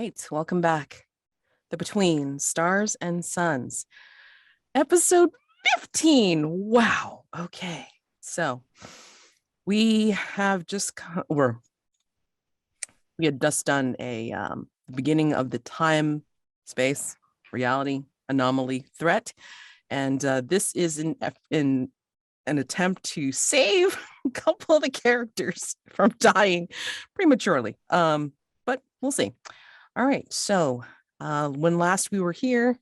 right, welcome back. The Between Stars and Suns, episode 15. Wow. Okay, so we have just we had just done a beginning of the time, space, reality, anomaly, threat, and this is in an attempt to save a couple of the characters from dying prematurely. But we'll see. All right, so when last we were here,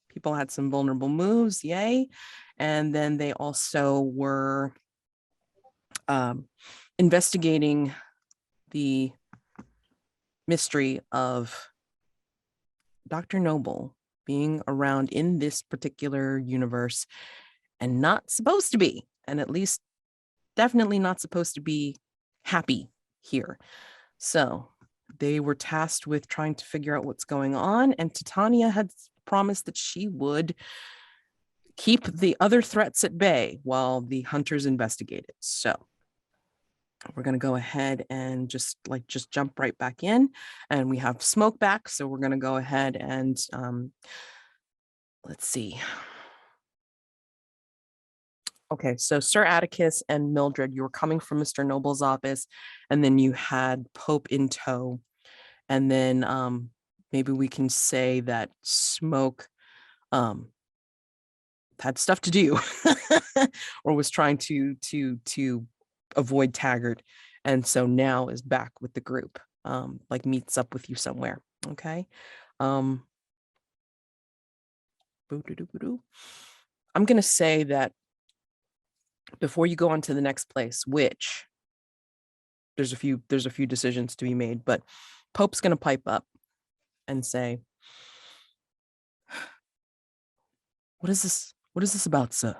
people had some vulnerable moves, yay. And then they also were investigating the mystery of Dr. Noble being around in this particular universe and not supposed to be, and at least definitely not supposed to be happy here. So they were tasked with trying to figure out what's going on, and Titania had promised that she would keep the other threats at bay while the hunters investigated. So we're going to go ahead and just jump right back in, and we have Smoke back. So we're going to go ahead and let's see. Okay, so Sir Atticus and Mildred, you were coming from Mr. Noble's office, and then you had Pope in tow. And then maybe we can say that Smoke had stuff to do or was trying to avoid Taggart, and so now is back with the group, like meets up with you somewhere. Okay. I'm gonna say that before you go on to the next place, which there's a few decisions to be made, but Pope's gonna pipe up and say, what is this about, sir?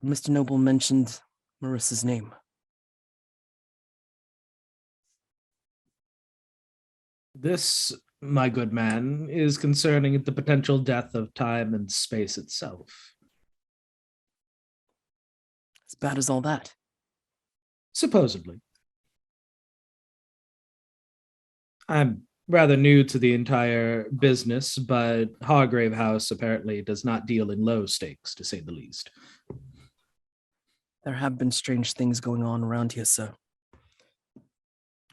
Mr. Noble mentioned Marissa's name. This, my good man, is concerning the potential death of time and space itself. As bad as all that? Supposedly. I'm rather new to the entire business, but Hargrave House apparently does not deal in low stakes, to say the least. There have been strange things going on around here, sir.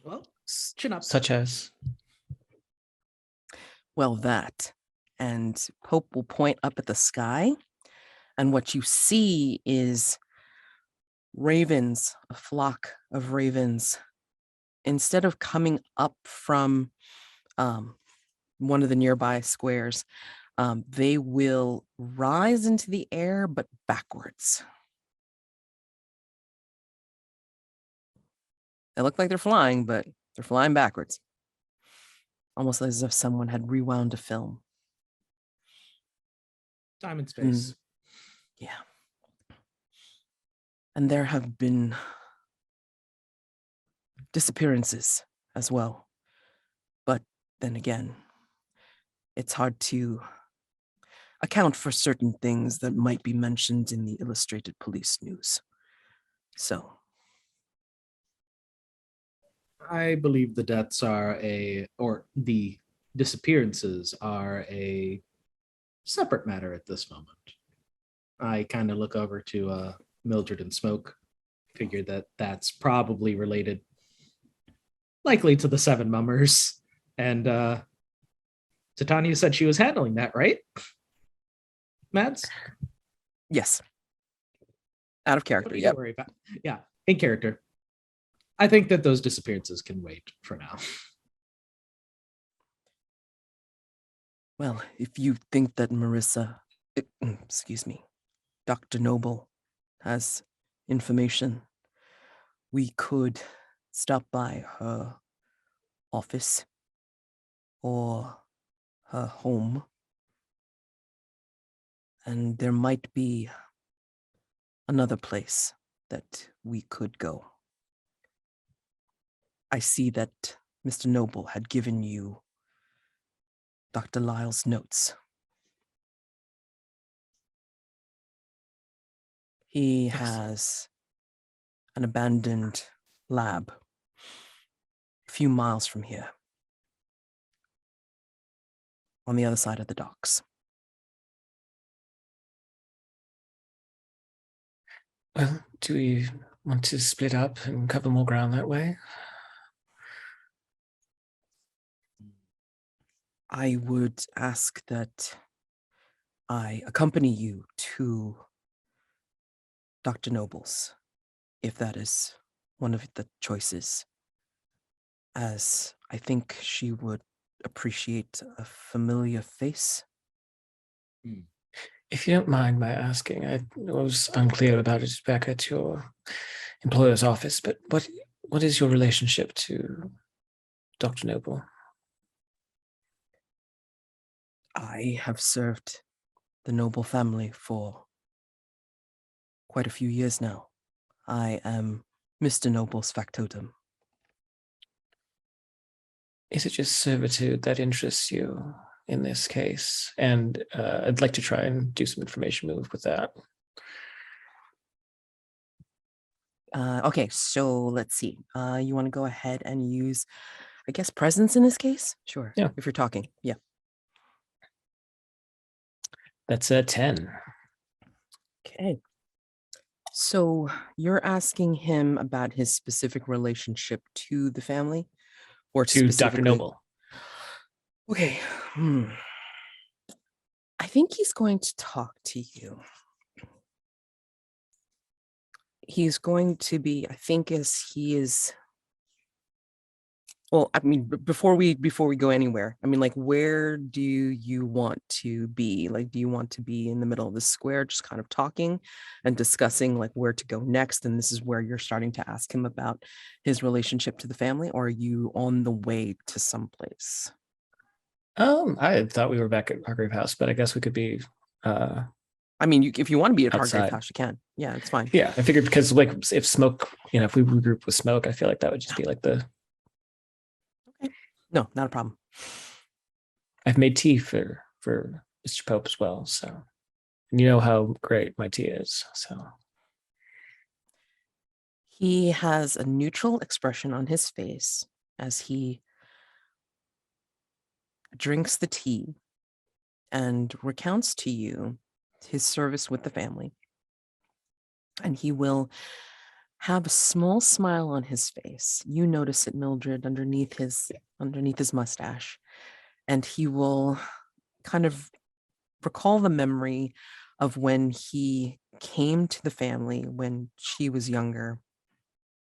Well, chin up. Such as? Well, that. And Pope will point up at the sky, and what you see is ravens, a flock of ravens. Instead of coming up from one of the nearby squares, they will rise into the air, but backwards. They look like they're flying, but they're flying backwards. Almost as if someone had rewound a film. Time and space. Yeah. And there have been disappearances as well. But then again, it's hard to account for certain things that might be mentioned in the illustrated police news. So I believe the deaths or the disappearances are a separate matter at this moment. I kind of look over to Mildred and Smoke, figure that that's probably related likely to the Seven Mummers. And Titania said she was handling that, right? Mads? yes. Out of character, yeah. Worry about. Yeah, in character. I think that those disappearances can wait for now. Well, if you think that Dr. Noble has information, we could stop by her office or her home, and there might be another place that we could go. I see that Mr. Noble had given you Dr. Lisle's notes. He has an abandoned lab a few miles from here, on the other side of the docks. Well, do we want to split up and cover more ground that way? I would ask that I accompany you to Dr. Noble's, if that is one of the choices, as I think she would appreciate a familiar face. If you don't mind my asking, I was unclear about it back at your employer's office, but what is your relationship to Dr. Noble? I have served the Noble family for quite a few years now. I am Mr. Noble's factotum. Is it just servitude that interests you in this case? And I'd like to try and do some information move with that. Okay, so let's see. You want to go ahead and use, I guess, presence in this case? Sure. Yeah. If you're talking. Yeah. That's a 10. Okay. So you're asking him about his specific relationship to the family? Or To Dr. Noble. Okay. I think he's going to talk to you. He's going to be, I think, as he is. Well, I mean, before we go anywhere, I mean, like, where do you want to be? Like, do you want to be in the middle of the square, just kind of talking and discussing like where to go next? And this is where you're starting to ask him about his relationship to the family, or are you on the way to someplace? I thought we were back at Hargrave House, but I guess we could be I mean, if you want to be at Hargrave outside. House, you can. Yeah, it's fine. Yeah, I figured because like if Smoke, if we regroup with Smoke, I feel like that would just be like the. Okay. No, not a problem. I've made tea for Mr. Pope as well, so and you know how great my tea is. So he has a neutral expression on his face as he drinks the tea and recounts to you his service with the family. And he will have a small smile on his face. You notice it, Mildred, underneath his mustache. And he will kind of recall the memory of when he came to the family when she was younger,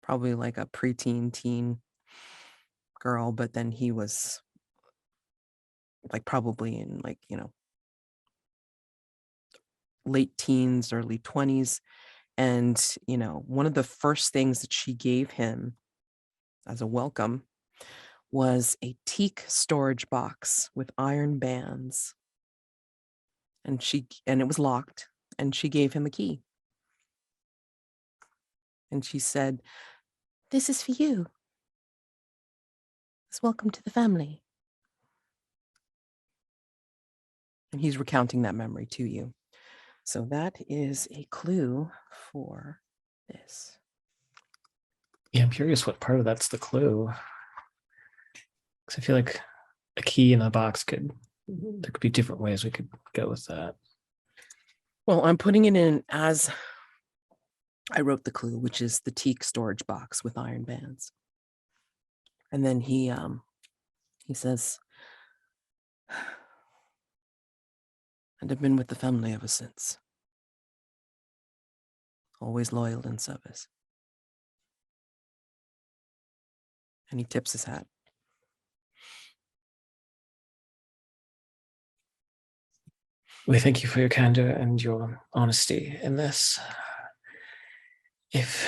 probably like a preteen, teen girl, but then he was like probably in like, late teens, early 20s. And, one of the first things that she gave him as a welcome was a teak storage box with iron bands. And it was locked, and she gave him a key. And she said, "This is for you. It's welcome to the family." And he's recounting that memory to you. So that is a clue for this. yeah, I'm curious what part of that's the clue. Because I feel like a key in a box there could be different ways we could go with that. Well, I'm putting it in as I wrote the clue, which is the teak storage box with iron bands. And then he says, "And I've been with the family ever since. Always loyal in service." And he tips his hat. We thank you for your candor and your honesty in this. If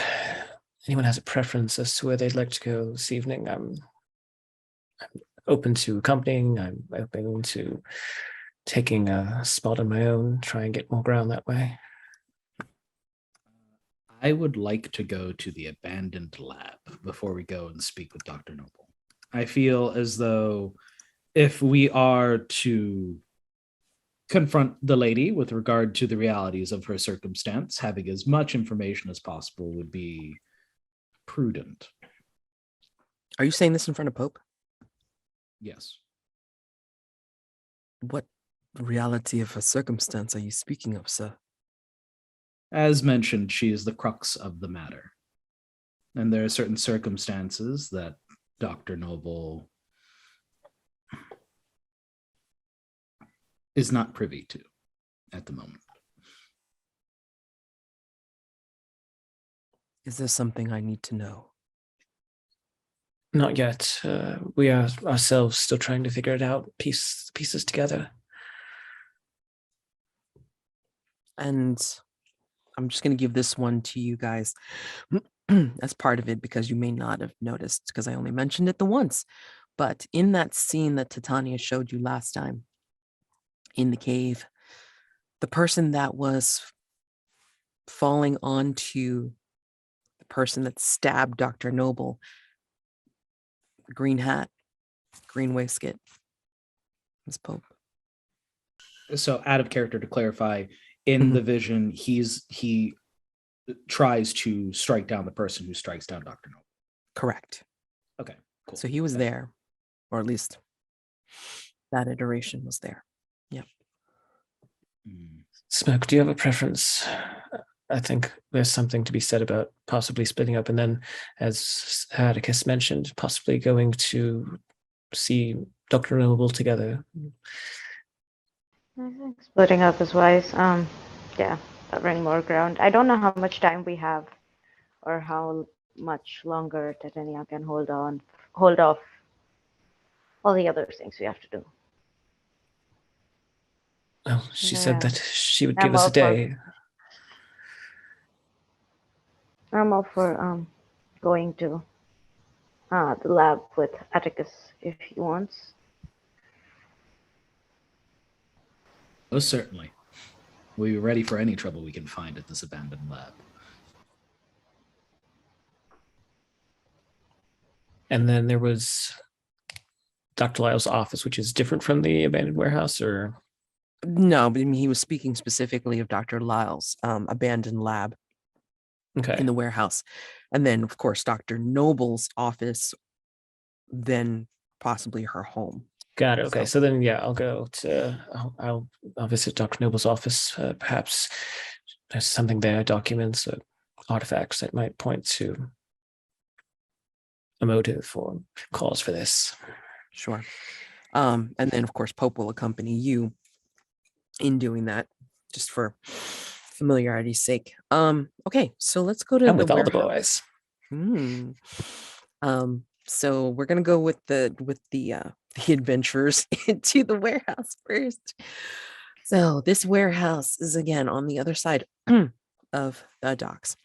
anyone has a preference as to where they'd like to go this evening, I'm open to accompanying. I'm open to taking a spot on my own, try and get more ground that way. I would like to go to the abandoned lab before we go and speak with Dr. Noble. I feel as though if we are to confront the lady with regard to the realities of her circumstance, having as much information as possible would be prudent. Are you saying this in front of Pope? Yes. What reality of a circumstance are you speaking of, sir? As mentioned, she is the crux of the matter. And there are certain circumstances that Dr. Noble is not privy to at the moment. Is there something I need to know? Not yet. We are ourselves still trying to figure it out, pieces together. And I'm just going to give this one to you guys as part of it because you may not have noticed because I only mentioned it the once. But in that scene that Titania showed you last time in the cave, the person that was falling onto the person that stabbed Dr. Noble, green hat, green waistcoat, Miss Pope. So out of character to clarify, in the vision, he tries to strike down the person who strikes down Dr. Noble. Correct. Okay, cool. So he was there, or at least that iteration was there. Yep. Smoke, do you have a preference? I think there's something to be said about possibly splitting up and then, as Atticus mentioned, possibly going to see Dr. Noble together. I think splitting up is wise. Yeah, covering more ground. I don't know how much time we have, or how much longer Titania can hold off all the other things we have to do. Oh, she said that she would I'm give us all a day. I'm all for going to the lab with Atticus if he wants. Most certainly. We'll be ready for any trouble we can find at this abandoned lab. And then there was Dr. Lyle's office, which is different from the abandoned warehouse, or? No, but I mean, he was speaking specifically of Dr. Lyle's abandoned lab in the warehouse. And then, of course, Dr. Noble's office, then possibly her home. Got it. Okay, so then, yeah, I'll go to, I'll visit Dr. Noble's office. Perhaps there's something there, documents, artifacts that might point to a motive or cause for this. Sure. And then, of course, Pope will accompany you in doing that, just for familiarity's sake. Okay, so let's go to I'm with all the boys. So we're gonna go with the adventurers into the warehouse first. So this warehouse is again on the other side of the docks.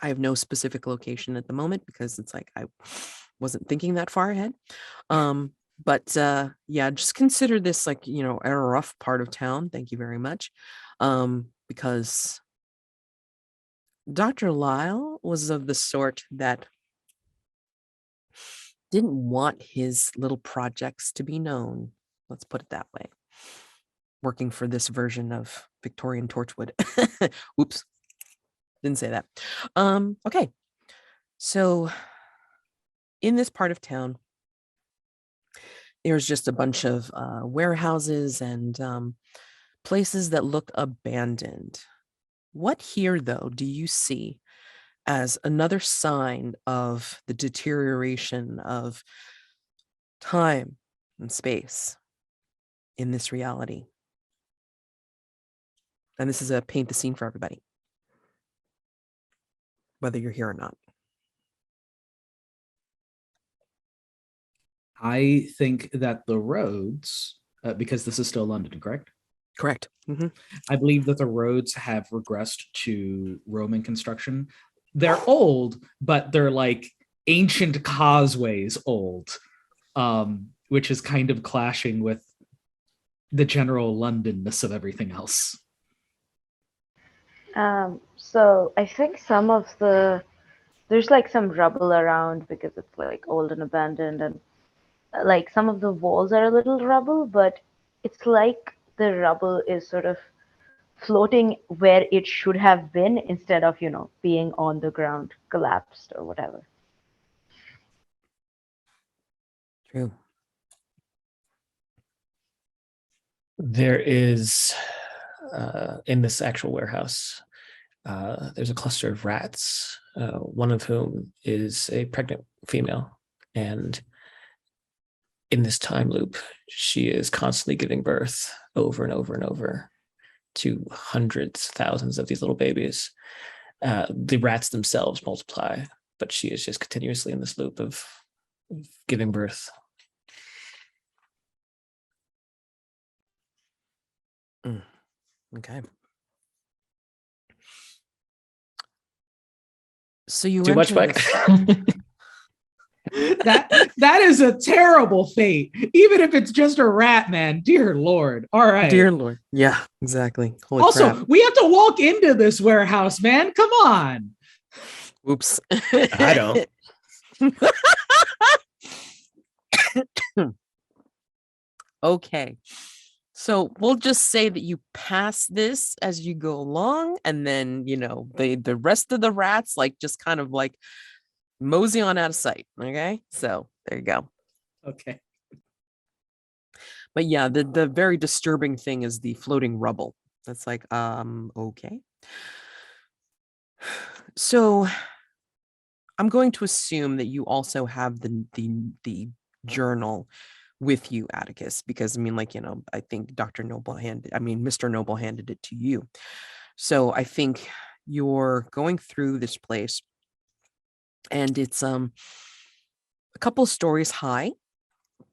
I have no specific location at the moment because it's like I wasn't thinking that far ahead. But yeah, just consider this like, you know, a rough part of town. Thank you very much. Because Dr. Lisle was of the sort that didn't want his little projects to be known. Let's put it that way. Working for this version of Victorian Torchwood. Oops. Didn't say that. Okay. So in this part of town, there's just a bunch of warehouses and places that look abandoned. What here, though, do you see as another sign of the deterioration of time and space in this reality? And this is a paint the scene for everybody, whether you're here or not. I think that the roads, because this is still London, correct? Correct. Mm-hmm. I believe that the roads have regressed to Roman construction. They're old, but they're like ancient causeways old, which is kind of clashing with the general Londonness of everything else. So I think there's like some rubble around because it's like old and abandoned, and like some of the walls are a little rubble, but it's like the rubble is sort of floating where it should have been instead of, being on the ground, collapsed or whatever. True. There is, in this actual warehouse, there's a cluster of rats, one of whom is a pregnant female. And in this time loop, she is constantly giving birth over and over and over to hundreds, thousands of these little babies. The rats themselves multiply, but she is just continuously in this loop of giving birth. Okay. So you Too much, enter Mike? this- That is a terrible fate. Even if it's just a rat, man. Dear Lord. All right. Dear Lord. Yeah, exactly. Holy Also, crap. we have to walk into this warehouse, man. Come on. Oops. I don't. Okay. So we'll just say that you pass this as you go along, and then the rest of the rats like just kind of like mosey on out of sight. Okay. So there you go. Okay. But yeah, the very disturbing thing is the floating rubble. That's like, okay. So I'm going to assume that you also have the journal with you, Atticus, because I mean, I think Mr. Noble handed it to you. So I think you're going through this place, and it's a couple of stories high,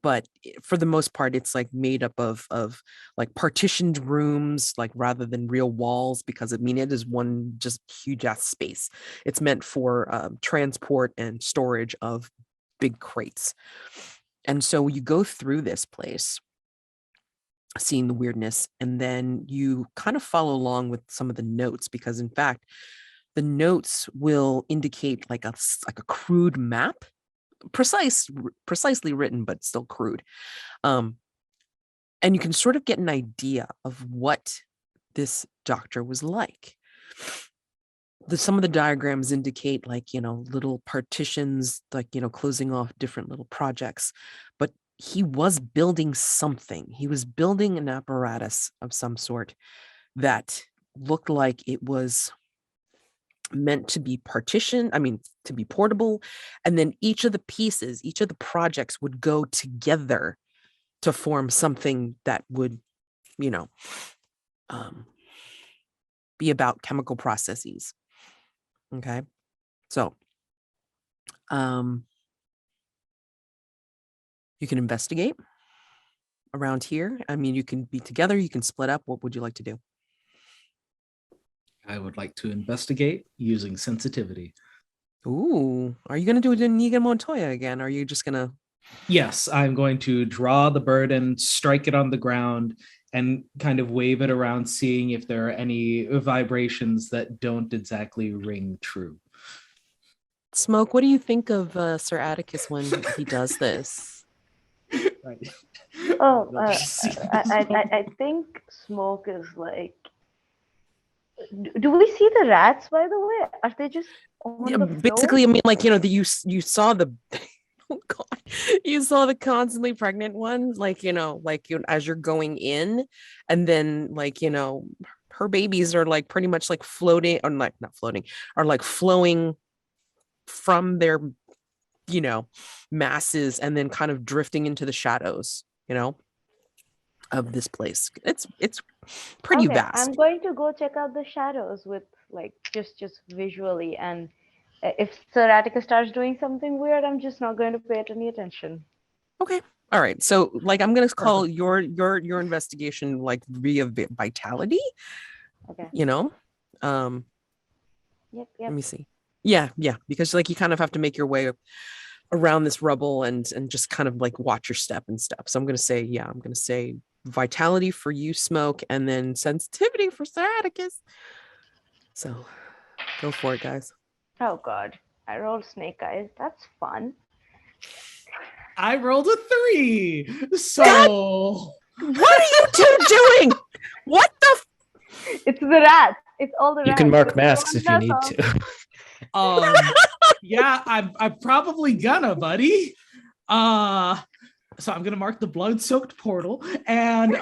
but for the most part, it's like made up of like partitioned rooms, like rather than real walls, because it is one just huge ass space. It's meant for transport and storage of big crates. And so you go through this place, seeing the weirdness, and then you kind of follow along with some of the notes, because in fact, the notes will indicate like a crude map, precisely written, but still crude. And you can sort of get an idea of what this doctor was like. Some of the diagrams indicate little partitions, closing off different little projects, but he was building something. He was building an apparatus of some sort that looked like it was meant to be to be portable. And then each of the pieces, each of the projects would go together to form something that would, be about chemical processes. Okay. So, you can investigate around here. I mean, you can be together, you can split up. What would you like to do? I would like to investigate using sensitivity. Ooh, are you going to do it in Inigo Montoya again? Or are you just going to? Yes, I'm going to draw the bird and strike it on the ground and kind of wave it around, seeing if there are any vibrations that don't exactly ring true. Smoke, what do you think of Sir Atticus when he does this? Right. Oh, I think Smoke is like. Do we see the rats, by the way? Are they just on Yeah, the basically, floor? I mean, you saw the. Oh God! You saw the constantly pregnant one, as you're going in, and then her babies are like pretty much like floating, or like not floating, are like flowing from their masses, and then kind of drifting into the shadows, of this place. It's pretty Okay, vast. I'm going to go check out the shadows with just visually, and if Sir Atticus starts doing something weird, I'm just not going to pay it any attention. Okay. All right. So I'm going to call your investigation via vitality. Okay. Yep. Let me see. Yeah, because you kind of have to make your way around this rubble and just kind of watch your step and stuff. So I'm going to say vitality for you, Smoke, and then sensitivity for Sir Atticus. So go for it, guys. Oh God, I rolled snake eyes. That's fun. I rolled a 3. So what are you two doing? What the? It's the rats. It's all the rats. You can mark masks if you need to. yeah, I'm probably gonna, buddy. So I'm gonna mark the blood-soaked portal, and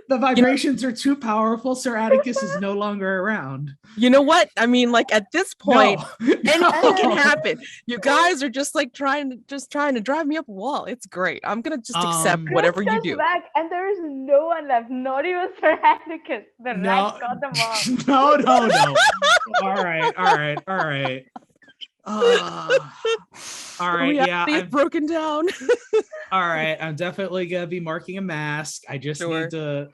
the vibrations are too powerful. Sir Atticus is no longer around. You know what? I mean, like at this point, No, anything can no. happen. You guys are just like trying to drive me up a wall. It's great. I'm gonna just accept Chris whatever you Chris do. comes back and there is no one left, not even Sir Atticus. The rat got them all. No. All right. All right, yeah. Reality is broken down. All right, I'm definitely gonna be marking a mask. I just Sure. need to.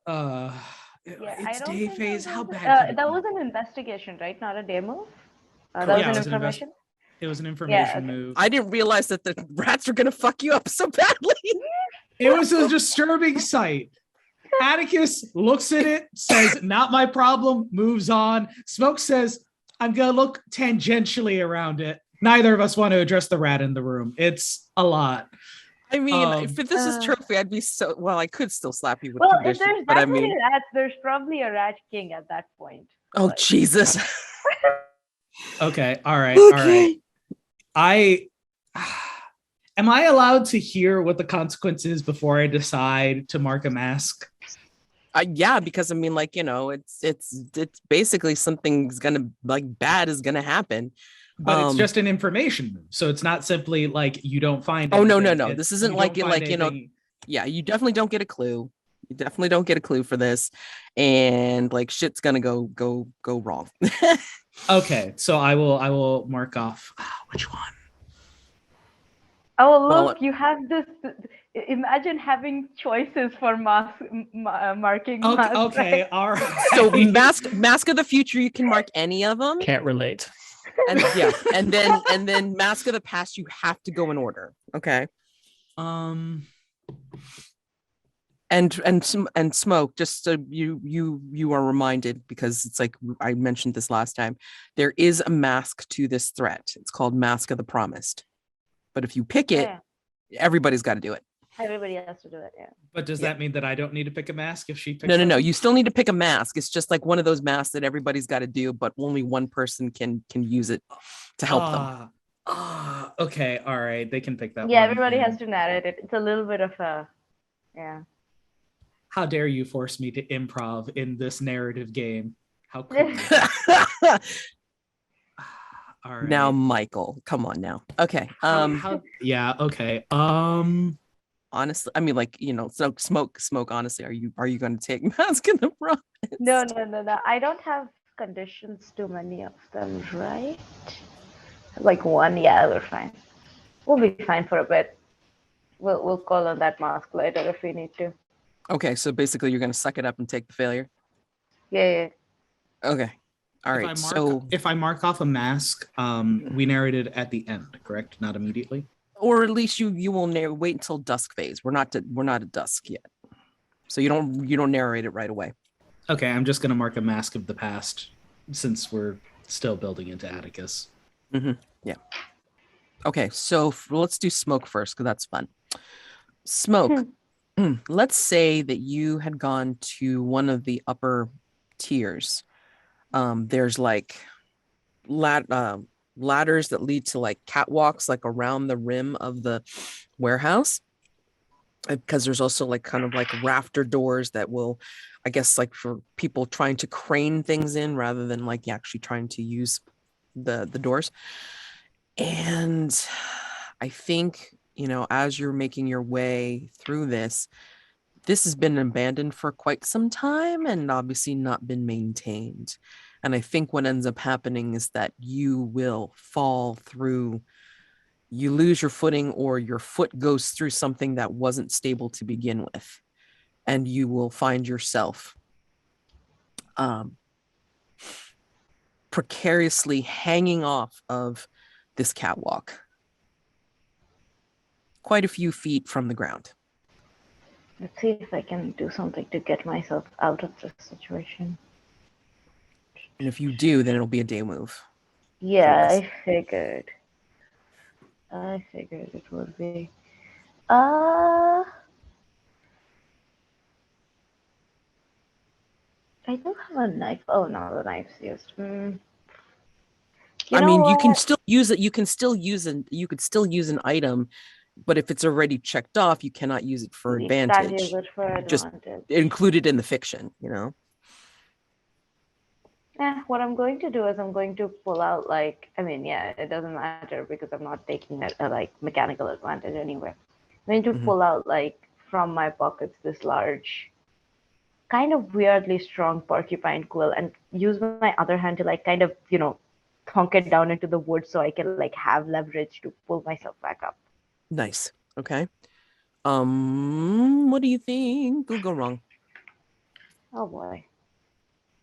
Yeah, It's I don't day think phase. that How was bad? Could it that be? was an investigation, right? Not a demo. That Yeah, was it an was an information. It was an information okay. move. I didn't realize that the rats are gonna fuck you up so badly. It was a disturbing sight. Atticus looks at it, says, "Not my problem," moves on. Smoke says, "I'm gonna look tangentially around it." Neither of us want to address the rat in the room. It's a lot. I mean, if this is trophy, I'd be so well. I could still slap you with Well, if conditions, there's but that I mean, many rats, there's probably a rat king at that point. oh Like, Jesus. Okay, all right. Okay. Am I allowed to hear what the consequence is before I decide to mark a mask? Yeah, because I mean, like, you know, it's basically something's gonna like bad is gonna happen. But it's just an information move, so it's not simply like you don't find. Oh no. Anything. This isn't You like don't it, find like, you know, anything. yeah, you definitely don't get a clue. You definitely don't get a clue for this. And like shit's gonna go wrong. Okay, so I will mark off which one. oh Well, look, you have this. Imagine having choices for marking Okay, masks. okay, Right? all right. so mask of the future, you can mark any of them. Can't relate. And yeah, and then mask of the past, you have to go in order. Okay. And smoke, just so you are reminded, because it's like I mentioned this last time, there is a mask to this threat. It's called Mask of the Promised. But if you pick it, everybody's got to do it. Everybody has to do it. Yeah. But does that mean that I don't need to pick a mask if she picks? No. You still need to pick a mask. It's just like one of those masks that everybody's got to do, but only one person can use it to help them. Okay, all right. They can pick that. Yeah, one, everybody then. has to narrate it. It's a little bit of a, yeah. How dare you force me to improv in this narrative game? How could you? All right. Now, Michael, come on now. Okay. Yeah. Okay. Honestly, I mean, like, you know, so smoke. Honestly, are you going to take Mask of the Promise? No. I don't have conditions too many of them, right? Like one, yeah, we're fine. We'll be fine for a bit. We'll call on that mask later if we need to. Okay, so basically, you're going to suck it up and take the failure. Yeah. Okay. All right. So if I mark off a mask, we narrated at the end, correct? Not immediately. Or at least you will wait until dusk phase. We're not at dusk yet, so you don't narrate it right away. Okay, I'm just gonna mark a mask of the past since we're still building into Atticus. Mm-hmm. Yeah. Okay, so let's do smoke first because that's fun. Smoke. Let's say that you had gone to one of the upper tiers. There's like ladders that lead to like catwalks like around the rim of the warehouse, because there's also like kind of like rafter doors that will, I guess, like for people trying to crane things in rather than like actually trying to use the doors. And I think, you know, as you're making your way through this has been abandoned for quite some time and obviously not been maintained. And I think what ends up happening is that you will fall through, you lose your footing, or your foot goes through something that wasn't stable to begin with. And you will find yourself precariously hanging off of this catwalk, quite a few feet from the ground. Let's see if I can do something to get myself out of this situation. And if you do, then it'll be a day move. Yeah, I figured it would be. I do have a knife. Oh no, the knife's used. You I know mean, you can what? still use it. You could still use an item, but if it's already checked off, you cannot use it for You can't use advantage. it for Just advantage. include it in the fiction, you know? Yeah, what I'm going to do is I'm going to pull out like, I mean, yeah, it doesn't matter because I'm not taking a like mechanical advantage anyway. I'm going to Mhm. pull out like from my pockets this large, kind of weirdly strong porcupine quill and use my other hand to like kind of, thunk it down into the wood so I can like have leverage to pull myself back up. Nice. Okay. What do you think will go wrong? Oh boy.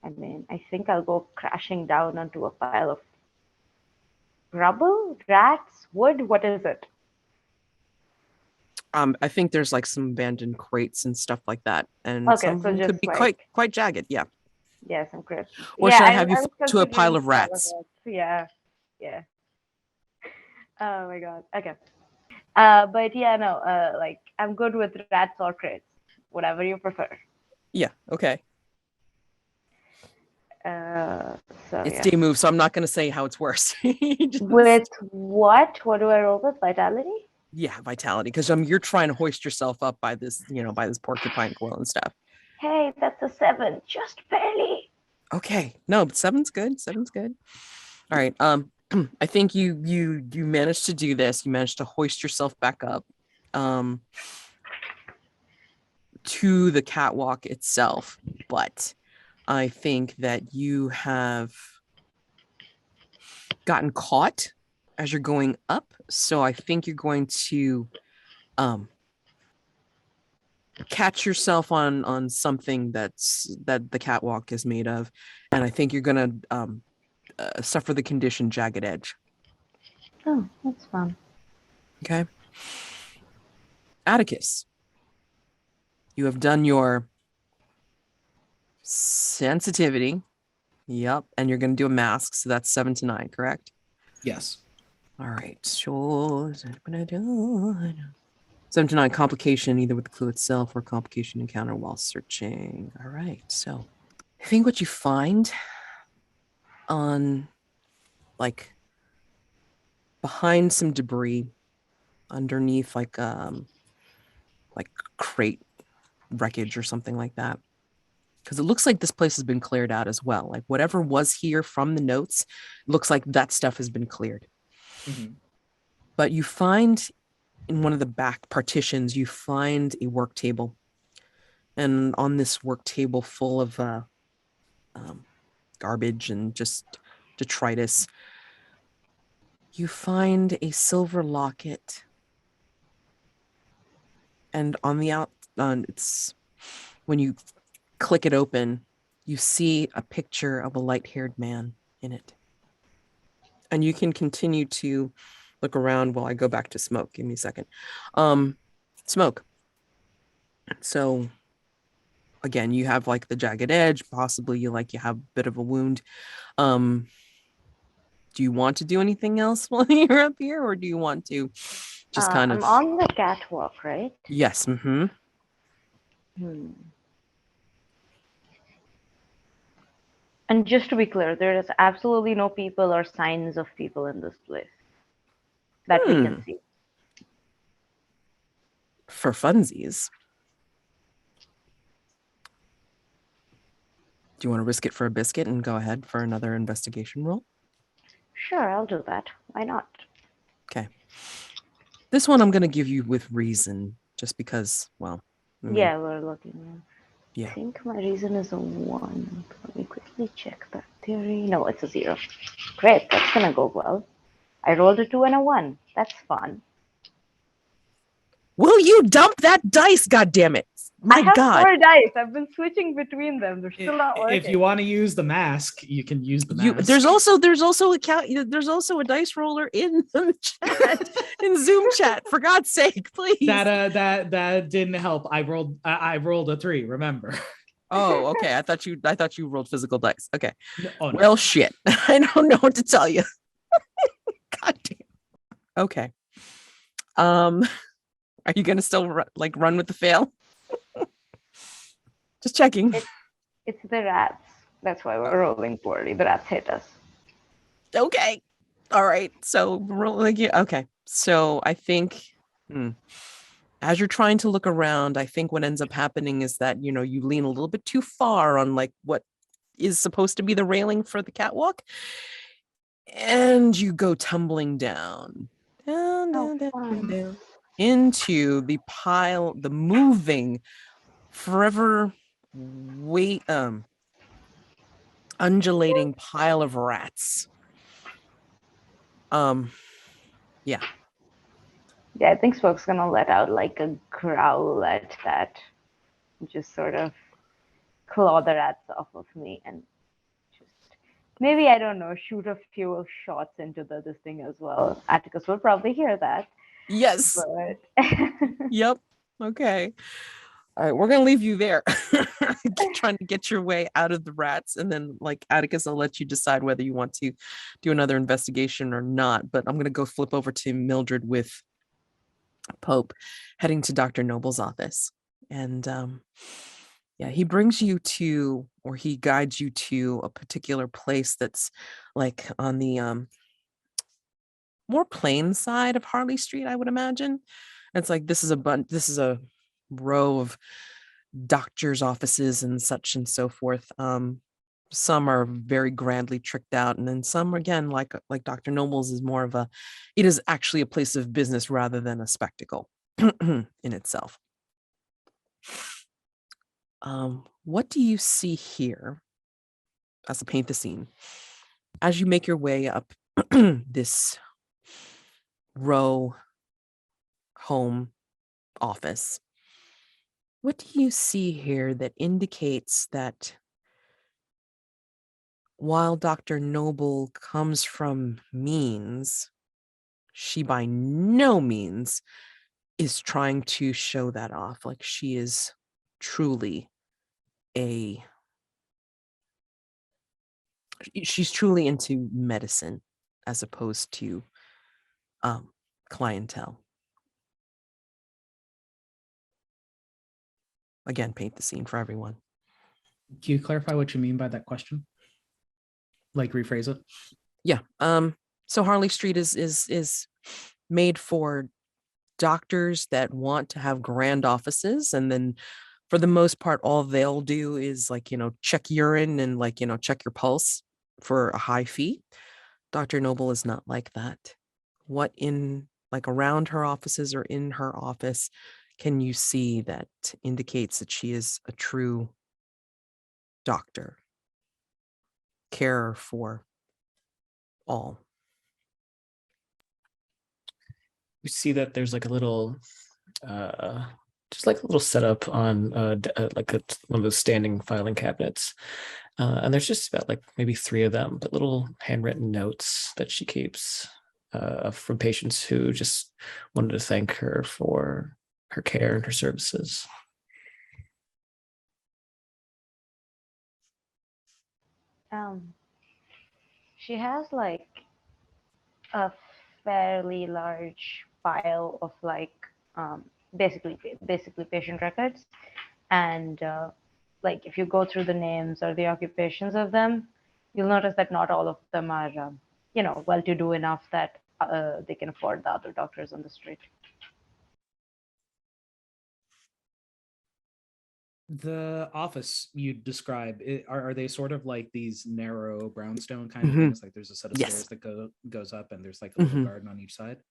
I mean, I think I'll go crashing down onto a pile of rubble, rats, wood. What is it? I think there's like some abandoned crates and stuff like that, and Okay, some of so them could just be like, quite jagged. Yeah. yeah, some crisp. Or Yeah, should I I, have you I was to a pile considering of rats? Yeah, yeah. Oh my god. Okay. But yeah, no. Like I'm good with rats or crits, whatever you prefer. Yeah. Okay. Uh, so It's yeah. day move, so I'm not going to say how it's worse. With what? What do I roll with? Vitality? Yeah, vitality, because you're trying to hoist yourself up by this, by this porcupine quill and stuff. Hey, that's a 7, just barely. Okay, no, but seven's good. Seven's good. All right. I think you managed to do this. You managed to hoist yourself back up, to the catwalk itself, but I think that you have gotten caught as you're going up. So I think you're going to catch yourself on something that the catwalk is made of, and I think you're gonna suffer the condition jagged edge. Oh, that's fun. Okay. Atticus, you have done your sensitivity. Yep. And you're going to do a mask. So that's 7 to 9, correct? Yes. All right. Sure. 7 to 9, complication either with the clue itself or complication encounter while searching. All right. So I think what you find on like behind some debris underneath like crate wreckage or something like that, because it looks like this place has been cleared out as well. Like whatever was here from the notes looks like that stuff has been cleared. Mm-hmm. But you find in one of the back partitions, you find a work table, and on this work table full of garbage and just detritus, you find a silver locket, and on the it's when you click it open, you see a picture of a light-haired man in it. And you can continue to look around while I go back to Smoke. Give me a second. Smoke. So again, you have like the jagged edge, possibly you have a bit of a wound. Do you want to do anything else while you're up here, or do you want to just kind of I'm on the catwalk, right? Yes. Mm-hmm. And just to be clear, there is absolutely no people or signs of people in this place that we can see. For funsies. Do you want to risk it for a biscuit and go ahead for another investigation roll? Sure, I'll do that. Why not? Okay. This one I'm going to give you with reason, just because, well. Yeah, we're looking. Yeah. I think my reason is a 1. Let me quickly check that theory. No, it's a 0. Great, that's gonna go well. I rolled a 2 and a 1. That's fun. Will you dump that dice, goddammit? My I have God. 4 dice. I've been switching between them. They're still not working. If you want to use the mask, you can use the mask. There's also a dice roller in the chat, in Zoom chat. For God's sake, please. That didn't help. I rolled a 3. Remember. Oh, okay. I thought you rolled physical dice. Okay. Oh, no. Well, shit. I don't know what to tell you. God damn. Okay. Are you gonna still run with the fail? Just checking. It's the rats. That's why we're rolling poorly. The rats hit us. Okay. All right. So okay. So I think as you're trying to look around, I think what ends up happening is that, you lean a little bit too far on like what is supposed to be the railing for the catwalk. And you go tumbling down, down into the moving, forever undulating pile of rats. Yeah. Yeah, I think Spoke's gonna let out like a growl at that, just sort of claw the rats off of me and just maybe, I don't know, shoot a few shots into this thing as well. Atticus will probably hear that, Yes. but Yep. Okay. All right, we're gonna leave you there, trying to get your way out of the rats, and then like Atticus, I'll let you decide whether you want to do another investigation or not. But I'm gonna go flip over to Mildred with Pope, heading to Dr. Noble's office, and yeah, he brings you to, or he guides you to a particular place that's like on the more plain side of Harley Street, I would imagine. It's like this is a row of doctors' offices and such and so forth. Some are very grandly tricked out, and then some again, like Dr. Noble's, is more of it is actually a place of business rather than a spectacle in itself. What do you see here as I paint the scene? As you make your way up this row home office, what do you see here that indicates that while Dr. Noble comes from means, she by no means is trying to show that off? Like, she is truly she's truly into medicine as opposed to clientele. Again, paint the scene for everyone. Can you clarify what you mean by that question? Like rephrase it? Yeah. So Harley Street is made for doctors that want to have grand offices, and then for the most part all they'll do is like, check urine and like, check your pulse for a high fee. Dr. Noble is not like that. What in like around her offices or in her office can you see that indicates that she is a true doctor, carer for all? You see that there's like a little just like a little setup on like one of those standing filing cabinets, and there's just about like maybe 3 of them, but little handwritten notes that she keeps from patients who just wanted to thank her for her care and her services. She has like a fairly large pile of like basically patient records, and like if you go through the names or the occupations of them, you'll notice that not all of them are well-to-do enough that they can afford the other doctors on the street. The office you describe, are they sort of like these narrow brownstone kind of Mhm. things? Like there's a set of Yes. stairs that goes up, and there's like a little Mhm. garden on each side.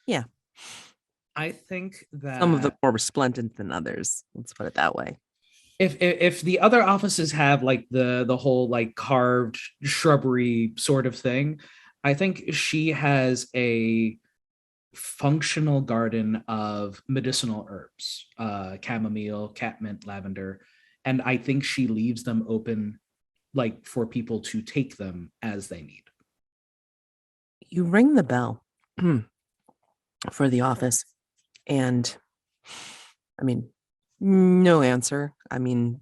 Yeah. I think that Some of them more resplendent than others. Let's put it that way. if the other offices have like the whole like carved shrubbery sort of thing, I think she has a functional garden of medicinal herbs, chamomile, catmint, lavender, and I think she leaves them open like for people to take them as they need. You ring the bell for the office, and I mean, no answer. I mean,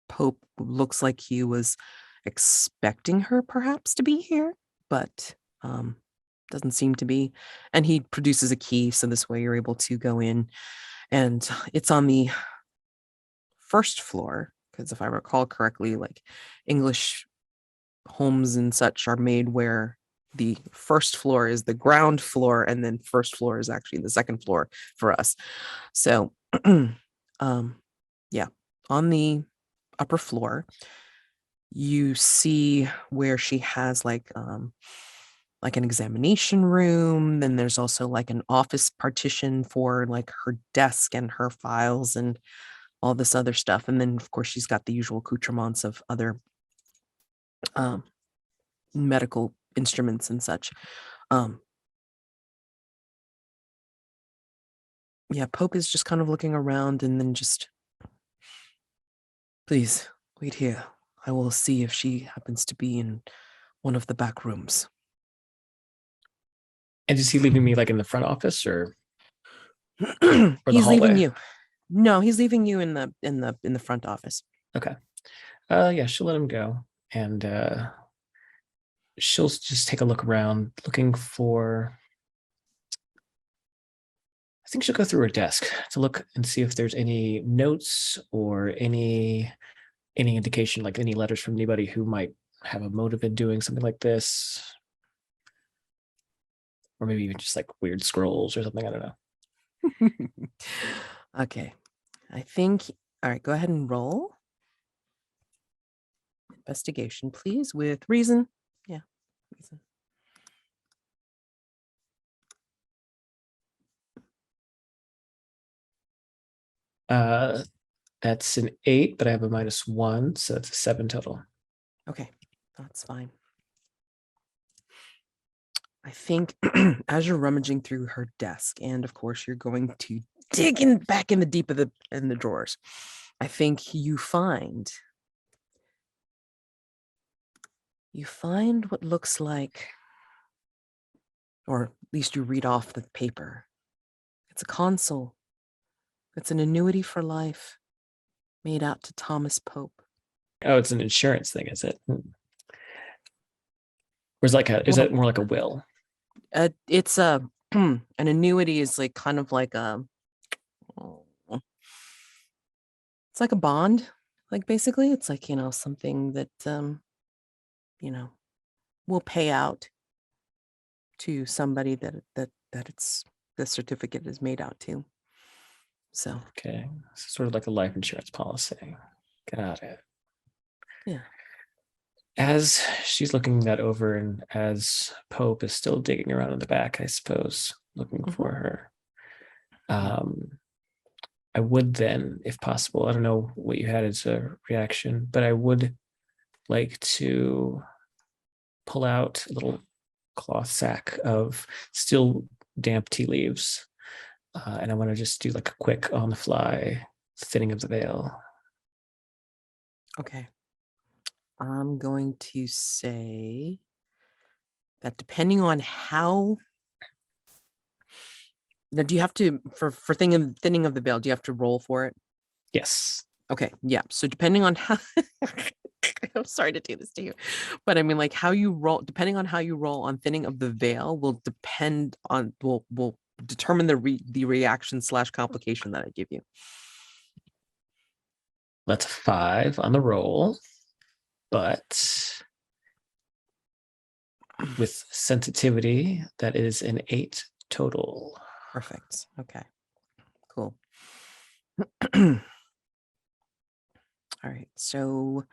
Pope looks like he was expecting her perhaps to be here, but doesn't seem to be. And he produces a key, so this way you're able to go in, and it's on the first floor, because if I recall correctly, like English homes and such are made where the first floor is the ground floor, and then first floor is actually the second floor for us. So, yeah, on the upper floor, you see where she has like an examination room. Then there's also like an office partition for like her desk and her files and all this other stuff. And then of course she's got the usual accoutrements of other medical instruments and such. Yeah, Pope is just kind of looking around and then just, please wait here. I will see if she happens to be in one of the back rooms. And is he leaving me like in the front office or He's leaving hallway? you. No, he's leaving you in the front office. Okay. Yeah, she'll let him go. And she'll just take a look around, looking for. I think she'll go through her desk to look and see if there's any notes or any indication, like any letters from anybody who might have a motive in doing something like this. Or maybe even just like weird scrolls or something. I don't know. Okay. I think, all right, go ahead and roll. Investigation, please, with reason. Yeah, reason. That's an 8, but I have a -1, so it's a 7 total. Okay, that's fine. I think as you're rummaging through her desk, and of course you're going to dig in back in the deep of the drawers, I think you find what looks like, or at least you read off the paper. It's a console. It's an annuity for life made out to Thomas Pope. Oh, it's an insurance thing, is it? Or is that more like a will? It's a an annuity is like kind of like it's like a bond. Like basically, it's like, something that will pay out to somebody that it's the certificate is made out to. So Okay, sort of like a life insurance policy. Got it. Yeah. As she's looking that over, and as Pope is still digging around in the back, I suppose, looking for her, I would then, if possible, I don't know what you had as a reaction, but I would like to pull out a little cloth sack of still damp tea leaves, and I want to just do like a quick on the fly thinning of the veil. Okay. I'm going to say that depending on how. Now, do you have to for thinning of the veil? Do you have to roll for it? Yes. Okay. Yeah. So depending on how. I'm sorry to do this to you, but I mean, like how you roll. Depending on how you roll on thinning of the veil, will depend on will determine the reaction / complication that I give you. That's a 5 on the roll, but with sensitivity, that is an 8 total. Perfect. Okay. Cool. All right. So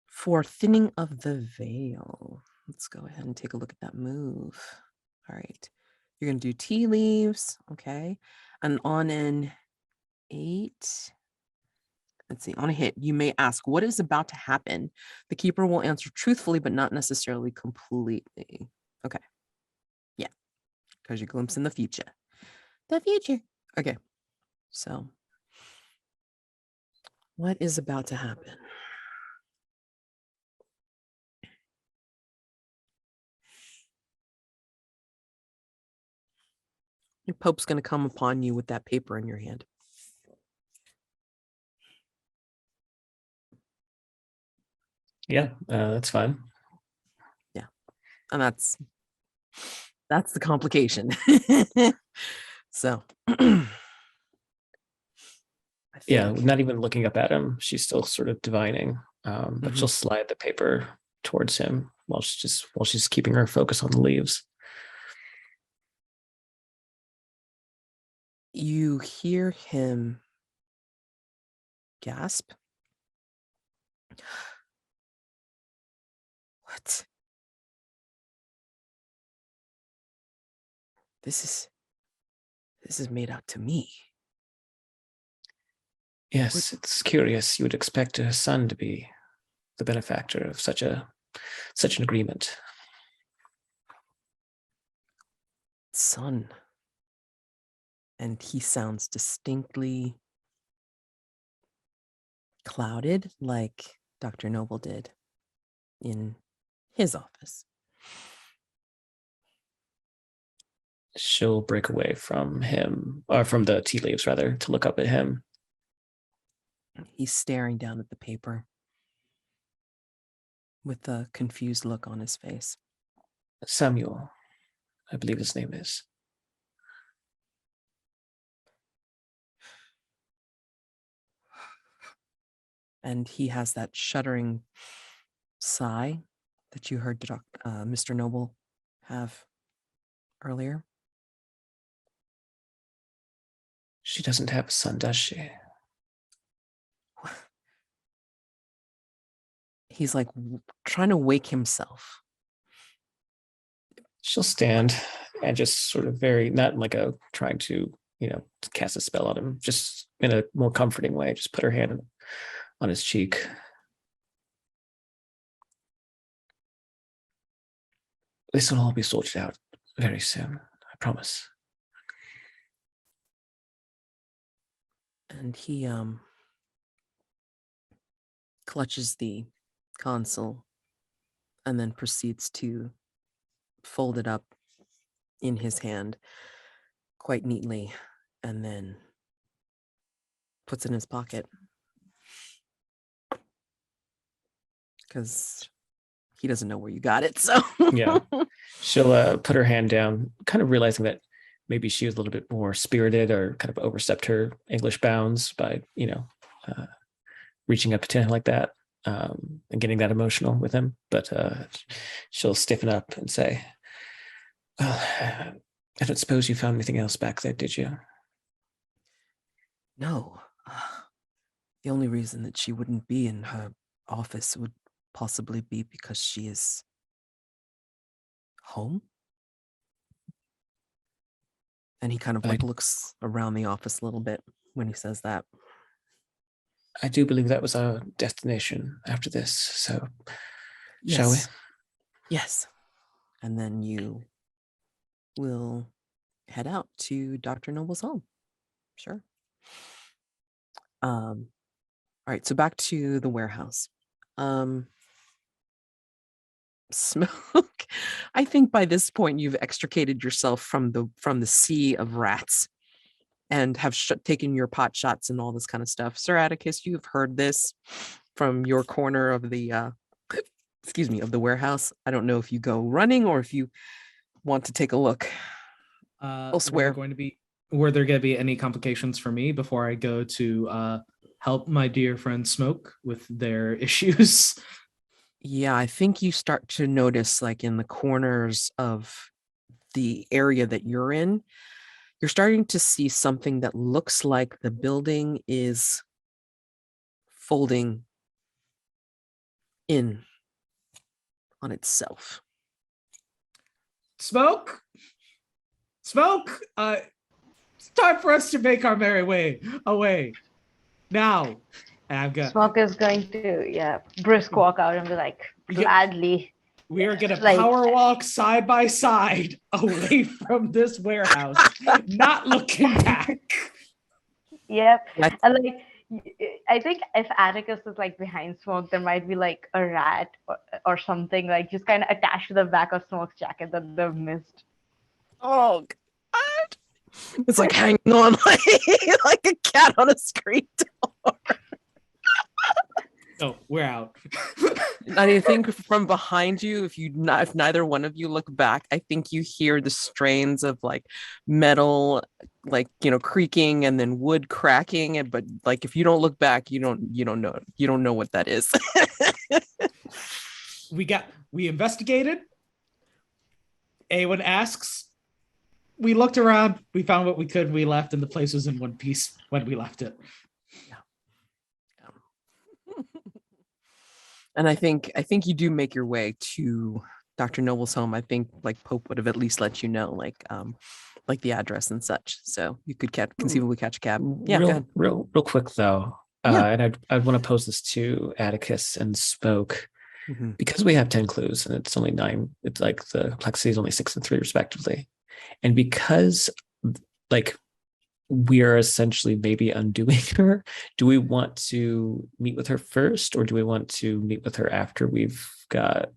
for thinning of the veil, let's go ahead and take a look at that move. All right. You're going to do tea leaves. Okay. And on an 8, let's see, on a hit, you may ask, what is about to happen? The keeper will answer truthfully, but not necessarily completely. Okay. Yeah. Because you glimpse in the future. The future. Okay. So what is about to happen? Your Pope's going to come upon you with that paper in your hand. Yeah, that's fine. Yeah. And that's the complication. So Yeah, not even looking up at him. She's still sort of divining, but she'll slide the paper towards him while she's keeping her focus on the leaves. You hear him gasp. What? This is made out to me. Yes, it's curious. You would expect a son to be the benefactor of such an agreement. Son. And he sounds distinctly clouded, like Dr. Noble did in his office. She'll break away from him, or from the tea leaves rather, to look up at him. He's staring down at the paper with a confused look on his face. Samuel, I believe his name is. And he has that shuddering sigh that you heard Mr. Noble have earlier. She doesn't have a son, does she? He's like trying to wake himself. She'll stand and just sort of not like trying to, cast a spell on him, just in a more comforting way, just put her hand on his cheek. This will all be sorted out very soon, I promise. And he clutches the console and then proceeds to fold it up in his hand quite neatly and then puts it in his pocket. Because he doesn't know where you got it, so. Yeah. She'll put her hand down, kind of realizing that maybe she was a little bit more spirited or kind of overstepped her English bounds by, reaching up to him like that, and getting that emotional with him. But she'll stiffen up and say, well, I don't suppose you found anything else back there, did you? No. The only reason that she wouldn't be in her office would possibly be because she is home. And he kind of looks around the office a little bit when he says that. I do believe that was our destination after this, so shall we? Yes. And then you will head out to Dr. Noble's home. Sure. All right, so back to the warehouse. Smoke. I think by this point you've extricated yourself from the sea of rats and have taken your pot shots and all this kind of stuff. Sir Atticus, you've heard this from your corner of the of the warehouse. I don't know if you go running or if you want to take a look elsewhere. Were there going to be any complications for me before I go to help my dear friend Smoke with their issues? Yeah, I think you start to notice, like in the corners of the area that you're in, you're starting to see something that looks like the building is folding in on itself. Smoke, it's time for us to make our merry way away now. And I'm gonna Smoke is going to brisk walk out and be like, gladly. We are gonna power walk side by side away from this warehouse, not looking back. Yep. And I think if Atticus is behind Smoke, there might be a rat or something just kind of attached to the back of Smoke's jacket that they've missed. Oh God! It's like hanging on like a cat on a screen door. Oh, we're out. I think from behind you, if neither one of you look back, I think you hear the strains of metal, creaking and then wood cracking. But if you don't look back, you don't know what that is. We investigated. Awen asks. We looked around. We found what we could. We left, and the place was in one piece when we left it. And I think you do make your way to Dr. Noble's home. I think like Pope would have at least let you know, like the address and such. So you could conceivably catch a cab. Yeah, go ahead. Real quick though. Yeah. And I'd want to pose this to Atticus and Spoke. Mhm. Because we have 10 clues and it's only 9, it's like the complexity is only 6 and 3 respectively. And because like we are essentially maybe undoing her, do we want to meet with her first or do we want to meet with her after we've got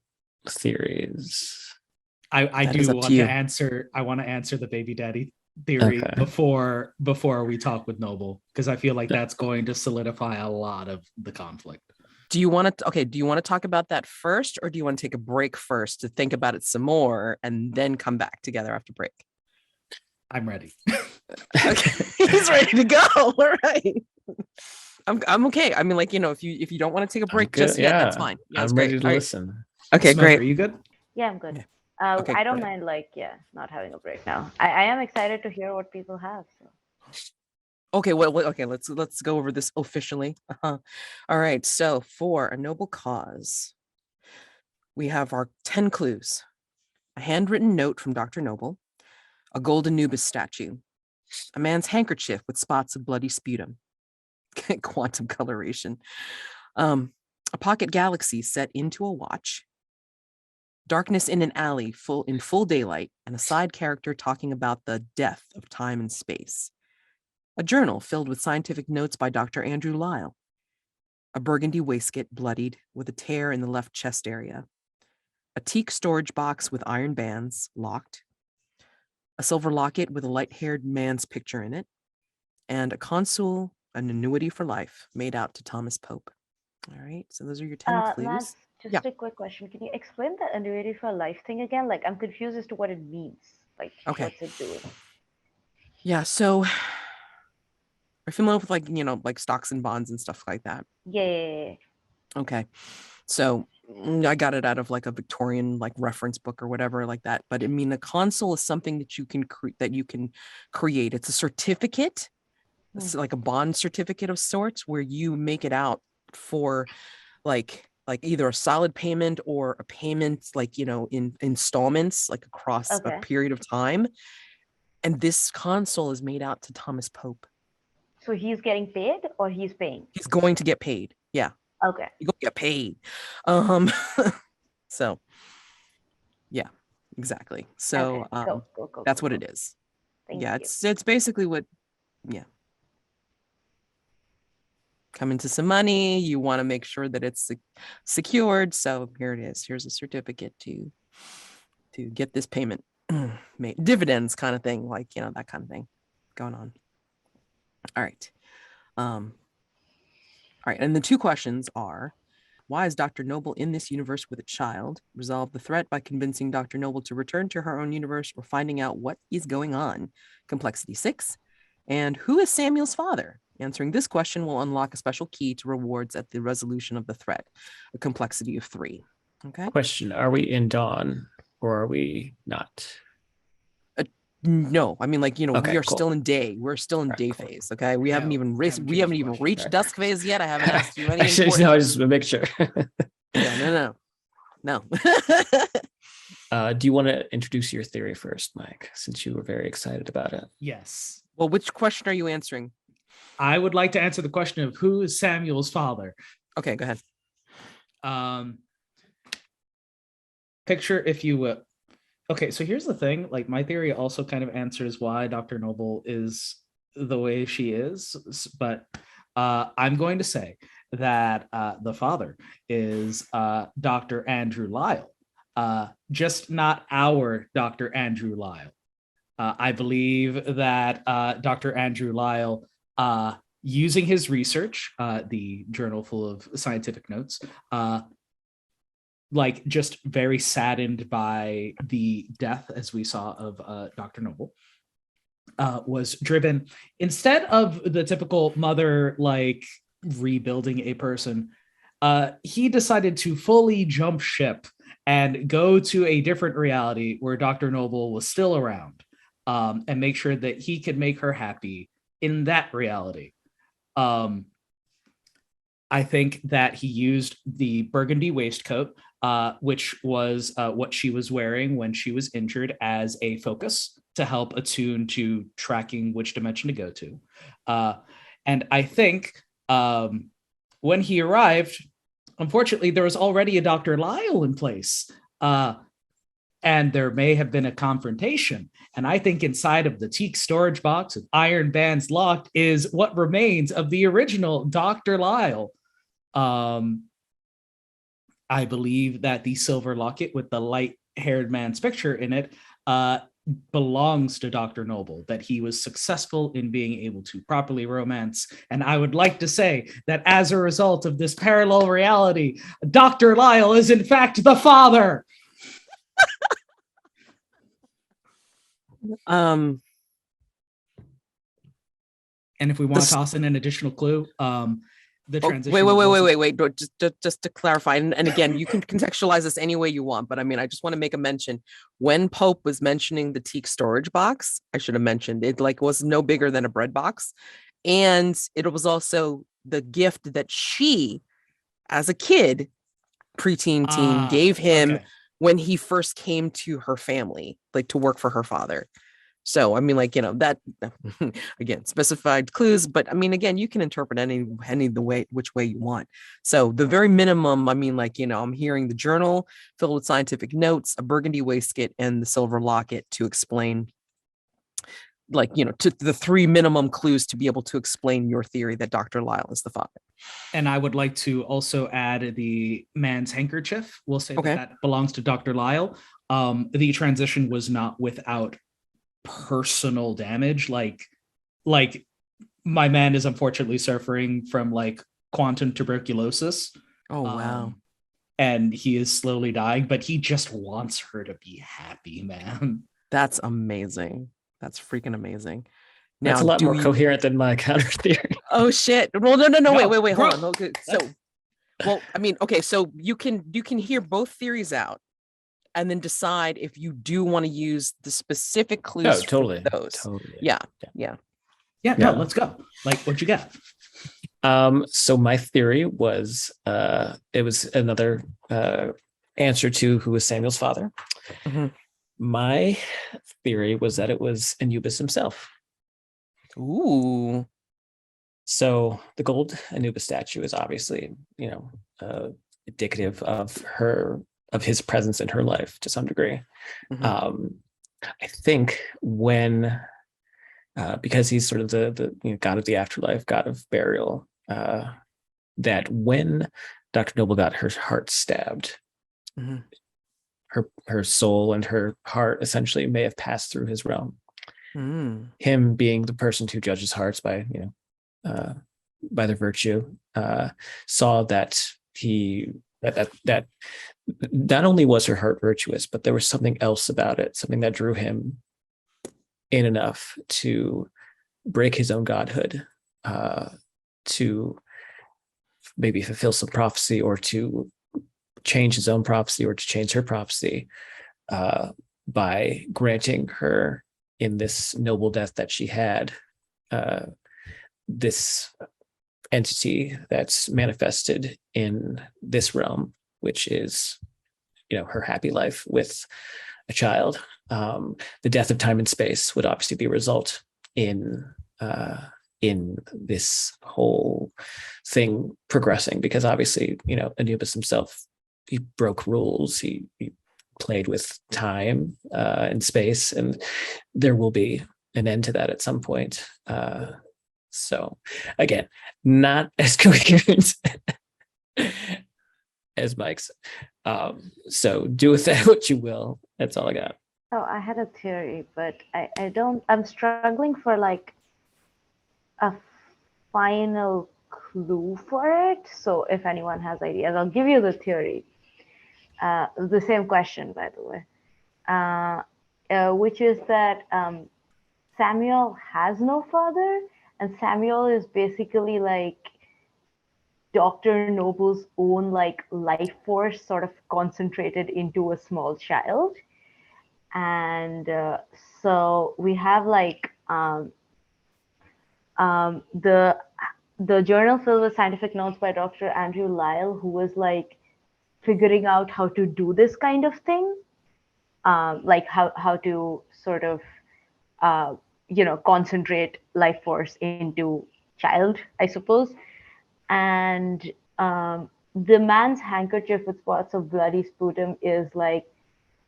theories? I That is do up to want you. to answer. I want to answer the baby daddy theory Okay. before we talk with Noble, because I feel like that's going to solidify a lot of the conflict. Do you want to talk about that first, or do you want to take a break first to think about it some more and then come back together after break? I'm ready. Okay. He's ready to go. All right. I'm okay. I mean, like, if you don't want to take a break just yet, that's fine. Yeah, that's I'm ready great. to All right. listen. Okay, Smoke, Are great. you good? Yeah, I'm good. Yeah. Okay, I don't great. mind, not having a break now. I am excited to hear what people have. So. Okay, okay, let's go over this officially. All right, so for a noble cause, we have our 10 clues: a handwritten note from Dr. Noble, a gold Anubis statue, a man's handkerchief with spots of bloody sputum, quantum coloration, a pocket galaxy set into a watch, darkness in an alley in full daylight, and a side character talking about the death of time and space. A journal filled with scientific notes by Dr. Andrew Lisle, a burgundy waistcoat bloodied with a tear in the left chest area, a teak storage box with iron bands locked, a silver locket with a light-haired man's picture in it, and a console, an annuity for life made out to Thomas Pope. All right, so those are your 10 clues. Mads, just Yeah. a quick question. Can you explain the annuity for life thing again? Like, I'm confused as to what it means. Like, Okay. what's it doing? Yeah, so are you familiar with like stocks and bonds and stuff like that? Yeah. Okay. So I got it out of like a Victorian like reference book or whatever like that. But I mean, a console is something that you can create. It's a certificate, it's like a bond certificate of sorts, where you make it out for like either a solid payment or a payment in installments, like across a period of time. And this console is made out to Thomas Pope. So he's getting paid or he's paying? He's going to get paid. Yeah. Okay. You go get paid. So yeah, exactly. So Okay. Go, that's what it is. Thank Yeah, you. it's basically what, yeah. Come into some money, you want to make sure that it's secured. So here it is. Here's a certificate to get this payment made. Dividends kind of thing, like, that kind of thing going on. All right. All right. And the 2 questions are: why is Dr. Noble in this universe with a child? Resolve the threat by convincing Dr. Noble to return to her own universe or finding out what is going on. Complexity 6. And who is Samuel's father? Answering this question will unlock a special key to rewards at the resolution of the threat, a complexity of 3. Okay. Question: are we in dawn or are we not? No, I mean, like, Okay, we are cool. still in day. We're still in day cool. phase. Okay. We haven't even haven't we haven't changed even question. reached dusk phase yet. I haven't asked you any Actually, important. no, I just want to make sure. Yeah, no. Do you want to introduce your theory first, Mike, since you were very excited about it? Yes. Well, which question are you answering? I would like to answer the question of who is Samuel's father. Okay, go ahead. Picture, if you will. Okay, so here's the thing. Like, my theory also kind of answers why Dr. Noble is the way she is, but I'm going to say that the father is Dr. Andrew Lisle, just not our Dr. Andrew Lisle. I believe that Dr. Andrew Lisle, using his research, the journal full of scientific notes, like, just very saddened by the death, as we saw, of Dr. Noble, was driven, instead of the typical mother, like, rebuilding a person, he decided to fully jump ship and go to a different reality where Dr. Noble was still around, and make sure that he could make her happy in that reality. I think that he used the burgundy waistcoat, which was what she was wearing when she was injured, as a focus to help attune to tracking which dimension to go to. And I think when he arrived, unfortunately, there was already a Dr. Lisle in place. And there may have been a confrontation. And I think inside of the teak storage box with iron bands locked is what remains of the original Dr. Lisle. I believe that the silver locket with the light-haired man's picture in it belongs to Dr. Noble, that he was successful in being able to properly romance. And I would like to say that as a result of this parallel reality, Dr. Lisle is in fact the father. And if we want to toss in an additional clue, the transition. Wait. Just to clarify, and again, you can contextualize this any way you want, but I mean, I just want to make a mention. When Pope was mentioning the teak storage box, I should have mentioned it, like, was no bigger than a bread box. And it was also the gift that she, as a kid, preteen teen, gave him when he first came to her family, like to work for her father. So, I mean, like, you know, that again, specified clues, but I mean, again, you can interpret any the way, which way you want. So the very minimum, I mean, like, you know, I'm hearing the journal filled with scientific notes, a burgundy waistcoat, and the silver locket to explain, like, you know, to the three minimum clues to be able to explain your theory that Dr. Lisle is the father. And I would like to also add the man's handkerchief. We'll say that belongs to Dr. Lisle. The transition was not without personal damage. Like my man is unfortunately suffering from like quantum tuberculosis. Oh, wow. And he is slowly dying, but he just wants her to be happy, man. That's amazing. That's freaking amazing. Now, that's a lot more coherent than my counter theory. Oh shit. Well, no, wait, hold on. Okay. So, well, I mean, okay, so you can hear both theories out and then decide if you do want to use the specific clues for those. Totally. Yeah. No, let's go. Like, what you got? So my theory was it was another answer to who was Samuel's father. Mm-hmm. My theory was that it was Anubis himself. Ooh. So the gold Anubis statue is obviously, you know, indicative of his presence in her life to some degree. Mm-hmm. I think when because he's sort of the you know, god of the afterlife, god of burial, that when Dr. Noble got her heart stabbed, mm-hmm. her soul and her heart essentially may have passed through his realm. Him being the person who judges hearts by, you know, by their virtue, saw that that not only was her heart virtuous, but there was something else about it, something that drew him in enough to break his own godhood, to maybe fulfill some prophecy, or to change his own prophecy, or to change her prophecy, by granting her, in this noble death that she had, this entity that's manifested in this realm, which is, you know, her happy life with a child. The death of time and space would obviously be a result in this whole thing progressing, because obviously, you know, Anubis himself, he broke rules, he played with time and space, and there will be an end to that at some point. So again, not as coherent as Mike's. So do with that what you will. That's all I got. Oh, I had a theory, but I'm struggling for like a final clue for it. So if anyone has ideas, I'll give you the theory. The same question, by the way, which is that Samuel has no father, and Samuel is basically like Dr. Noble's own like life force sort of concentrated into a small child. And so we have like the journal filled with scientific notes by Dr. Andrew Lisle, who was like figuring out how to do this kind of thing, like how to sort of concentrate life force into child, I suppose. And the man's handkerchief with spots of bloody sputum is like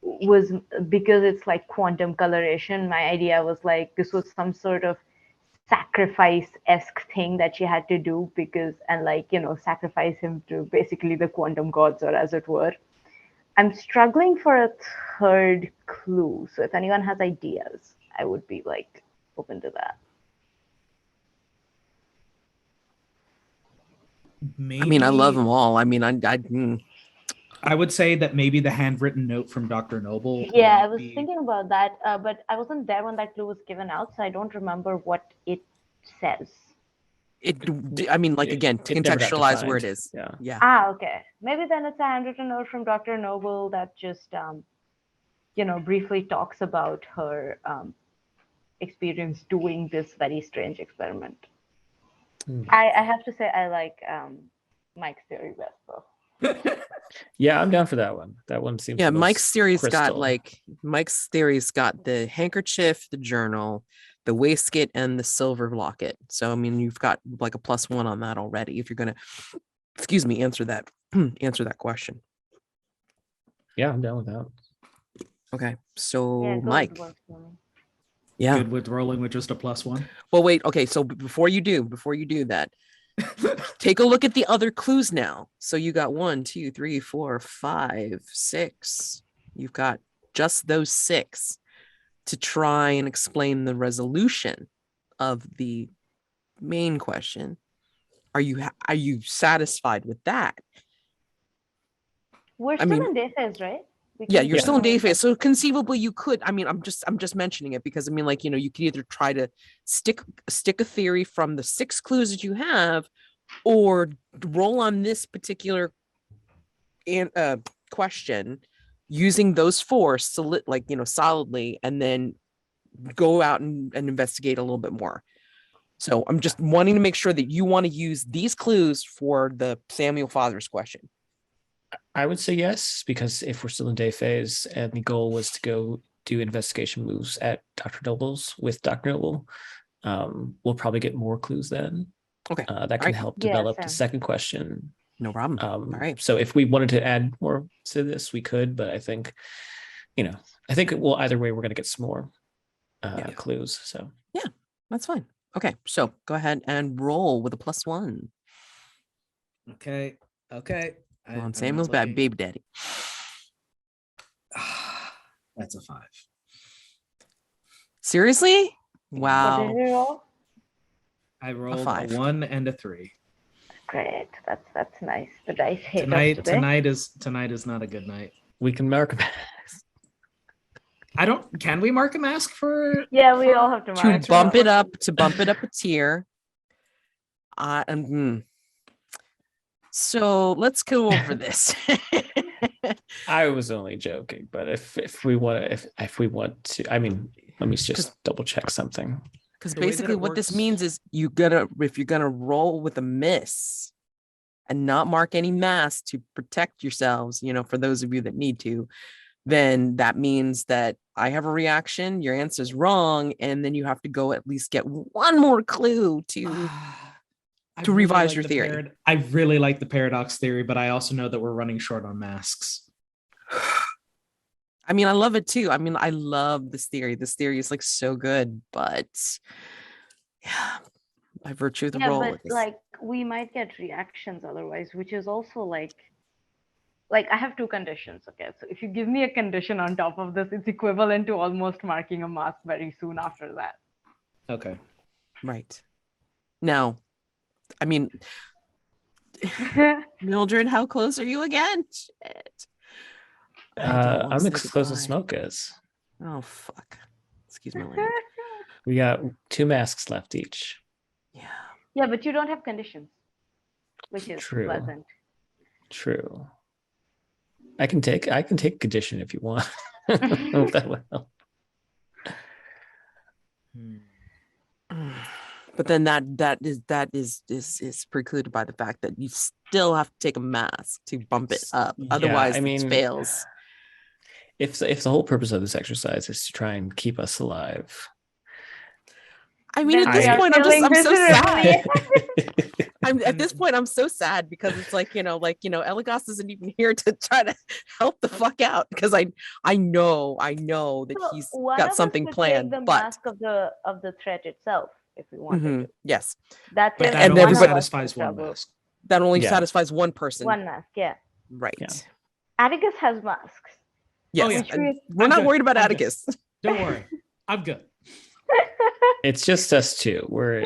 was because it's like quantum coloration. My idea was like this was some sort of sacrifice-esque thing that she had to do because and like sacrifice him to basically the quantum gods, or as it were. I'm struggling for a third clue, so if anyone has ideas, I would be like open to that. Maybe, I mean, I love them all. I mean, I would say that maybe the handwritten note from Dr. Noble. Yeah, might I was be- thinking about that, but I wasn't there when that clue was given out, so I don't remember what it says. I mean, like, again, to it never got contextualize where it defined. is. Yeah. Yeah. Ah, okay. Maybe then it's a handwritten note from Dr. Noble that just, briefly talks about her experience doing this very strange experiment. Hmm. I have to say I like Mike's theory best, though. Yeah, I'm down for that one. That one seems Yeah, the most Mike's theory's got crystal. Mike's theory's got the handkerchief, the journal, the waistcoat, and the silver locket. So I mean, you've got like a +1 on that already. If you're gonna, excuse me, answer that question. Yeah, I'm down with that. Okay, so Yeah, it Mike. works for me. Yeah. Good with rolling with just a +1. Well, wait. Okay, so before you do that, take a look at the other clues now. So you got 1, 2, 3, 4, 5, 6. You've got just those 6 to try and explain the resolution of the main question. Are you satisfied with that? We're I still mean, in day phase, right? We yeah, can you're Yeah. still in day keep phase. So conceivably you could, I mean, I'm just mentioning it because I mean, like, you could either try to stick a theory from the 6 clues that you have, or roll on this particular question using those 4 solidly, and then go out and investigate a little bit more. So I'm just wanting to make sure that you want to use these clues for the Samuel Fathers question. I would say yes, because if we're still in day phase and the goal was to go do investigation moves at Dr. Noble's with Dr. Noble, we'll probably get more clues then. Okay. That can Alright. help Yeah, develop same. the second question. No problem. All right. So if we wanted to add more to this, we could, but I think, well, either way, we're going to get some more clues. So That's fine. Okay. So go ahead and roll with a +1. Okay. Come on, Samuel's bad baby daddy. That's a 5. Seriously? What did Wow. you roll? I rolled a 5. 1 and a 3. Great. That's nice. The dice hate us today. Tonight is not a good night. we can mark Can we mark a mask for? Yeah, we all have to To mark. bump it up a tier. So let's go over this. I was only joking, but if we want to, I mean, let me just double check something. Because The way that basically it what this works- means is if you're gonna roll with a miss and not mark any mass to protect yourselves, for those of you that need to, then that means that I have a reaction, your answer's wrong, and then you have to go at least get one more clue to I to revise like your the theory. I really like the paradox theory, but I also know that we're running short on masks. I mean, I love it too. I mean, I love this theory. This theory is like so good, but yeah, by virtue of the Yeah, roll. but like we might get reactions otherwise, which is also like I have 2 conditions. Okay, so if you give me a condition on top of this, it's equivalent to almost marking a mask very soon after that. Okay. Right. Now, I mean, Mildred, how close are you again? Shit. I don't wanna I'm say as close as goodbye. smoke is. Oh, fuck. Excuse my language. We got 2 masks left each. Yeah. Yeah, but you don't have conditions. which is True. pleasant. True. I can take condition if you want. If that would help. But then that is precluded by the fact that you still have to take a mask to bump it up. Yeah, Otherwise, I it mean, fails. If the whole purpose of this exercise is to try and keep us alive, I mean, Then at we this are point, I'm feeling so sad. miserable. At this point, I'm so sad because it's like, Elagos isn't even here to try to help the fuck out because I know that So he's one got of us something could planned, take the but mask of the threat itself if we wanted Mhm, to. yes, That's But if that and only one of us satisfies is in one trouble. mask. that only Yeah. satisfies one person, One mask, yeah. right? Yeah. Atticus has masks. Yes, yeah. Which and we- we're I'm not good. worried about I'm good. Atticus. Don't worry. I'm good. it's just us two. We're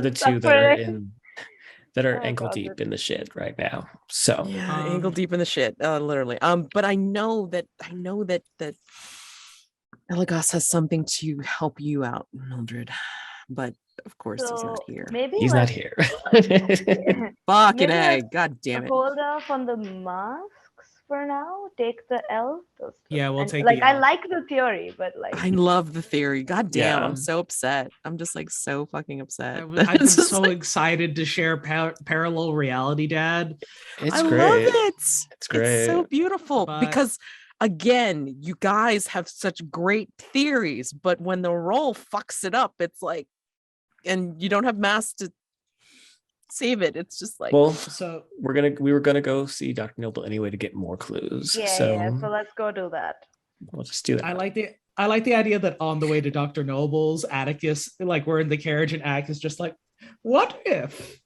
the two that are Oh, ankle God, deep in the shit right now. So Yeah, Um, ankle deep in the shit, literally. But I know that Elagos has something to help you out, Mildred. But of course, he's not So here. maybe he's not let's here. Fucking maybe A, let's god damn it. hold off on the masks for now. Take the L. Yeah, we'll and, take like the I L. like the theory, but like I love the theory. God damn, Yeah. I'm so upset. I'm just like so fucking upset. I've been It's just so like, excited to share parallel reality, Dad. It's I great. love it. It's It's great. so beautiful But- because again, you guys have such great theories, but when the role fucks it up, it's like, and you don't have masks to save it. It's just like, Well, So we were gonna go see Dr. Noble anyway to get more clues. yeah, so yeah. So let's go do that. we'll just do that. I like the idea that on the way to Dr. Noble's, Atticus, like we're in the carriage and Atticus just like, what if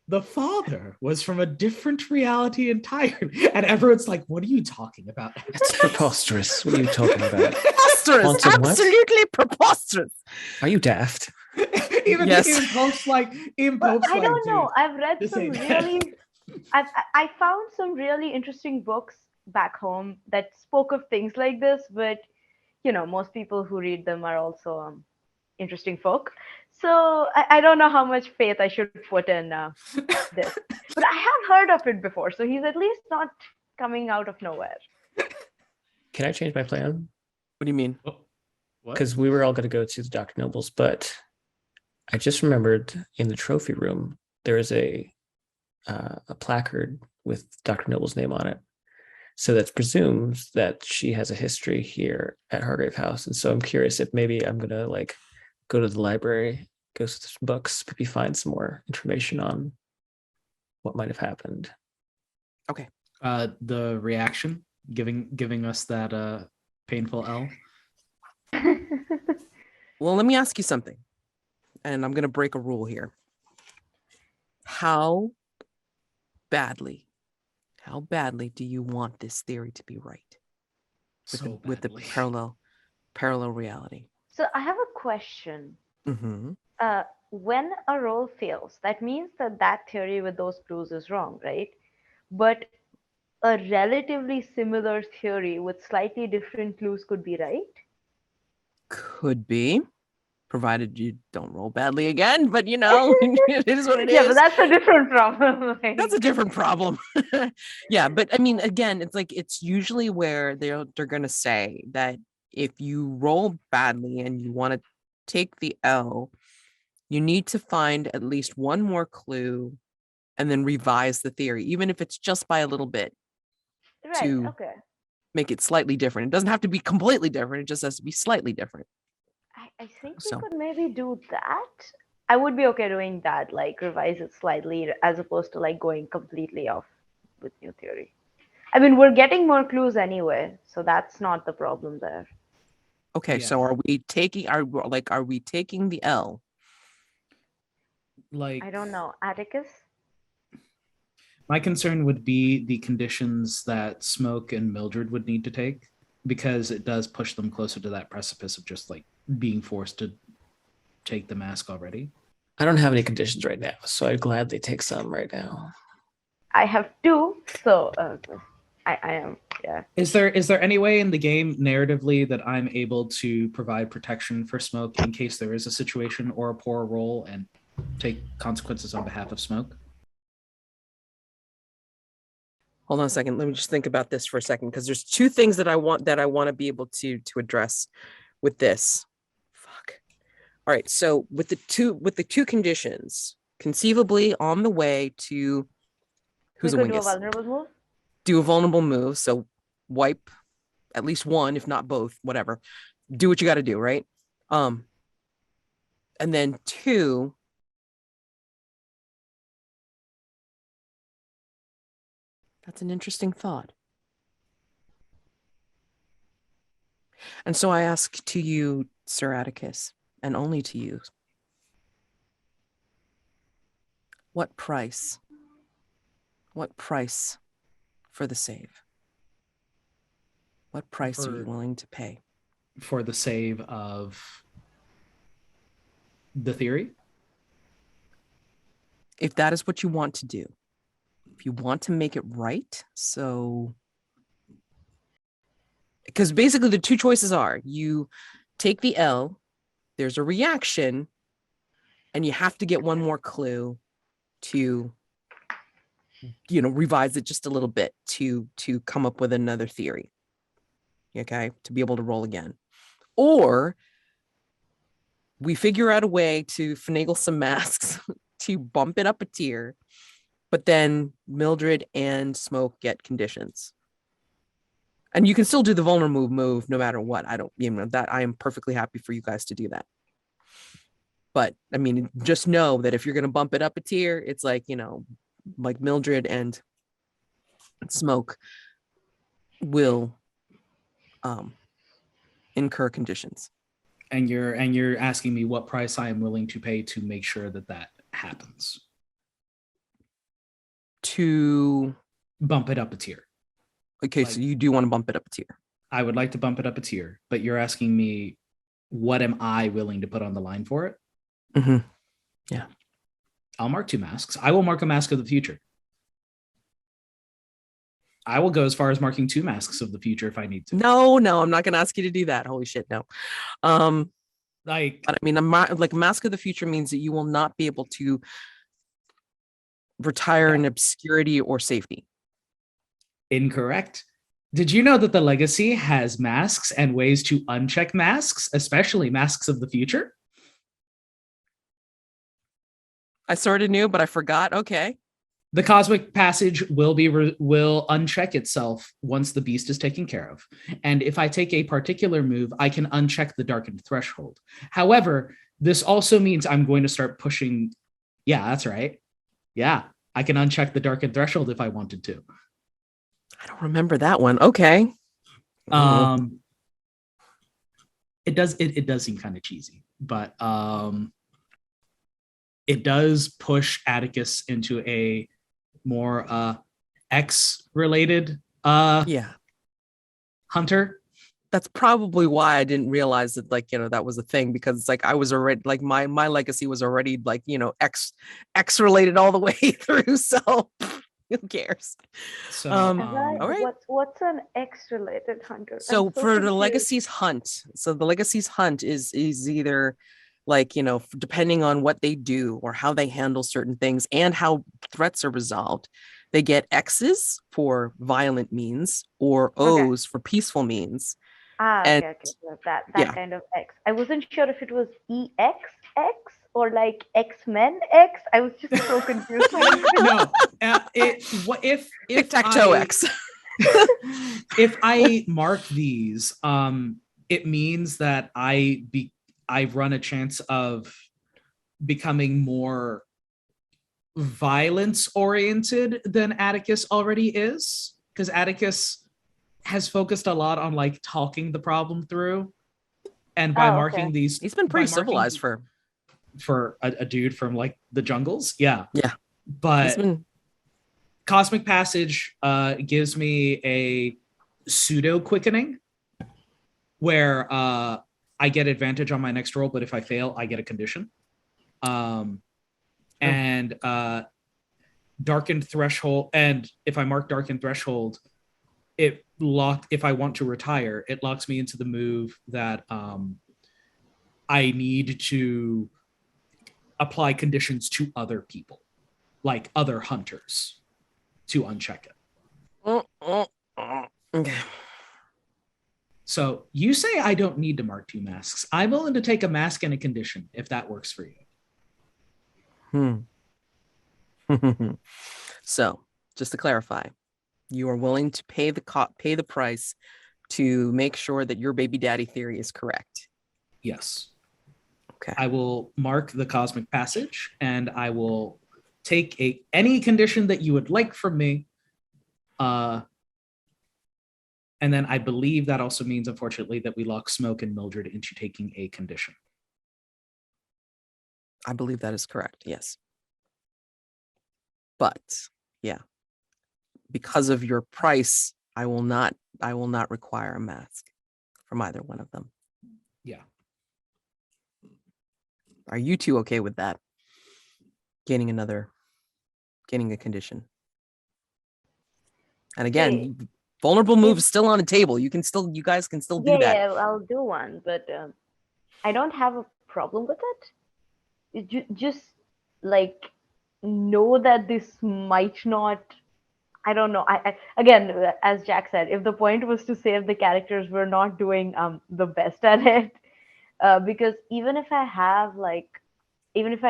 the father was from a different reality entirely? And everyone's like, what are you talking about? That's preposterous. What are you talking about? preposterous, Quantum what? absolutely preposterous. Are you daft? even Yes. Pope's like, But I don't know. dude, I've read this some ain't really, I found some really interesting books back home that spoke of things like this, but most people who read them are also interesting folk. So I don't know how much faith I should put in this, but I have heard of it before. So he's at least not coming out of nowhere. Can I change my plan? What do you mean? What? Because we were all going to go to the Dr. Noble's, but I just remembered in the trophy room there is a placard with Dr. Noble's name on it. So that presumes that she has a history here at Hargrave House. And so I'm curious if maybe I'm going to like go to the library, go through some books, maybe find some more information on what might have happened. The reaction giving us that painful L. Well, let me ask you something, and I'm going to break a rule here. How badly do you want this theory to be right with the parallel reality? So I have a question. Mm-hmm. When a roll fails, that means that theory with those clues is wrong, right? But a relatively similar theory with slightly different clues could be right. Could be, provided you don't roll badly again, but it is what it is. Yeah, but that's a different problem. Like, That's a different problem. Yeah, but I mean, again, it's like it's usually where they're going to say that if you roll badly and you want to take the L, you need to find at least one more clue and then revise the theory, even if it's just by a little bit, right, to okay. make it slightly different. It doesn't have to be completely different. It just has to be slightly different. I think we So- could maybe do that. I would be okay doing that, like revise it slightly as opposed to like going completely off with new theory. I mean, we're getting more clues anyway, so that's not the problem there. Okay, Yeah. so are we taking the L? Like, I don't know. Atticus? my concern would be the conditions that Smoke and Mildred would need to take, because it does push them closer to that precipice of just like being forced to take the mask already. I don't have any conditions right now, so I'd gladly take some right now. I have two, so I am, yeah. Is there any way in the game narratively that I'm able to provide protection for Smoke in case there is a situation or a poor roll and take consequences on behalf of Smoke? Hold on a second. Let me just think about this for a second, because there's two things that I want to be able to address with this. Fuck. All right. So with the two conditions, conceivably on the way to who's We a could do a wingus, vulnerable move. do a vulnerable move. So wipe at least one, if not both, whatever. Do what you got to do, right? And then two, that's an interesting thought. And so I ask to you, Sir Atticus, and only to you, what price? What price for the save? What price are you willing to pay? For the save of the theory? If that is what you want to do. If you want to make it right, so... Because basically the two choices are, you take the L, there's a reaction, and you have to get one more clue to, revise it just a little bit to come up with another theory. Okay, to be able to roll again. Or we figure out a way to finagle some masks to bump it up a tier, but then Mildred and Smoke get conditions. And you can still do the vulnerable move no matter what. I am perfectly happy for you guys to do that. But I mean, just know that if you're going to bump it up a tier, it's like, like Mildred and Smoke will incur conditions. And you're asking me what price I am willing to pay to make sure that happens. To bump it up a tier. Okay, so you do want to bump it up a tier. I would like to bump it up a tier, but you're asking me, what am I willing to put on the line for it? Mm-hmm. Yeah. I'll mark 2 masks. I will mark a mask of the future. I will go as far as marking 2 masks of the future if I need to. No, I'm not going to ask you to do that. Holy shit, no. But I mean, a mask of the future means that you will not be able to retire in obscurity or safety. Incorrect. Did you know that the legacy has masks and ways to uncheck masks, especially masks of the future? I sort of knew, but I forgot. Okay. The cosmic passage will uncheck itself once the beast is taken care of. And if I take a particular move, I can uncheck the darkened threshold. However, this also means I'm going to start pushing. Yeah, that's right. Yeah, I can uncheck the darkened threshold if I wanted to. I don't remember that one. Okay. It does seem kind of cheesy, but it does push Atticus into a more X-related hunter. That's probably why I didn't realize that, that was a thing, because it's like I was already my legacy was already X related all the way through. So who cares? So all right. What's an X-related hunter? So for the legacy's hunt, is either depending on what they do or how they handle certain things and how threats are resolved, they get X's for violent means or O's for peaceful means. Okay. That kind of X. I wasn't sure if it was EXX or like X-Men X. I was just so confused. No, if Tic-tac-toe X. If I mark these, it means that I run a chance of becoming more violence oriented than Atticus already is, because Atticus has focused a lot on talking the problem through, and by marking these, he's been pretty civilized for a dude from the jungles. Yeah. But cosmic passage gives me a pseudo quickening where I get advantage on my next roll, but if I fail, I get a condition. And darkened threshold, and if I mark darkened threshold, if I want to retire, it locks me into the move that I need to apply conditions to other people, like other hunters, to uncheck it. Okay. So you say I don't need to mark 2 masks. I'm willing to take a mask and a condition if that works for you. So, just to clarify, you are willing to pay the price to make sure that your baby daddy theory is correct. Yes. Okay. I will mark the cosmic passage, and I will take any condition that you would like from me. And then I believe that also means, unfortunately, that we lock Smoke and Mildred into taking a condition. I believe that is correct. Yes. But yeah, because of your price, I will not require a mask from either one of them. Yeah. Are you two okay with that? Getting a condition. And again, vulnerable move is still on the table. You guys can still do that. Yeah, I'll do one, but I don't have a problem with it. Just like know that this might not. I don't know. I again, as Jack said, if the point was to save the characters, we're not doing the best at it. Because even if I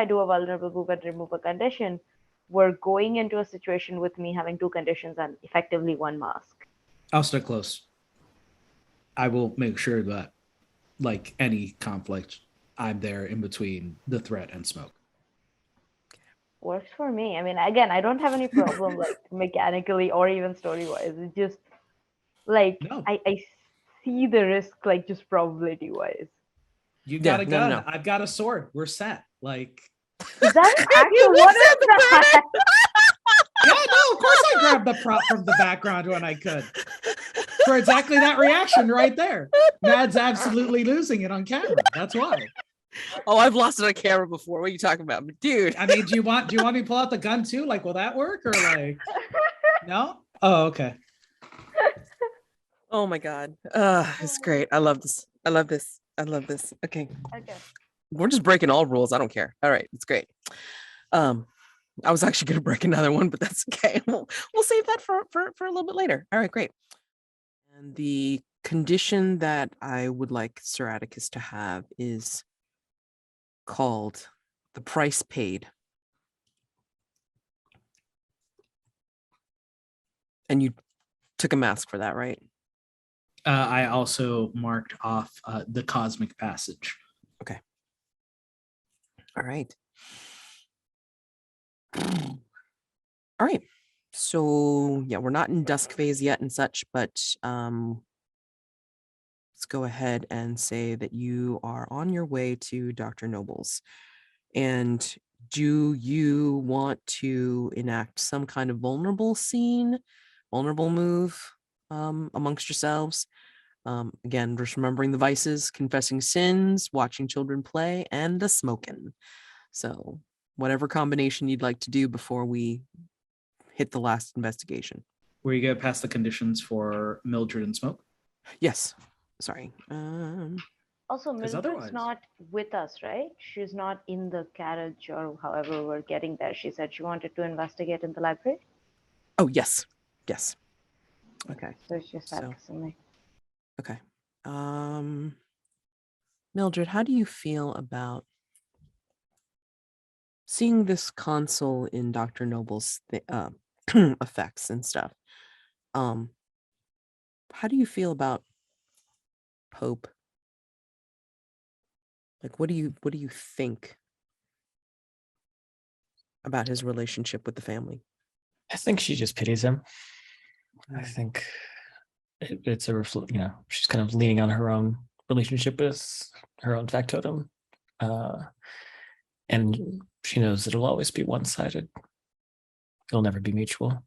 do a vulnerable move and remove a condition, we're going into a situation with me having 2 conditions and effectively 1 mask. I'll stick close. I will make sure that, like any conflict, I'm there in between the threat and Smoke. Works for me. I mean, again, I don't have any problem like mechanically or even story wise. It's just like No. I see the risk like just probability wise. You got a gun. No. I've got a sword. We're set. Like, Is that an actual what is that? yeah, no, of course I grabbed the prop from the background when I could. For exactly that reaction right there. Mad's absolutely losing it on camera. That's why. Oh, I've lost it on camera before. What are you talking about? But dude. I mean, do you want me to pull out the gun too? Like, will that work? Or like, no? Oh, okay. Oh my God. It's great. I love this. Okay. Okay. We're just breaking all rules. I don't care. All right. It's great. I was actually gonna break another one, but that's okay. We'll save that for a little bit later. All right, great. And the condition that I would like Sir Atticus to have is called the price paid. And you took a mask for that, right? I also marked off the cosmic passage. Okay. All right. All right. So yeah, we're not in dusk phase yet and such, but let's go ahead and say that you are on your way to Dr. Noble's. And do you want to enact some kind of vulnerable move amongst yourselves? Again, just remembering the vices, confessing sins, watching children play, and the smoking. So whatever combination you'd like to do before we hit the last investigation. Where you get past the conditions for Mildred and Smoke? Yes. Sorry. Also, Mildred's otherwise- not with us, right? She's not in the carriage or however we're getting there. She said she wanted to investigate in the library. Oh, yes. Yes. Okay. So it's just that me. Okay. Mildred, how do you feel about seeing this console in Dr. Noble's effects and stuff? How do you feel about Pope? Like, what do you think about his relationship with the family? I think she just pities him. I think it's a she's kind of leaning on her own relationship with her own factotum. And she knows it'll always be one-sided. It'll never be mutual.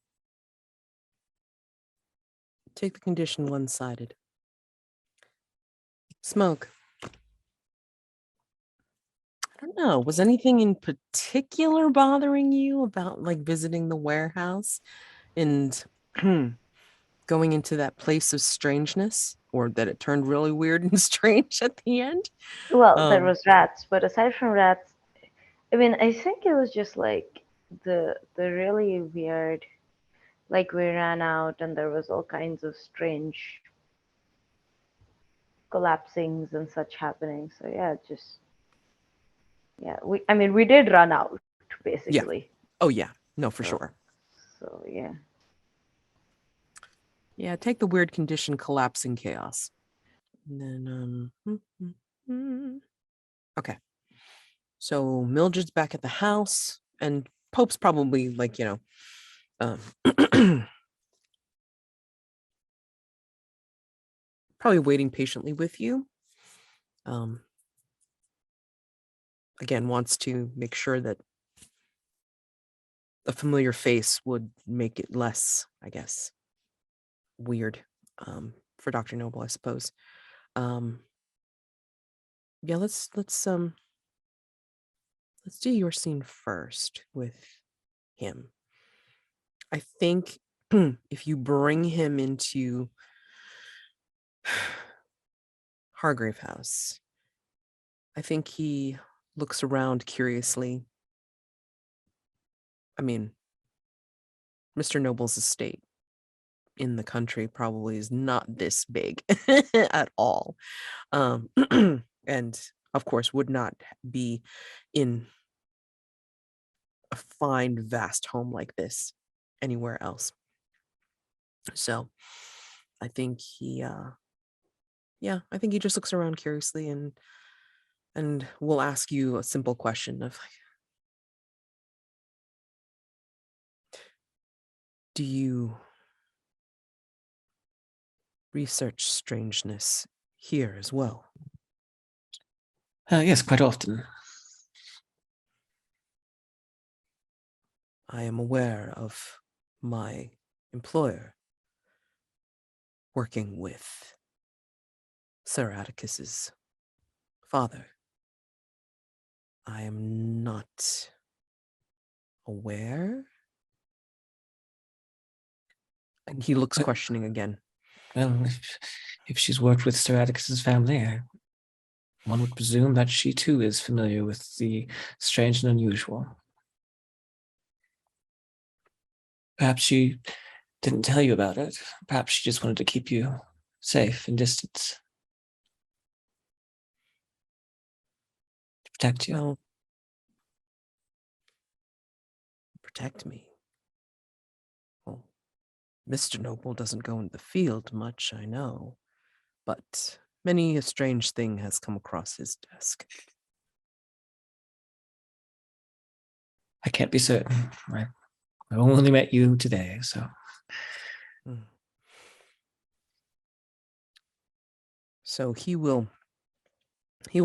Take the condition one-sided. Smoke. I don't know. Was anything in particular bothering you about like visiting the warehouse and going into that place of strangeness, or that it turned really weird and strange at the end? Well, there was rats, but aside from rats, I mean, I think it was just like the really weird, like we ran out and there was all kinds of strange collapsings and such happening. So yeah, we did run out basically. Oh yeah, no, for So- sure. So yeah. Yeah, take the weird condition, collapsing chaos. And then okay. So Mildred's back at the house, and Pope's probably like, probably waiting patiently with you. Again, wants to make sure that a familiar face would make it less, I guess, weird for Dr. Noble, I suppose. Yeah, let's do your scene first with him. I think if you bring him into Hargrave House, I think he looks around curiously. I mean, Mr. Noble's estate in the country probably is not this big at all. And of course would not be in a fine, vast home like this anywhere else. So I think he I think he just looks around curiously and will ask you a simple question of like, do you research strangeness here as well? Yes, quite often. I am aware of my employer working with Sir Atticus's father. I am not aware. And he looks questioning again. Well, if she's worked with Sir Atticus's family, one would presume that she too is familiar with the strange and unusual. Perhaps she didn't tell you about it. Perhaps she just wanted to keep you safe and distance. To protect you. Well, protect me. Well, Mr. Noble doesn't go in the field much, I know, but many a strange thing has come across his desk. I can't be certain. I only met you today, so. So he will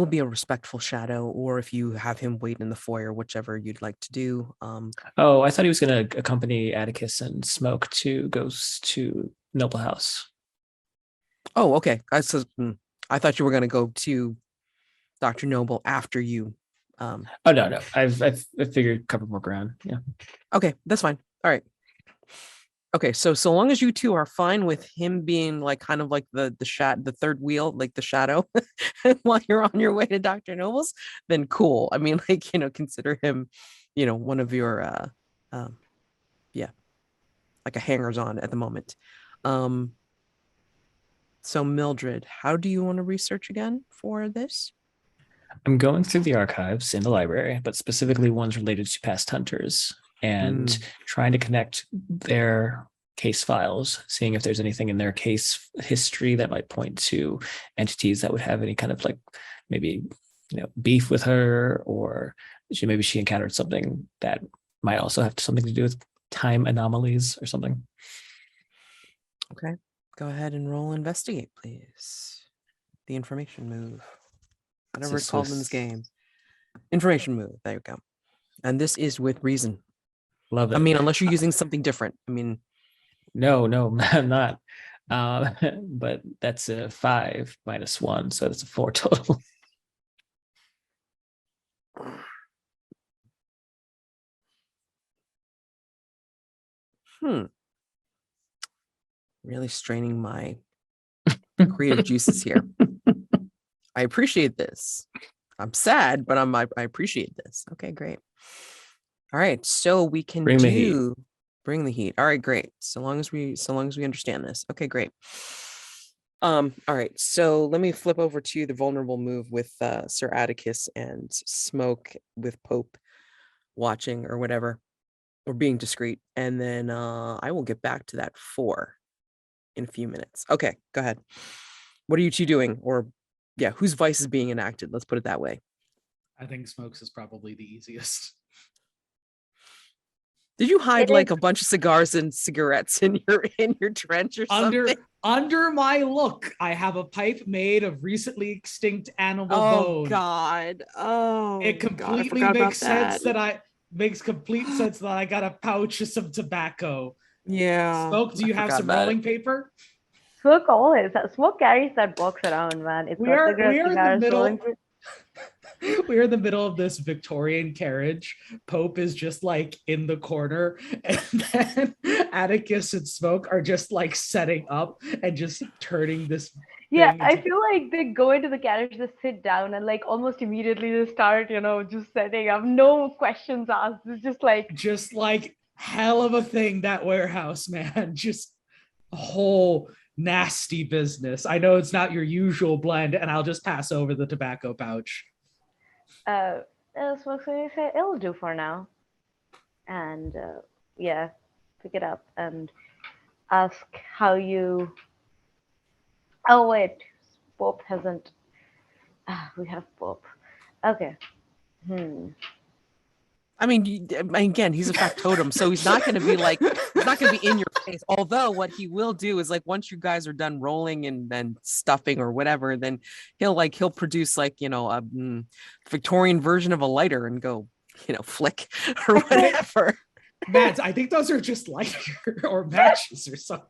be a respectful shadow, or if you have him wait in the foyer, whichever you'd like to do. Oh, I thought he was going to accompany Atticus and Smoke to go to Noble House. Oh, okay. I thought you were going to go to Dr. Noble after you. Oh no, I've figured cover more ground. Yeah. Okay, that's fine. All right. Okay, so long as you two are fine with him being like kind of like the third wheel, like the shadow, while you're on your way to Dr. Noble's, then cool. I mean, like, consider him, one of your like a hangers on at the moment. So Mildred, how do you want to research again for this? I'm going through the archives in the library, but specifically ones related to past hunters and trying to connect their case files, seeing if there's anything in their case history that might point to entities that would have any kind of like maybe beef with her, or maybe she encountered something that might also have something to do with time anomalies or something. Okay, go ahead and roll investigate, please. The information move, whatever it's called in this game. Information move. There you go. And this is with reason. Love it. I mean, unless you're using something different. I mean, no, I'm not. But that's a 5 minus 1, so that's a 4 total. Really straining my creative juices here. I appreciate this. I'm sad, but I appreciate this. Okay, great. All right, so we can bring Bring the heat. All right, great. So long as we understand this. Okay, great. All right. So let me flip over to the vulnerable move with Sir Atticus and Smoke with Pope watching or whatever, or being discreet. And then I will get back to that 4 in a few minutes. Okay, go ahead. What are you two doing? Or yeah, whose vice is being enacted? Let's put it that way. I think Smokes is probably the easiest. Did you hide It like is- a bunch of cigars and cigarettes in your trench or something? Under my look, I have a pipe made of recently extinct animal bone. God. Oh, It completely makes sense that makes complete sense that I got a pouch of some tobacco. Yeah. Smoke, do you have some rolling paper? Smoke always. Smoke carries that box around, man. It's We got are cigarettes, in the cigars, middle. rolling. We're in the middle of this Victorian carriage. Pope is just like in the corner, and then Atticus and Smoke are just like setting up and just turning this. Yeah, thing I into- feel like they go into the carriage, they sit down, and like almost immediately they start, just setting up. No questions asked. It's just like hell of a thing, that warehouse, man. Just a whole nasty business. I know it's not your usual blend, and I'll just pass over the tobacco pouch. Smoke's going to say, it'll do for now. And yeah, pick it up and ask how you. Oh, wait. Pope hasn't. We have Pope. Okay. I mean, again, he's a factotum, so he's not going to be like, he's not going to be in your face. Although what he will do is like, once you guys are done rolling and then stuffing or whatever, then he'll produce like, a Victorian version of a lighter and go, flick or whatever. Mads, I think those are just lighter or matches or something.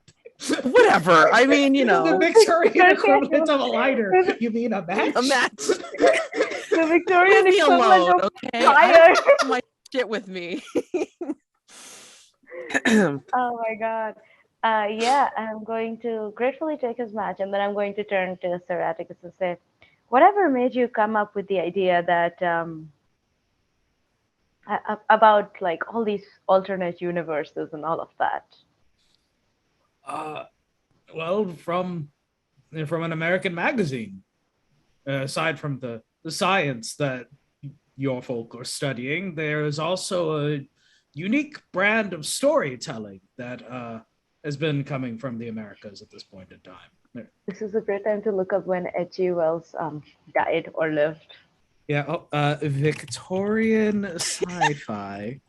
Whatever. I mean, The Victorian equivalent of a lighter. You mean a match? a match. The Victorian Leave me equivalent alone, of okay? fire. I don't have my shit with me. Oh my God. Yeah, I'm going to gratefully take his match, and then I'm going to turn to Sir Atticus and say, whatever made you come up with the idea that about like all these alternate universes and all of that? Well, from an American magazine. Aside from the science that your folk are studying, there is also a unique brand of storytelling that has been coming from the Americas at this point in time. This is a great time to look up when H.G. Wells died or lived. Yeah, Victorian sci-fi.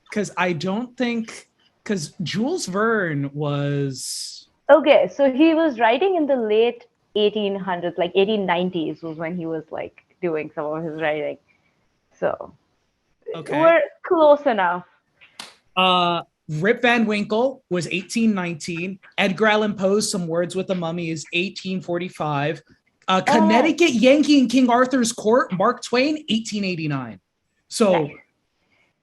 Because I don't think, because Jules Verne was... Okay, so he was writing in the late 1800s, like 1890s was when he was like doing some of his writing. So we're close enough. Rip Van Winkle was 1819. Edgar Allan Poe's Some Words with the Mummy is 1845. Connecticut Yankee in King Arthur's Court, Mark Twain, 1889. So Nice.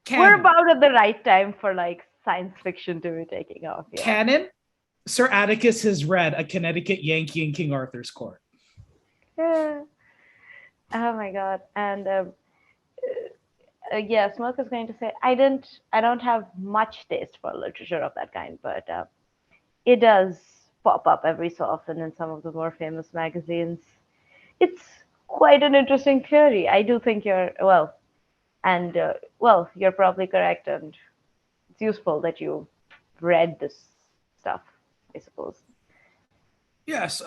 We're about at the right time for like science fiction to be taking off. Yeah. Canon, Sir Atticus has read A Connecticut Yankee in King Arthur's Court. Yeah. Oh my God. And yeah, Smoke is going to say, I don't have much taste for literature of that kind, but it does pop up every so often in some of the more famous magazines. It's quite an interesting theory. I do think you're you're probably correct, and it's useful that you read this stuff, I suppose. Yes,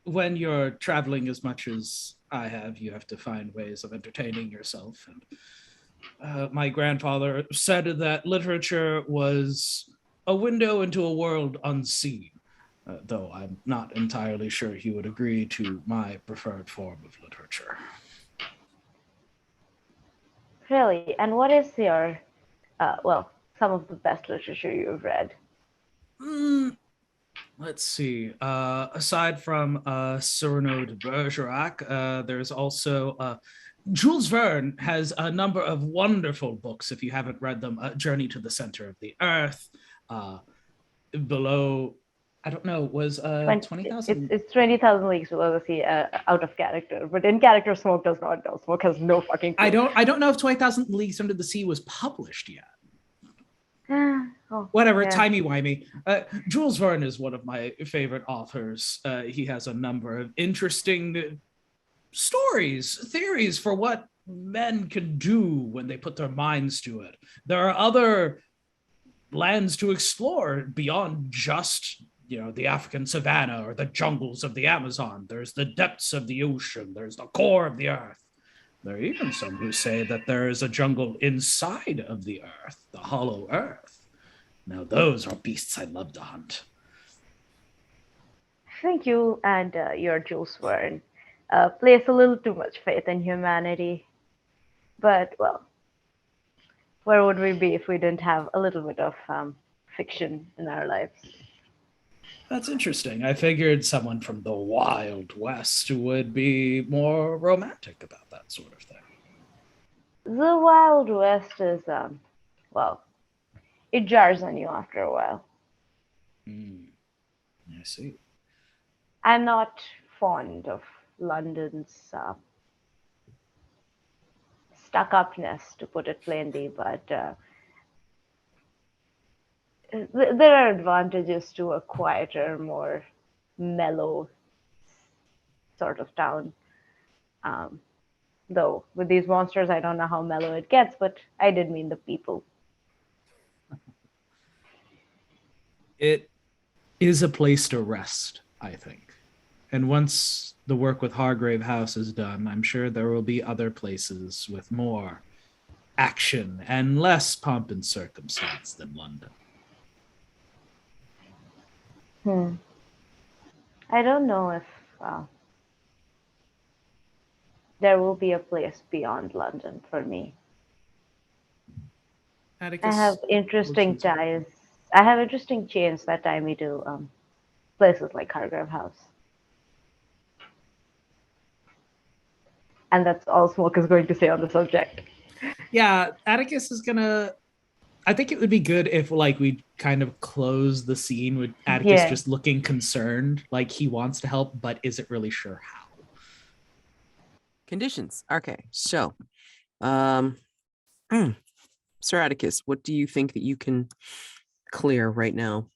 when you're traveling as much as I have, you have to find ways of entertaining yourself. And my grandfather said that literature was a window into a world unseen, though I'm not entirely sure he would agree to my preferred form of literature. Really? And what is your, some of the best literature you've read? Let's see. Aside from Cyrano de Bergerac, there's also Jules Verne has a number of wonderful books. If you haven't read them, Journey to the Center of the Earth, Below. I don't know. Was 20,000? It's 20,000 Leagues Below the Sea. Out of character, but in character, Smoke does not know. Smoke has no fucking clue. I don't know if 20,000 Leagues Under the Sea was published yet. Oh, whatever, yeah. timey-wimey. Jules Verne is one of my favorite authors. He has a number of interesting stories, theories for what men can do when they put their minds to it. There are other lands to explore beyond just, the African savanna or the jungles of the Amazon. There's the depths of the ocean. There's the core of the earth. There are even some who say that there is a jungle inside of the earth, the hollow earth. Now, those are beasts I'd love to hunt. I think you and your Jules Verne place a little too much faith in humanity. But, well, where would we be if we didn't have a little bit of fiction in our lives? That's interesting. I figured someone from the Wild West would be more romantic about that sort of thing. The Wild West is, well, it jars on you after a while. I see. I'm not fond of London's stuck-upness, to put it plainly, but there are advantages to a quieter, more mellow sort of town. Though with these monsters, I don't know how mellow it gets, but I did mean the people. It is a place to rest, I think. And once the work with Hargrave House is done, I'm sure there will be other places with more action and less pomp and circumstance than London. I don't know if there will be a place beyond London for me. Atticus, I have interesting ties. I have interesting chains that tie me to places like Hargrave House. And that's all Smoke is going to say on the subject. Yeah, Atticus is gonna. I think it would be good if, we kind of close the scene with Atticus just looking concerned, like he wants to help, but isn't really sure how. Conditions. Okay, so, Sir Atticus, what do you think that you can clear right now?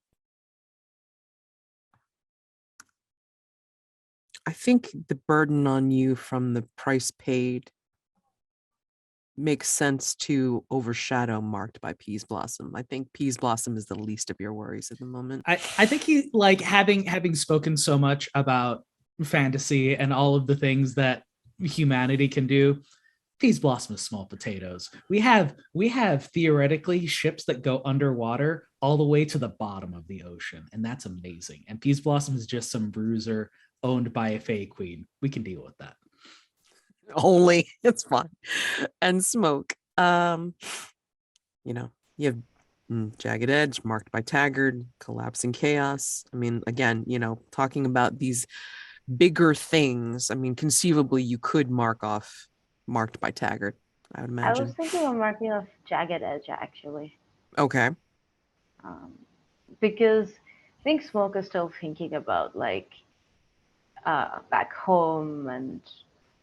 I think the burden on you from the price paid makes sense to overshadow Marked by Peas Blossom. I think Peas Blossom is the least of your worries at the moment. I think he, having spoken so much about fantasy and all of the things that humanity can do, Peas Blossom is small potatoes. We have theoretically ships that go underwater all the way to the bottom of the ocean, and that's amazing. And Peas Blossom is just some bruiser owned by a Fae Queen. We can deal with that. Only it's fine. And Smoke, you have Jagged Edge, Marked by Taggart, Collapsing Chaos. I mean, again, talking about these bigger things, I mean, conceivably you could mark off Marked by Taggart, I would imagine. I was thinking of marking off Jagged Edge, actually. Okay. Because I think Smoke is still thinking about, back home and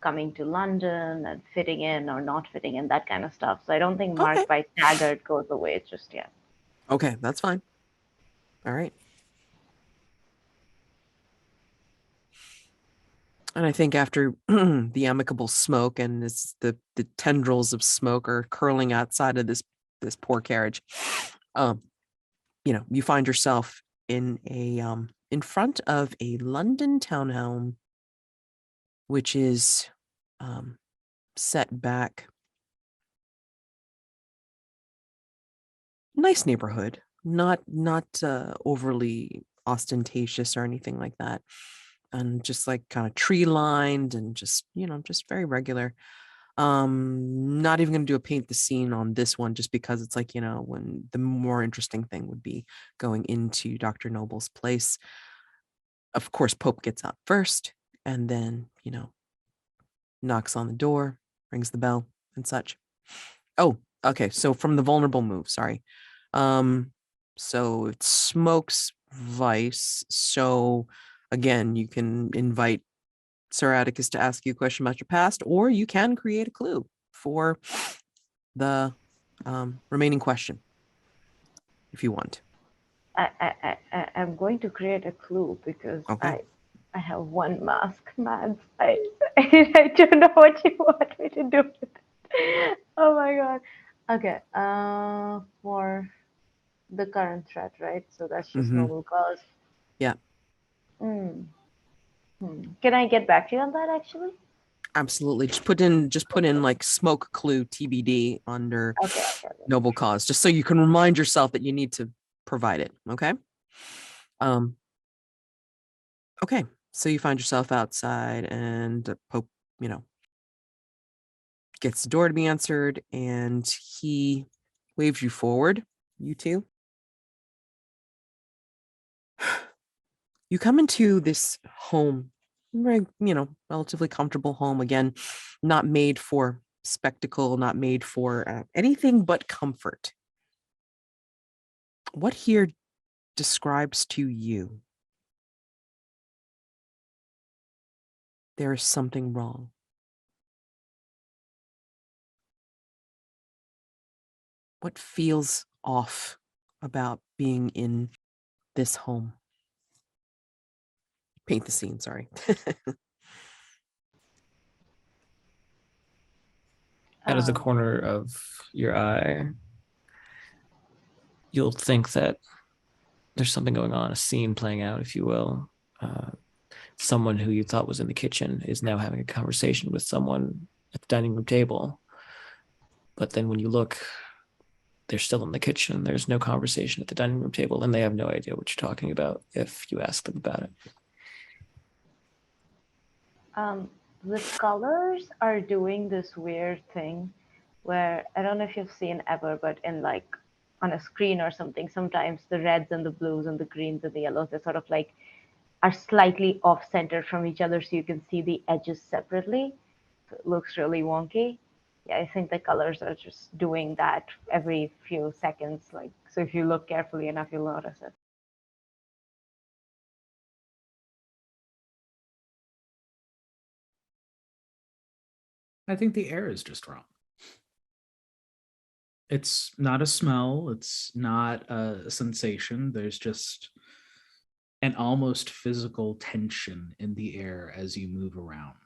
coming to London and fitting in or not fitting in, that kind of stuff. So I don't think Marked by Taggart goes away just yet. Okay, that's fine. All right. And I think after the amicable smoke and the tendrils of smoke are curling outside of this poor carriage, you find yourself in front of a London townhome, which is set back. Nice neighborhood, not overly ostentatious or anything like that, and just kind of tree lined and just very regular. Not even going to do a paint the scene on this one, just because it's when the more interesting thing would be going into Dr. Noble's place. Of course, Pope gets up first and then, knocks on the door, rings the bell and such. Oh, okay. So from the vulnerable move, sorry. So it's Smoke's Vice. So again, you can invite Sir Atticus to ask you a question about your past, or you can create a clue for the remaining question. if you want. I'm going to create a clue because Okay. I have one mask, Mads. I don't know what you want me to do with it. Oh my god. Okay. For the current threat, right? So that's just Mm-hmm. normal cause. Yeah, Mm. Can I get back to you on that actually? absolutely. Just put in like smoke clue TBD under Okay. noble cause, just so you can remind yourself that you need to provide it. Okay. Um. Okay. So you find yourself outside, and Pope, gets the door to be answered, and he waves you forward. You two. You come into this home, very, relatively comfortable home. Again, not made for spectacle, not made for anything but comfort. What here describes to you there is something wrong? What feels off about being in this home? Paint the scene, sorry. Out of the Um, corner of your eye, you'll think that there's something going on, a scene playing out, if you will. Someone who you thought was in the kitchen is now having a conversation with someone at the dining room table. But then when you look, they're still in the kitchen. There's no conversation at the dining room table, and they have no idea what you're talking about if you ask them about it. the colors are doing this weird thing where I don't know if you've seen ever, but in like on a screen or something, sometimes the reds and the blues and the greens and the yellows, they're sort of like are slightly off center from each other so you can see the edges separately. So it looks really wonky. Yeah, I think the colors are just doing that every few seconds. Like, so if you look carefully enough, you'll notice it. I think the air is just wrong. It's not a smell, it's not a sensation. There's just an almost physical tension in the air as you move around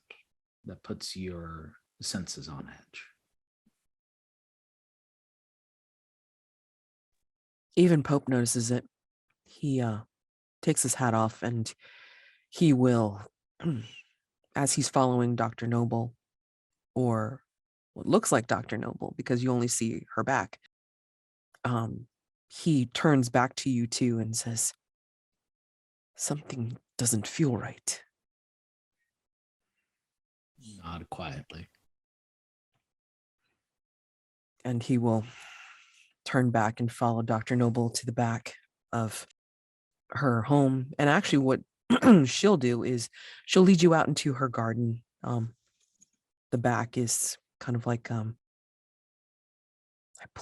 that puts your senses on edge. Even Pope notices it. He takes his hat off, and he will, as he's following Dr. Noble, or what looks like Dr. Noble, because you only see her back. He turns back to you two and says, "Something doesn't feel right." Nod quietly. And he will turn back and follow Dr. Noble to the back of her home. And actually, what she'll do is she'll lead you out into her garden. The back is kind of like I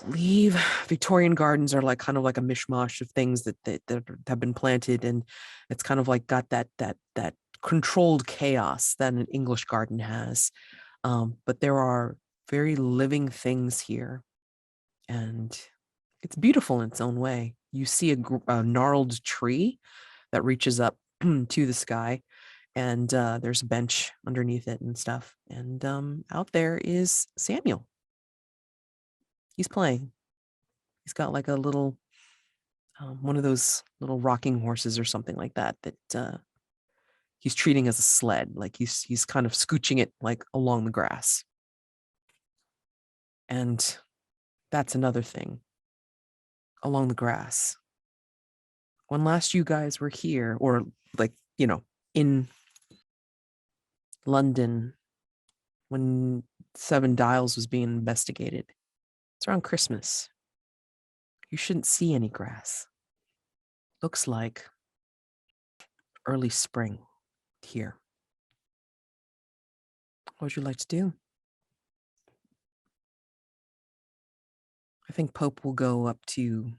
believe Victorian gardens are like kind of like a mishmash of things that have been planted, and it's kind of like got that controlled chaos that an English garden has. But there are very living things here, and it's beautiful in its own way. You see a gnarled tree that reaches up to the sky, and there's a bench underneath it and stuff. And out there is Samuel. He's playing. He's got like a little, one of those little rocking horses or something like that he's treating as a sled. Like he's kind of scooching it like along the grass. And that's another thing. Along the grass. When last you guys were here, or like, in London, when Seven Dials was being investigated, it's around Christmas. You shouldn't see any grass. Looks like early spring here. What would you like to do? I think Pope will go up to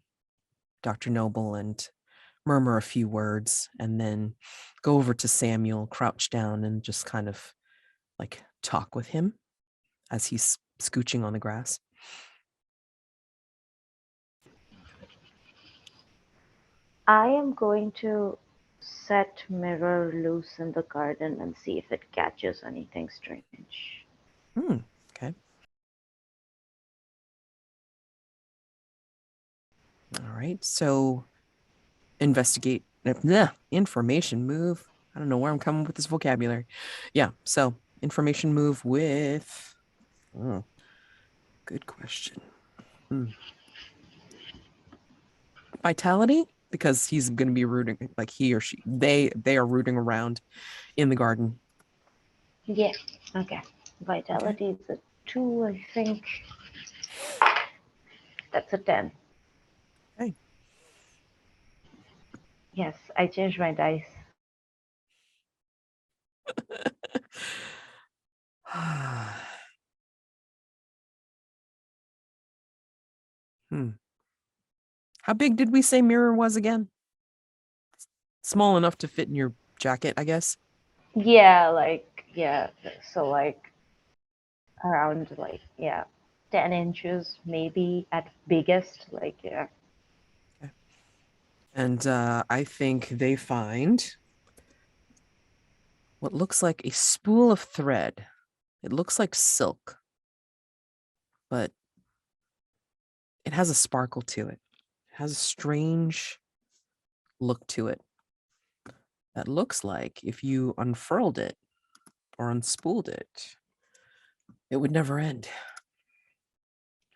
Dr. Noble and murmur a few words, and then go over to Samuel, crouch down, and just kind of like talk with him as he's scooching on the grass. I am going to set mirror loose in the garden and see if it catches anything strange. Okay. All right. So investigate. Information move. I don't know where I'm coming with this vocabulary. Yeah. So information move with. Oh, good question. Vitality, because he's going to be rooting, like he or she, they are rooting around in the garden. Yeah. Okay. Vitality is a 2, I think. That's a 10. Okay. Yes, I changed my dice. How big did we say mirror was again? Small enough to fit in your jacket, I guess. Yeah, so like around 10 inches maybe at biggest, yeah. Okay. And I think they find what looks like a spool of thread. It looks like silk, but it has a sparkle to it. It has a strange look to it that looks like if you unfurled it or unspooled it, it would never end.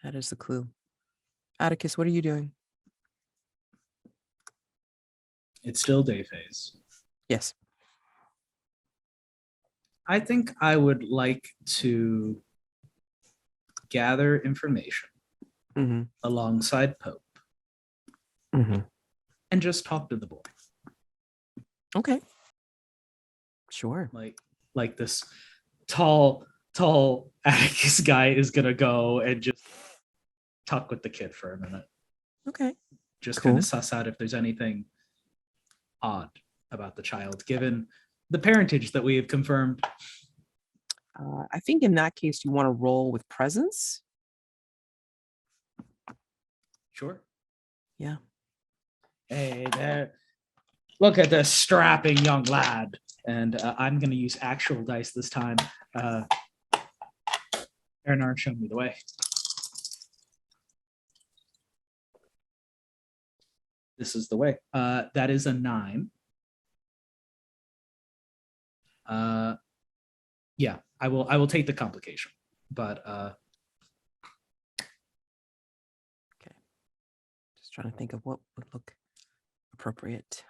That is the clue. Atticus, what are you doing? It's still day phase. Yes. I think I would like to gather information Mm-hmm. alongside Pope Mm-hmm. and just talk to the boy. Okay. Sure. Like this tall Atticus guy is gonna go and just talk with the kid for a minute. Okay. Just Cool. kind of suss out if there's anything odd about the child, given the parentage that we have confirmed. I think in that case, you want to roll with presence. Sure. Yeah. Hey there. Look at this strapping young lad. And I'm going to use actual dice this time. Eirinar, show me the way. This is the way. That is a 9. Yeah, I will take the complication. But Okay. Just trying to think of what would look appropriate.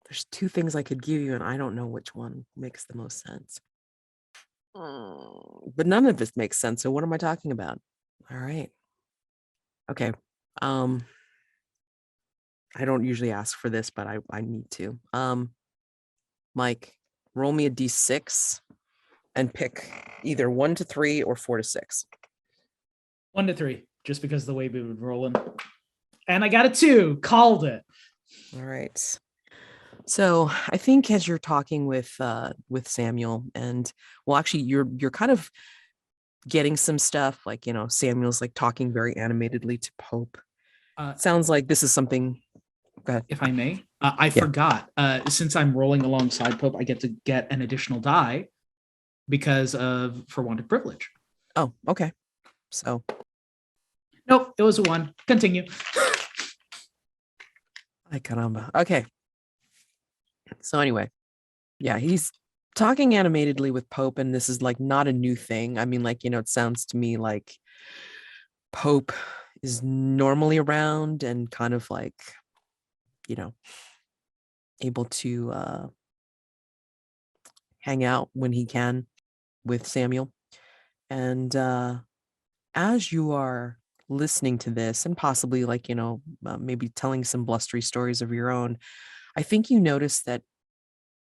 There's 2 things I could give you, and I don't know which one makes the most sense. But none of this makes sense. So what am I talking about? All right. Okay. I don't usually ask for this, but I need to. Mike, roll me a d6 and pick either 1 to 3 or 4 to 6. 1 to 3, just because of the way we would roll in. And I got a 2. Called it. All right. So I think as you're talking with Samuel, and well, actually, you're kind of getting some stuff, like, you know, Samuel's like talking very animatedly to Pope. Sounds like this is something. Go ahead. If I may, I forgot. Since I'm rolling alongside Pope, I get to get an additional die because of for wanted privilege. Oh, okay. So nope, it was a 1. Continue. Ay caramba. Okay. So anyway, yeah, he's talking animatedly with Pope, and this is like not a new thing. I mean, like, you know, it sounds to me like Pope is normally around and kind of like, you know, able to hang out when he can with Samuel. And as you are listening to this and possibly, like, you know, maybe telling some blustery stories of your own, I think you notice that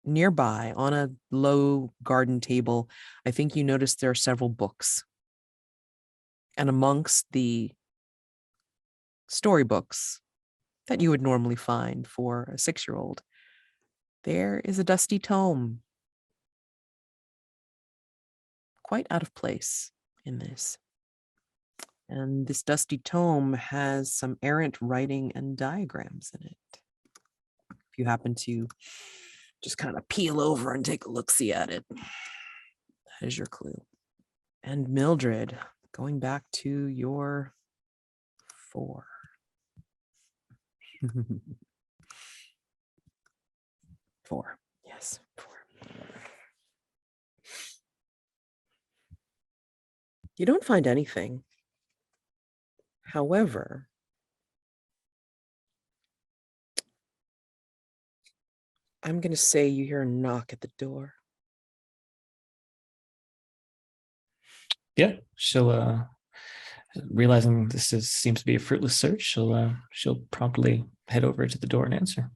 nearby on a low garden table, I think you notice there are several books. And amongst the storybooks that you would normally find for a 6-year-old, there is a dusty tome, quite out of place. in this. And this dusty tome has some errant writing and diagrams in it. If you happen to just kind of peel over and take a look-see at it, that is your clue. And Mildred, going back to your 4. 4. Yes, 4. You don't find anything. However, I'm going to say you hear a knock at the door. Yeah, she'll realizing seems to be a fruitless search, she'll promptly head over to the door and answer.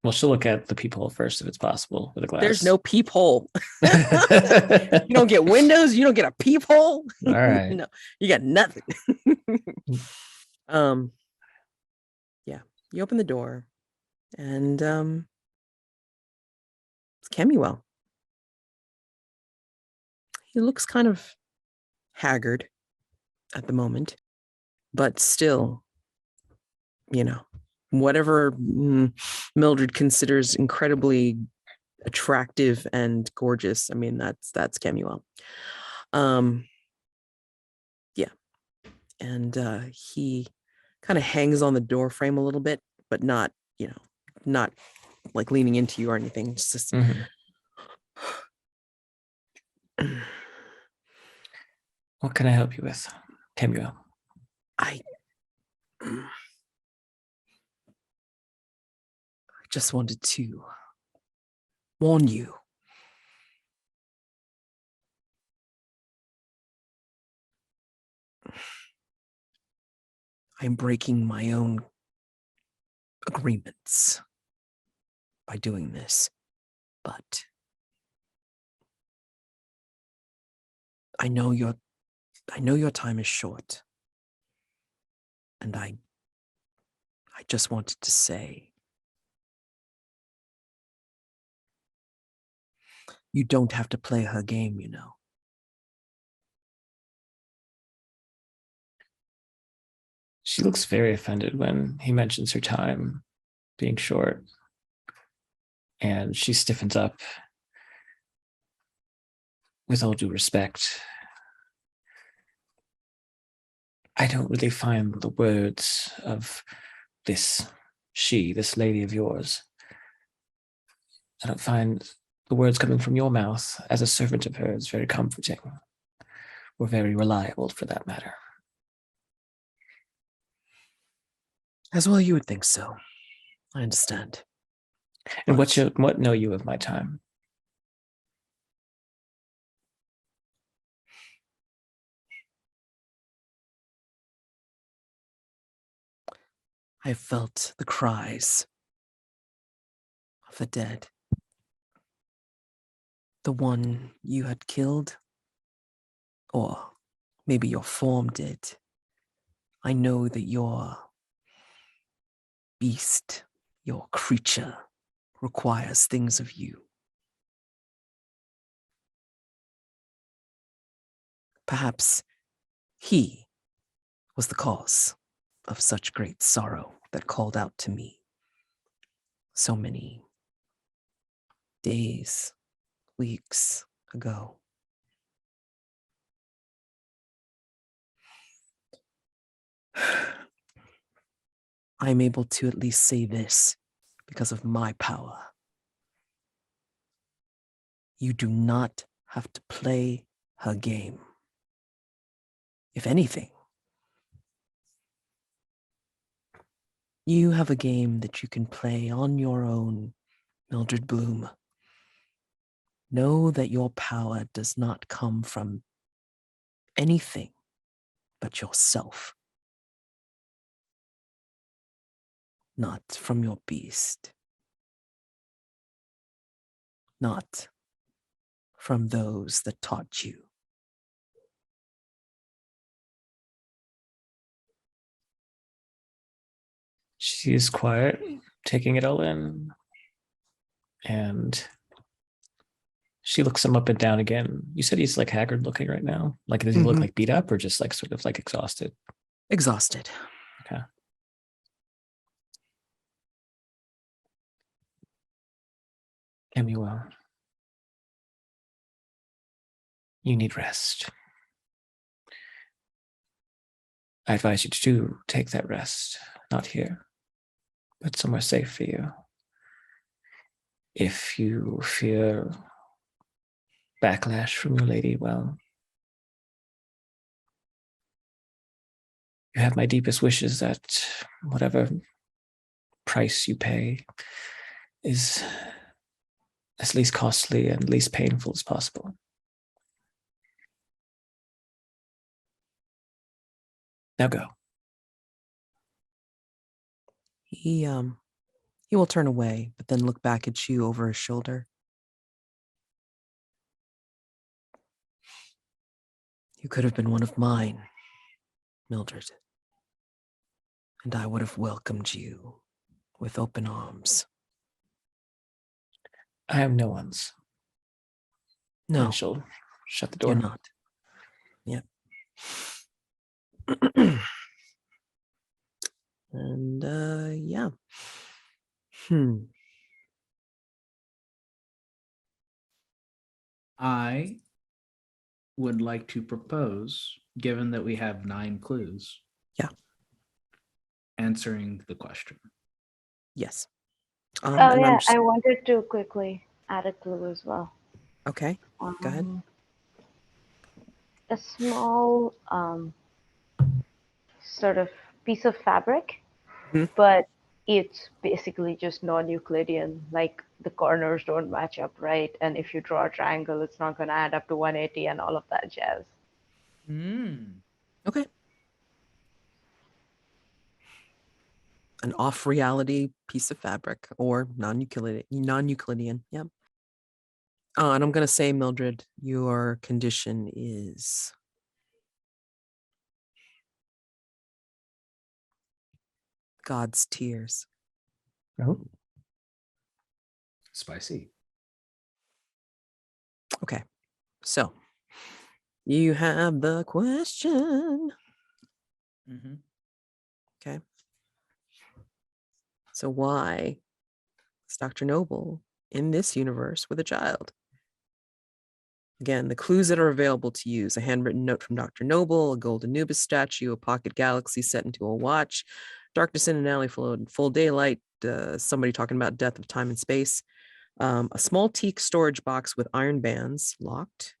Well, she'll look at the peephole first if it's possible with a glass. There's no peephole. You don't get windows. You don't get a peephole. All right. No, you got nothing. Yeah. You open the door, and it's Kemuel. He looks kind of haggard at the moment, but still, whatever Mildred considers incredibly attractive and gorgeous. I mean, that's Kemuel. Yeah. And he kind of hangs on the door frame a little bit, but not like leaning into you or anything. It's just What can I help you with, Kemuel? I just wanted to warn you. I'm breaking my own agreements by doing this, but I know your time is short, and I just wanted to say, you don't have to play her game, She looks very offended when he mentions her time being short, and she stiffens up. With all due respect, I don't really find the words of this lady of yours. I don't find the words coming from your mouth as a servant of hers very comforting, or very reliable for that matter. As well you would think so. I understand. And what know you of my time? I felt the cries of the dead. The one you had killed, or maybe your form did. I know that your beast, your creature, requires things of you. Perhaps he was the cause of such great sorrow that called out to me so many days, weeks ago. I'm able to at least say this because of my power. You do not have to play her game. If anything, you have a game that you can play on your own, Mildred Bloom. Know that your power does not come from anything but yourself. Not from your beast. Not from those that taught you. She is quiet, taking it all in, and She looks him up and down again. You said he's like haggard looking right now. Like, does he look Mhm. like beat up or just like sort of like exhausted? Exhausted. Okay. Kemuel, you need rest. I advise you to take that rest, not here, but somewhere safe for you. If you fear backlash from your lady, well, you have my deepest wishes that whatever price you pay is as least costly and least painful as possible. Now go. He will turn away, but then look back at you over his shoulder. You could have been one of mine, Mildred, and I would have welcomed you with open arms. I am no one's. No, And she'll shut the you're door. not. Yep. And yeah. I would like to propose, given that we have 9 clues. Yeah. Answering the question. Yes. Oh and yeah, I'm just, I wanted to quickly add a clue as well. okay. Go ahead. A small sort of piece of fabric, Mhm. but it's basically just non-Euclidean. Like the corners don't match up right, and if you draw a triangle, it's not going to add up to 180 and all of that jazz. Okay. An off-reality piece of fabric or non-Euclidean. Yep. And I'm gonna say, Mildred, your condition is God's tears. Oh, Spicy. Okay. So you have the question. Mm-hmm. Okay. So why is Dr. Noble in this universe with a child? Again, the clues that are available to use: a handwritten note from Dr. Noble, a gold Anubis statue, a pocket galaxy set into a watch, darkness in an alley full daylight, somebody talking about death of time and space, a small teak storage box with iron bands locked,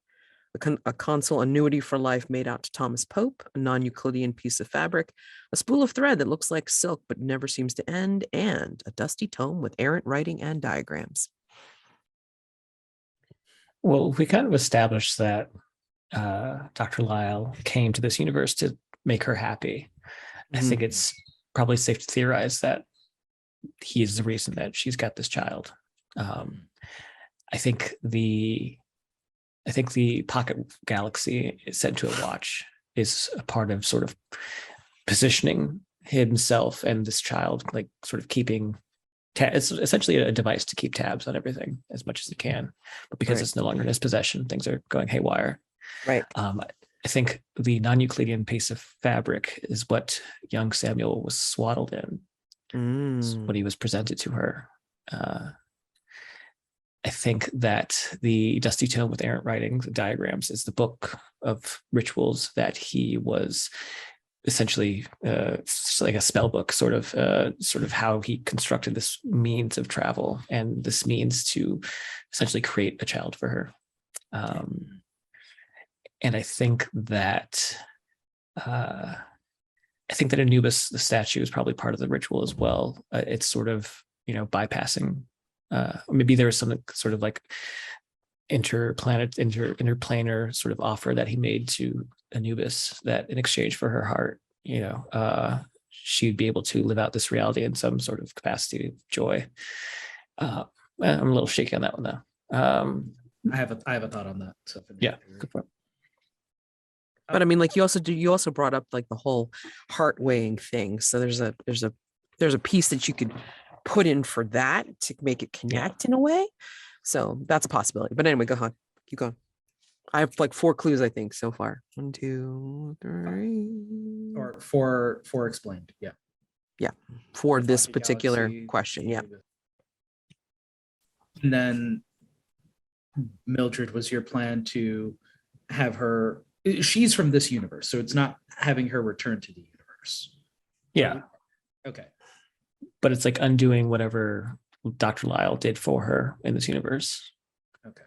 a console annuity for life made out to Thomas Pope, a non-Euclidean piece of fabric, a spool of thread that looks like silk but never seems to end, and a dusty tome with errant writing and diagrams. well, we kind of established that Dr. Lisle came to this universe to make her happy. I think it's probably safe to theorize that he is the reason that she's got this child. I think the pocket galaxy set into a watch is a part of sort of positioning himself and this child, like sort of keeping. It's essentially a device to keep tabs on everything as much as it can, but because it's no longer in his possession, things are going haywire. Right. I think the non-Euclidean piece of fabric is what young Samuel was swaddled in. It's what he was presented to her. I think that the dusty tome with errant writings and diagrams is the book of rituals that he was essentially like a spell book, sort of how he constructed this means of travel and this means to essentially create a child for her. And I think that Anubis, the statue, is probably part of the ritual as well. It's sort of, bypassing. Maybe there was some sort of like interplanar sort of offer that he made to Anubis that in exchange for her heart, she'd be able to live out this reality in some sort of capacity of joy. I'm a little shaky on that one though. I have a thought on that. So yeah, good point. But I mean, like you also brought up like the whole heart weighing thing. So there's a piece that you could put in for that to make it connect in a way. So that's a possibility. But anyway, go on. Keep going. I have like 4 clues, I think, so far. 1, 2, 3. Or for explained, yeah. Yeah, for The this Pocket particular Galaxy, question. Yeah. And then Mildred, was your plan to have her? She's from this universe, so it's not having her return to the universe. Yeah, Okay. but it's like undoing whatever Dr. Lisle did for her in this universe. Okay.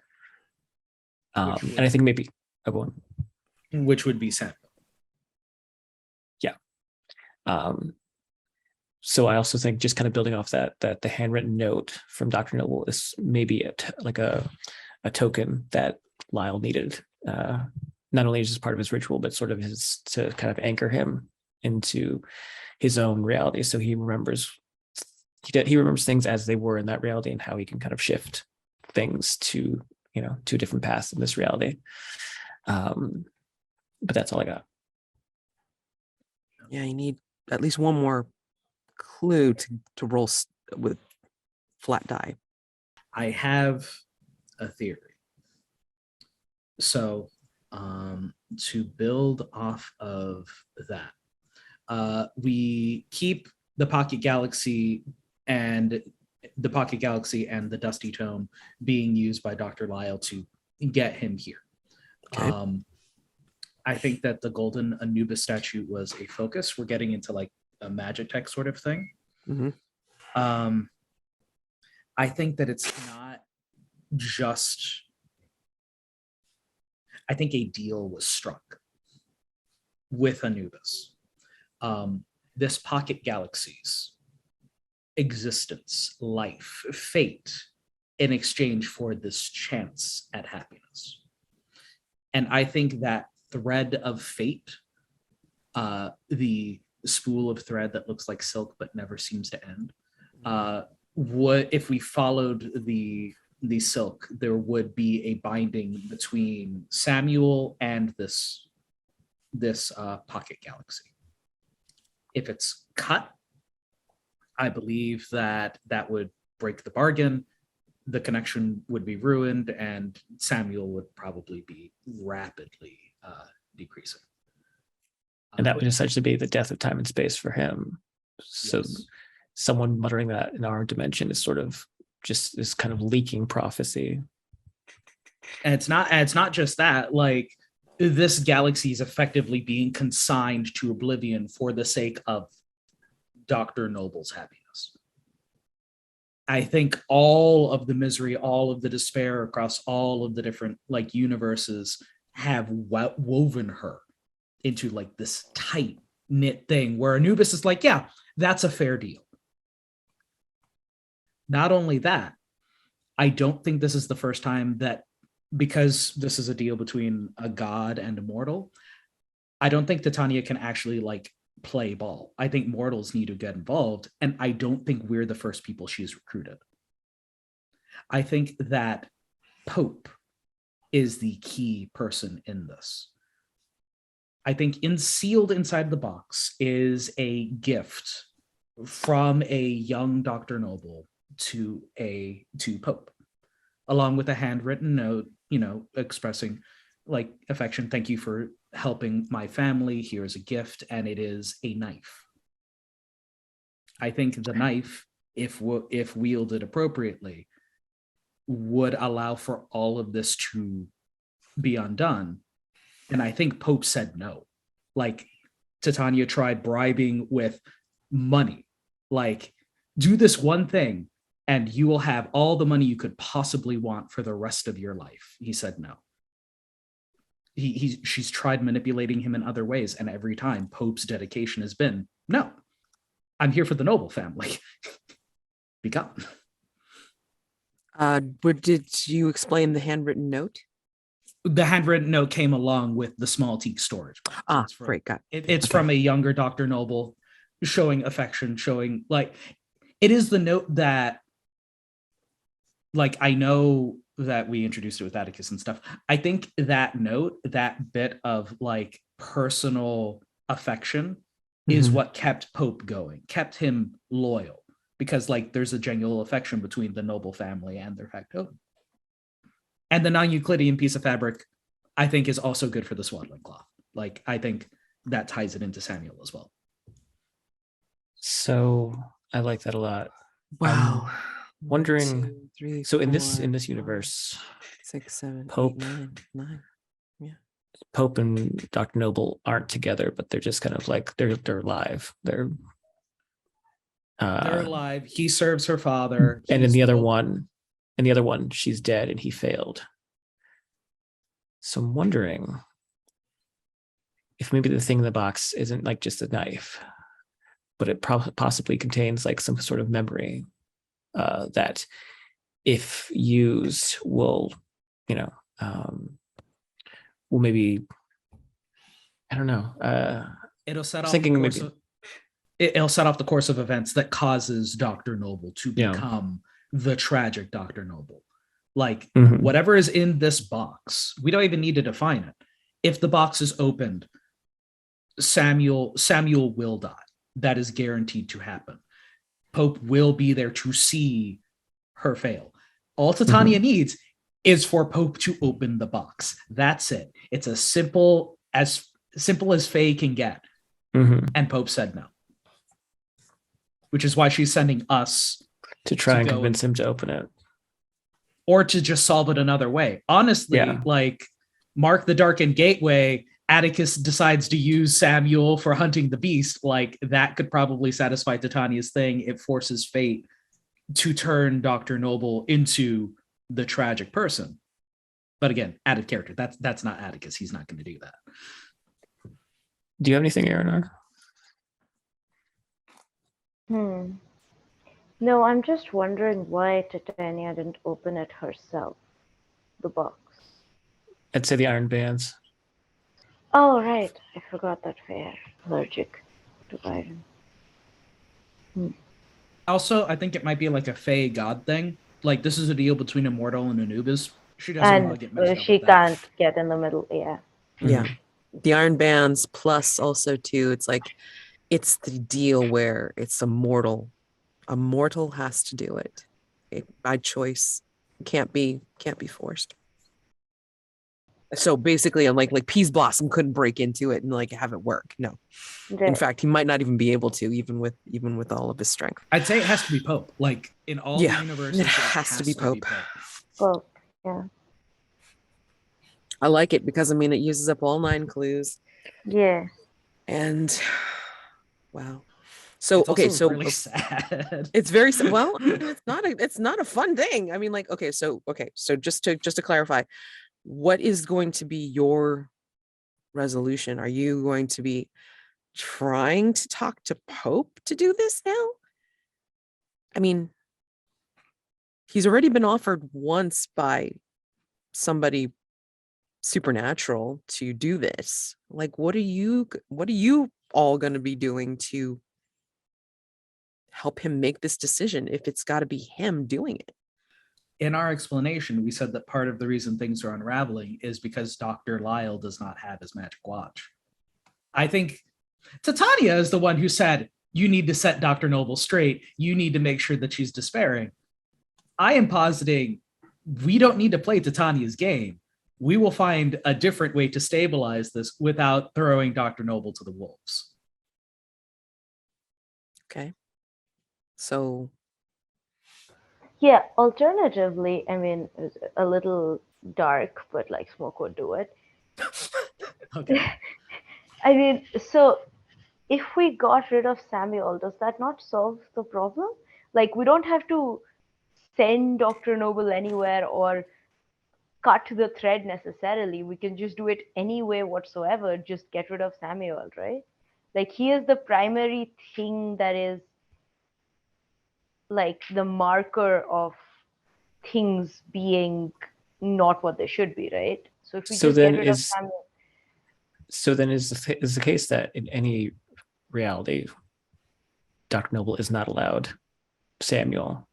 And I think maybe everyone. Which would be Samuel. So I also think just kind of building off that the handwritten note from Dr. Noble is maybe a token that Lisle needed. Not only is this part of his ritual, but sort of his to kind of anchor him into his own reality. So he remembers things as they were in that reality and how he can kind of shift things to a different path in this reality. But that's all I got. Yeah, you need at least one more clue to roll with flat die. I have a theory. So to build off of that, we keep the Pocket Galaxy and the Dusty Tome being used by Dr. Lisle to get him here. Okay. I think that the Golden Anubis statue was a focus. We're getting into like a magic tech sort of thing. Mm-hmm. I think that it's not just, I think a deal was struck with Anubis. This Pocket Galaxy's existence, life, fate, in exchange for this chance at happiness. And I think that thread of fate, the spool of thread that looks like silk but never seems to end, would, if we followed the silk, there would be a binding between Samuel and this Pocket Galaxy. If it's cut, I believe that would break the bargain. The connection would be ruined, and Samuel would probably be rapidly decreasing. And that would essentially be the death of time and space for him. So Yes. Someone muttering that in our dimension is sort of just this kind of leaking prophecy. And it's not just that, like, this galaxy is effectively being consigned to oblivion for the sake of Dr. Noble's happiness. I think all of the misery, all of the despair across all of the different like universes have woven her into like this tight knit thing where Anubis is like, yeah, that's a fair deal. Not only that, I don't think this is the first time that, because this is a deal between a god and a mortal, I don't think Titania can actually like play ball. I think mortals need to get involved, and I don't think we're the first people she's recruited. I think that Pope is the key person in this. I think sealed inside the box is a gift from a young Dr. Noble to Pope, along with a handwritten note, expressing like affection. Thank you for helping my family. Here's a gift, and it is a knife. I think the knife, if wielded appropriately, would allow for all of this to be undone. And I think Pope said no. Like, Titania tried bribing with money. Like, do this one thing and you will have all the money you could possibly want for the rest of your life. He said no. She's tried manipulating him in other ways, and every time Pope's dedication has been, no, I'm here for the Noble family. Be gone. Did you explain the handwritten note? The handwritten note came along with the small teak storage. Great, got It's from a younger Dr. Noble, showing affection, showing like, it is the note that, like, I know that we introduced it with Atticus and stuff. I think that note, that bit of like personal affection is what kept Pope going, kept him loyal, because like there's a genuine affection between the Noble family and their factotum. And the non-Euclidean piece of fabric, I think, is also good for the swaddling cloth. Like, I think that ties it into Samuel as well. So I like that a lot. Wow. wondering- 1, 2, 3, So in 4, this 5, universe, 6, 7, 8, Pope. 9. Pope and Dr. Noble aren't together, but they're just kind of like they're alive. They're They're alive. He serves her father. and in He's the other one, she's dead and he failed. So I'm wondering if maybe the thing in the box isn't like just a knife, but it possibly contains like some sort of memory that, if used, will, will maybe, I don't know. It'll set off Thinking the course maybe- of, it'll set off the course of events that causes Dr. Noble to Yeah. become the tragic Dr. Noble. Like, Mhm. whatever is in this box, we don't even need to define it. If the box is opened, Samuel will die. That is guaranteed to happen. Pope will be there to see her fail. All Titania needs is for Pope to open the box. That's it. It's as simple as Faye can get. Mhm. And Pope said no. Which is why she's sending us To try to and go convince him to open it. or to just solve it another way. Honestly, Yeah. like Mark the Darkened Gateway, Atticus decides to use Samuel for hunting the beast. Like, that could probably satisfy Titania's thing. It forces fate to turn Dr. Noble into the tragic person. But again, added character. That's not Atticus. He's not going to do that. Do you have anything, Eirinar? No, I'm just wondering why Titania didn't open it herself, the box. I'd say the iron bands. Oh, right. I forgot that Faye allergic to iron. Also, I think it might be like a Fey god thing. Like, this is a deal between a mortal and Anubis. She doesn't want to get mixed And up she with that. can't get in the middle. Yeah. Yeah. The iron bands plus also too, it's like it's the deal where it's a mortal has to do it, by choice. Can't be forced. So basically, I'm like Peas Blossom couldn't break into it and like have it work. No. In Right. fact, he might not even be able to, even with all of his strength. I'd say it has to be Pope. Like, in all Yeah, the universes, it has to be Pope. Well, yeah. I like it because I mean it uses up all 9 clues. Yeah. And wow. So It's okay, also so really sad. it's very well. I mean, it's not a fun thing. I mean, like so just to clarify, what is going to be your resolution? Are you going to be trying to talk to Pope to do this now? I mean, he's already been offered once by somebody supernatural to do this. Like, what are you all going to be doing to help him make this decision if it's got to be him doing it? In our explanation, we said that part of the reason things are unraveling is because Dr. Lisle does not have his magic watch. I think Titania is the one who said, you need to set Dr. Noble straight. You need to make sure that she's despairing. I am positing we don't need to play Titania's game. We will find a different way to stabilize this without throwing Dr. Noble to the wolves. Okay. So Yeah. Alternatively, I mean, it's a little dark, but like smoke would do it. Okay. I mean, so if we got rid of Samuel, does that not solve the problem? Like, we don't have to send Dr. Noble anywhere or cut the thread necessarily. We can just do it any way whatsoever. Just get rid of Samuel, right? Like, he is the primary thing that is like the marker of things being not what they should be, right? So if we So just then get rid of is- Samuel, So then is the case that in any reality, Dr. Noble is not allowed Samuel.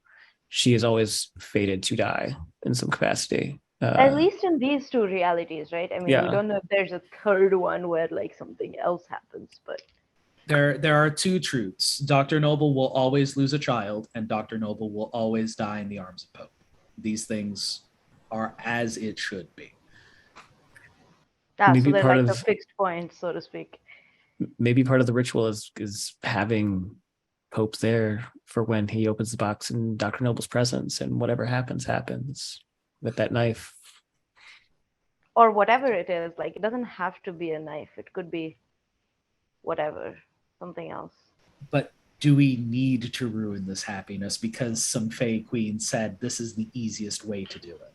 She is always fated to die in some capacity. at least in these two realities, right? I mean, Yeah. we don't know if there's a third one where like something else happens, but There are two truths. Dr. Noble will always lose a child, and Dr. Noble will always die in the arms of Pope. These things are as it should be. Ah, so Maybe they're part like the of fixed points, so to speak. maybe part of the ritual is having Pope there for when he opens the box in Dr. Noble's presence, and whatever happens, happens with that knife. Or whatever it is. Like, it doesn't have to be a knife. It could be whatever, something else. But do we need to ruin this happiness because some Fey Queen said this is the easiest way to do it?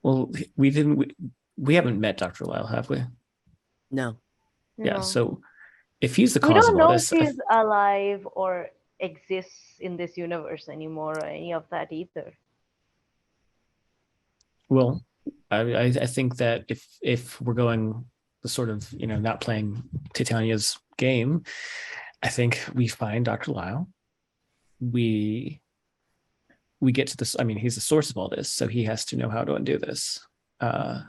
Well, we haven't met Dr. Lisle, have we? No. Yeah. No. So if he's the We cause don't of all know if this, he's alive or exists in this universe anymore or any of that either. well, I think that if we're going the sort of not playing Titania's game, I think we find Dr. Lisle. We get to this. I mean, he's the source of all this, so he has to know how to undo this. And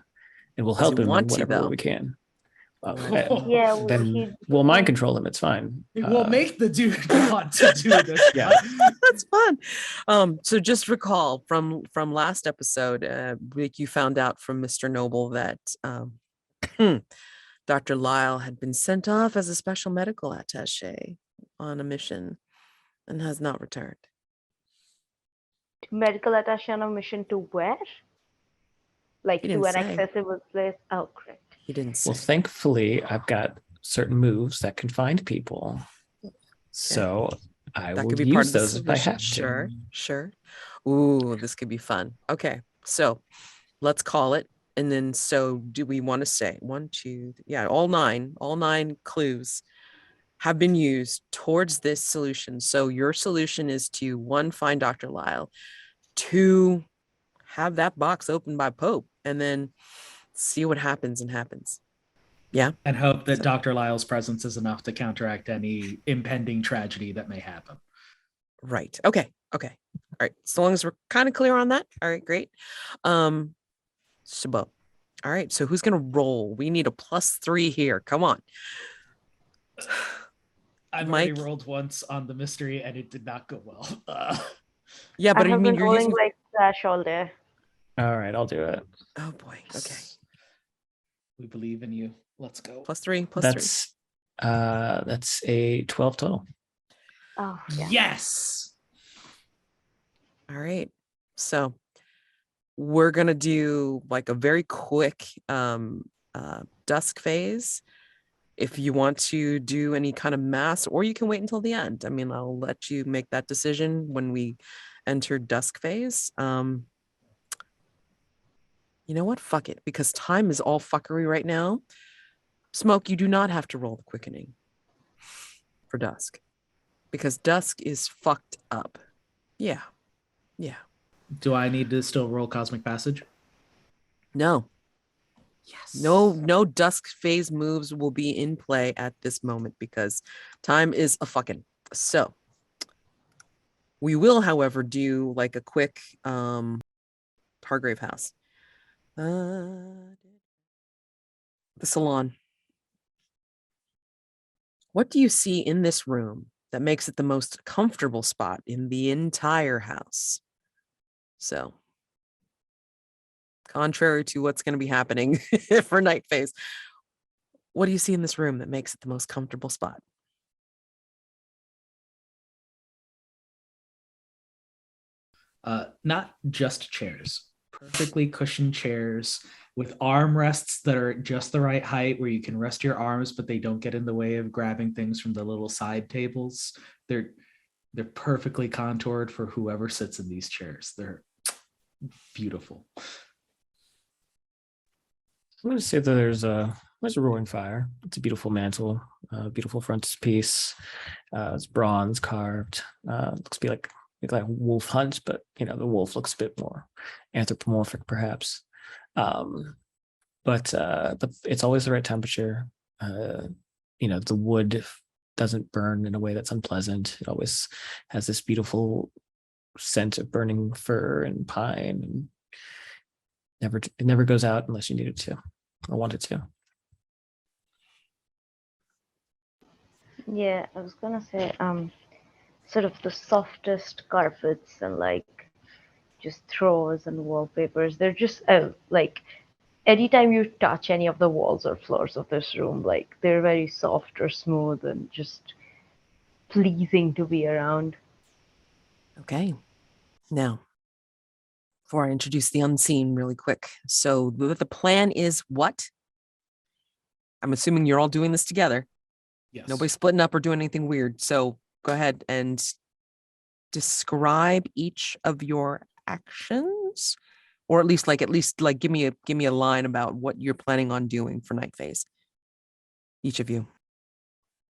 we'll Does he help him in want to, whatever way though? we can. Yeah, Then we'll mind control him. It's fine. We'll make the dude want to do this. Yeah. That's fun. So just recall from last episode, Rick, you found out from Mr. Noble that Dr. Lisle had been sent off as a special medical attaché on a mission and has not returned. Medical attaché on a mission to where? Like He to didn't an say. accessible place? Oh, correct. He didn't say. Well, thankfully, I've got certain moves that can find people, so I That will could be part use of the those if I solution. have to. Sure. Ooh, this could be fun. Okay, so let's call it. And then, so do we want to say 1, 2, yeah, all nine clues have been used towards this solution. So your solution is to 1, find Dr. Lisle, 2, have that box opened by Pope, and then see what happens. Yeah. And hope that So- Dr. Lisle's presence is enough to counteract any impending tragedy that may happen. Right. Okay. All right. So long as we're kind of clear on that. All right, great. Shabo. All right. So who's gonna roll? We need a +3 here. Come on. I've Mike? already rolled once on the mystery and it did not go well. Yeah, but I I have mean been you're rolling using. like trash all day. All right, I'll do it. Oh boy. Okay. We believe in you. Let's go. +3. That's a 12 total. Oh, yeah. Yes. All right. So we're gonna do like a very quick dusk phase. If you want to do any kind of mass, or you can wait until the end. I mean, I'll let you make that decision when we enter dusk phase. You know what? Fuck it, because time is all fuckery right now. Smoke, you do not have to roll the quickening for dusk, because dusk is fucked up. Yeah. Do I need to still roll Cosmic Passage? No. Yes. No dusk phase moves will be in play at this moment because time is a fucking. So we will, however, do like a quick Hargrave house. The salon. What do you see in this room that makes it the most comfortable spot in the entire house? So contrary to what's going to be happening for night phase, what do you see in this room that makes it the most comfortable spot? Not just chairs, perfectly cushioned chairs with armrests that are just the right height where you can rest your arms, but they don't get in the way of grabbing things from the little side tables. They're perfectly contoured for whoever sits in these chairs. They're beautiful. I'm going to say that there's a roaring fire. It's a beautiful mantle, beautiful frontispiece. It's bronze carved. Looks to be like a wolf hunt, but the wolf looks a bit more anthropomorphic, perhaps. But it's always the right temperature. The wood doesn't burn in a way that's unpleasant. It always has this beautiful scent of burning fir and pine, and it never goes out unless you need it to or want it to. Yeah, I was gonna say, sort of the softest carpets and like just throws and wallpapers. They're just like anytime you touch any of the walls or floors of this room, like they're very soft or smooth and just pleasing to be around. Okay. Now, before I introduce the unseen really quick. So the plan is what? I'm assuming you're all doing this together. Yes. Nobody's splitting up or doing anything weird. So go ahead and describe each of your actions, or at least give me a line about what you're planning on doing for night phase. Each of you.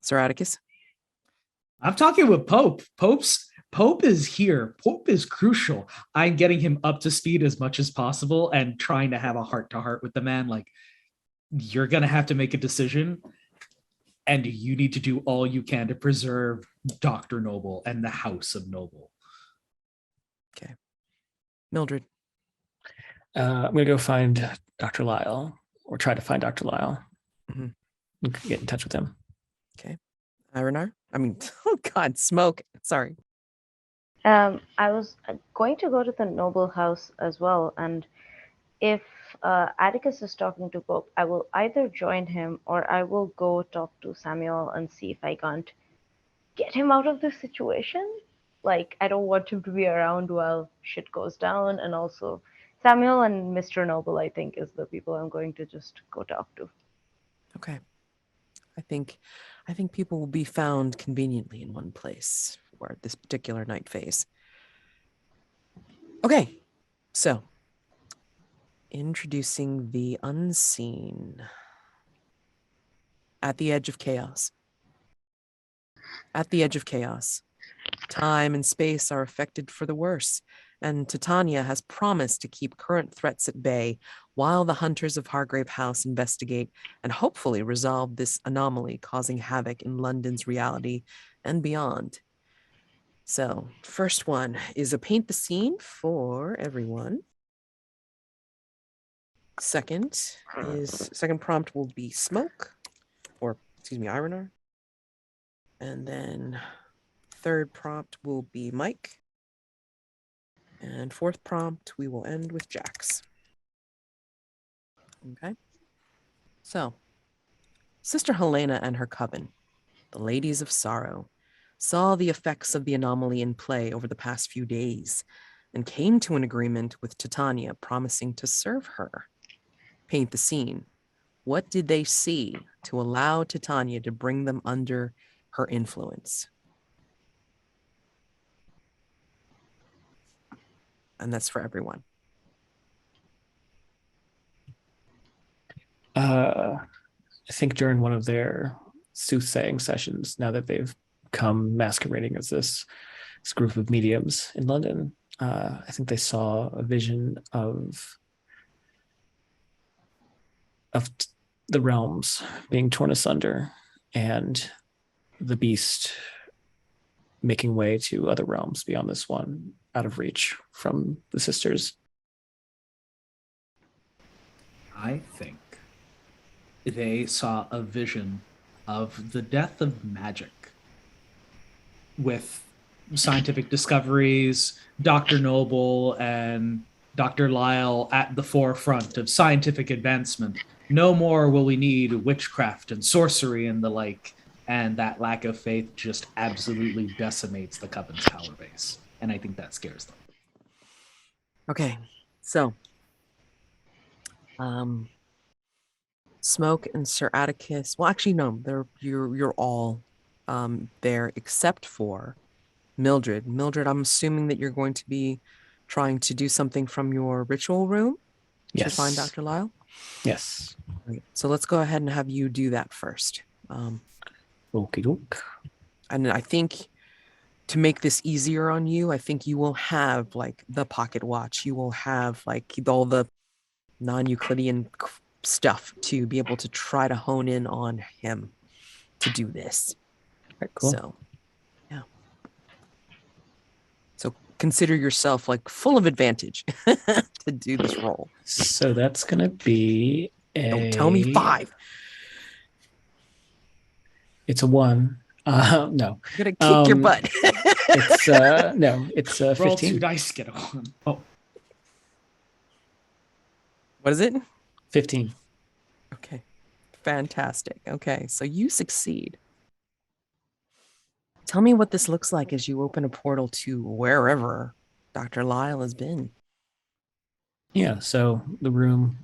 Sir Atticus. I'm talking with Pope. Pope is here. Pope is crucial. I'm getting him up to speed as much as possible and trying to have a heart-to-heart with the man. Like, you're going to have to make a decision, and you need to do all you can to preserve Dr. Noble and the House of Noble. Okay. Mildred. I'm going to go find Dr. Lisle, or try to find Dr. Lisle. Mhm. Get in touch with him. Eirinar. I mean, oh God, Smoke. Sorry. I was going to go to the noble house as well, and if Atticus is talking to Pope, I will either join him or I will go talk to Samuel and see if I can't get him out of this situation. Like, I don't want him to be around while shit goes down, and also Samuel and Mr. Noble, I think, is the people I'm going to just go talk to. Okay. I think people will be found conveniently in one place for this particular night phase. Okay. So, introducing the unseen. At the edge of chaos. At the edge of chaos. Time and space are affected for the worse, and Titania has promised to keep current threats at bay while the hunters of Hargrave House investigate and hopefully resolve this anomaly causing havoc in London's reality and beyond. So, first one is a paint the scene for everyone. Second prompt will be Smoke, or excuse me, Eirinar. And then third prompt will be Mike. And fourth prompt, we will end with Jax. Okay. So, Sister Helena and her coven, the Ladies of Sorrow, saw the effects of the anomaly in play over the past few days and came to an agreement with Titania promising to serve her. Paint the scene. What did they see to allow Titania to bring them under her influence? And that's for everyone. I think during one of their soothsaying sessions, now that they've come masquerading as this group of mediums in London, I think they saw a vision of the realms being torn asunder and the beast making way to other realms beyond this one, out of reach from the sisters. I think they saw a vision of the death of magic with scientific discoveries, Dr. Noble and Dr. Lisle at the forefront of scientific advancement. No more will we need witchcraft and sorcery and the like, and that lack of faith just absolutely decimates the Coven's power base. And I think that scares them. Okay, so Smoke and Sir Atticus. Well, actually, no, you're all there except for Mildred. Mildred, I'm assuming that you're going to be trying to do something from your ritual room to find Yes. Dr. Lisle. Yes. Right. So let's go ahead and have you do that first. Okie doke. And I think to make this easier on you, I think you will have like the pocket watch. You will have like all the non-Euclidean stuff to be able to try to hone in on him to do this. Right, cool. So, yeah. So consider yourself like full of advantage to do this role. So that's gonna be a. Don't tell me 5. It's a 1. No. I'm gonna kick your butt. It's no. It's Roll 2 15. dice, get a 1. Oh, What is it? 15. Okay. Fantastic. Okay. So you succeed. Tell me what this looks like as you open a portal to wherever Dr. Lisle has been. Yeah, so the room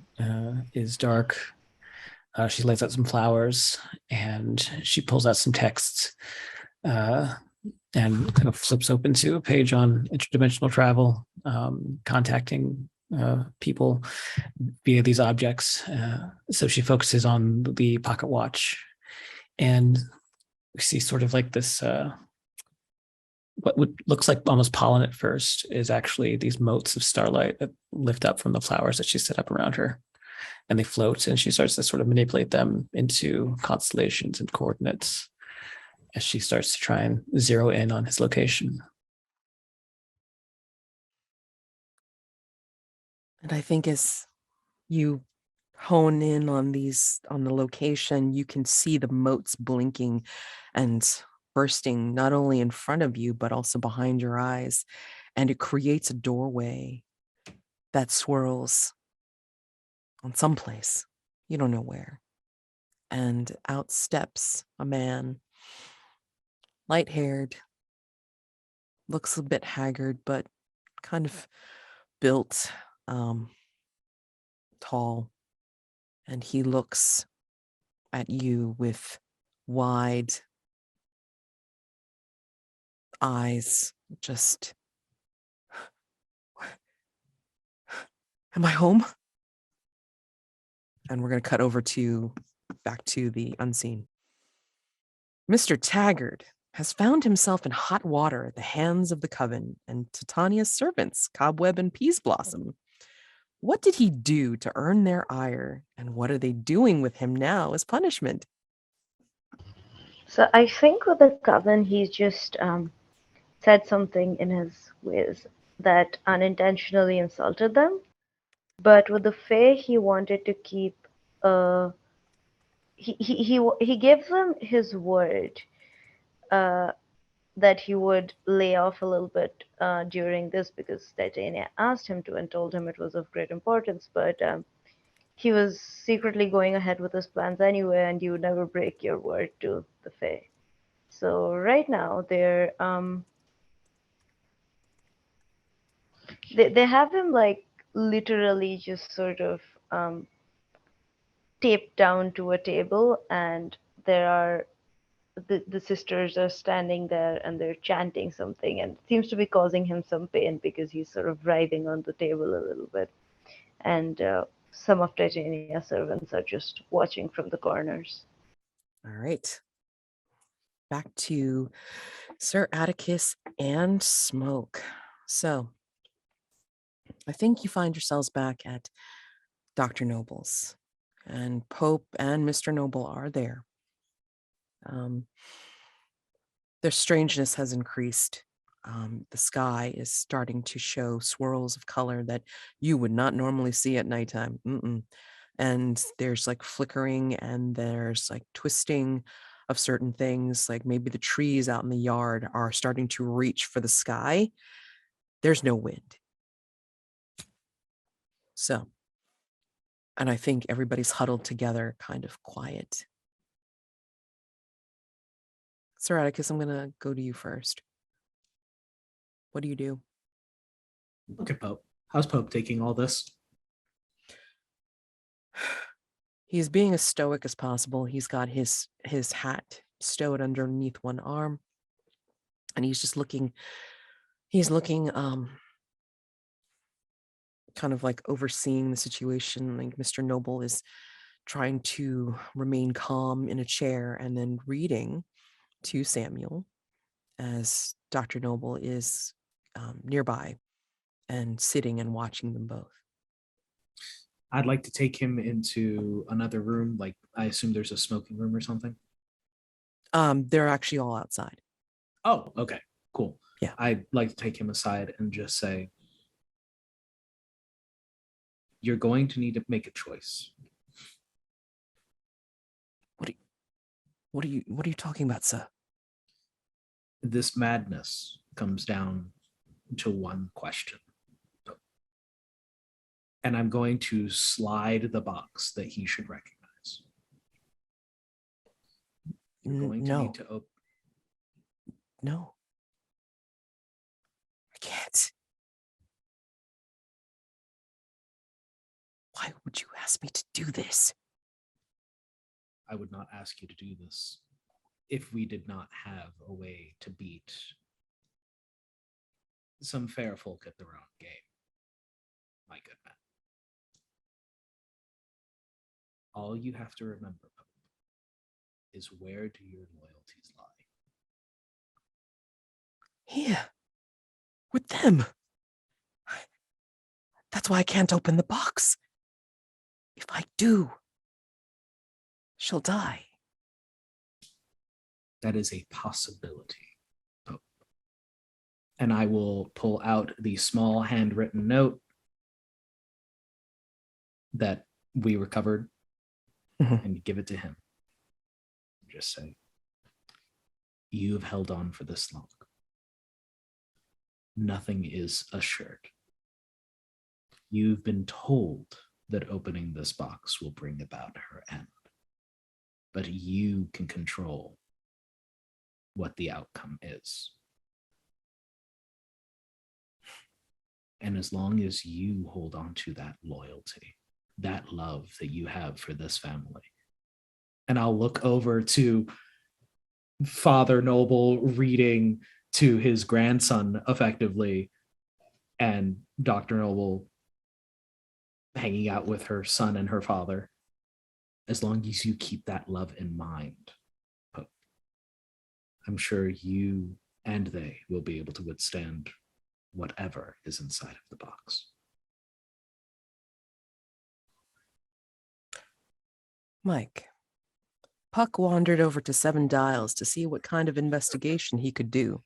is dark. She lays out some flowers and she pulls out some texts and kind of flips open to a page on interdimensional travel, contacting people via these objects. So she focuses on the pocket watch, and we see sort of like this. What looks like almost pollen at first is actually these motes of starlight that lift up from the flowers that she set up around her, and they float. And she starts to sort of manipulate them into constellations and coordinates as she starts to try and zero in on his location. And I think as you hone in on the location, you can see the motes blinking and bursting not only in front of you, but also behind your eyes. And it creates a doorway that swirls on someplace. You don't know where. And out steps a man, light haired, looks a bit haggard, but kind of built, tall. And he looks at you with wide eyes. Just, am I home? And we're going to cut over to back to the unseen. Mr. Taggart has found himself in hot water at the hands of the coven and Titania's servants, Cobweb and Peas Blossom. What did he do to earn their ire, and what are they doing with him now as punishment? So I think with the coven, he's just said something in his ways that unintentionally insulted them. But with the Fae, he wanted to keep. He gave them his word uh, that he would lay off a little bit during this because Titania asked him to and told him it was of great importance. But he was secretly going ahead with his plans anyway, and you would never break your word to the Fae. So right now they have him like literally just sort of taped down to a table, and there are the sisters are standing there and they're chanting something, and it seems to be causing him some pain because he's sort of writhing on the table a little bit. And some of Titania's servants are just watching from the corners. All right. Back to Sir Atticus and Smoke. So I think you find yourselves back at Dr. Noble's, and Pope and Mr. Noble are there. Their strangeness has increased. The sky is starting to show swirls of color that you would not normally see at nighttime. And there's like flickering and there's like twisting of certain things. Like maybe the trees out in the yard are starting to reach for the sky. There's no wind. So, and I think everybody's huddled together, kind of quiet. Sir Atticus, I'm going to go to you first. What do you do? Okay, Pope. How's Pope taking all this? He's being as stoic as possible. He's got his hat stowed underneath one arm, and he's just looking. He's looking, kind of like overseeing the situation. Like Mr. Noble is trying to remain calm in a chair and then reading to Samuel as Dr. Noble is nearby and sitting and watching them both. I'd like to take him into another room. Like, I assume there's a smoking room or something. They're actually all outside. Oh, okay, cool. Yeah. I'd like to take him aside and just say, you're going to need to make a choice. What are you talking about, sir? This madness comes down to one question. and I'm going to slide the box that he should recognize. You're going to No, need to open. no. I can't. Why would you ask me to do this? I would not ask you to do this if we did not have a way to beat some fair folk at their own game. My good man. All you have to remember, Pope, is where do your loyalties lie? Here. With them. That's why I can't open the box. If I do, she'll die. That is a possibility, Pope. And I will pull out the small handwritten note that we recovered and give it to him. Just say, you've held on for this long. Nothing is assured. You've been told that opening this box will bring about her end, but you can control what the outcome is. And as long as you hold on to that loyalty, that love that you have for this family, and I'll look over to Father Noble reading to his grandson effectively, and Dr. Noble hanging out with her son and her father. As long as you keep that love in mind, Pope, I'm sure you and they will be able to withstand whatever is inside of the box. Mike, Puck wandered over to Seven Dials to see what kind of investigation he could do.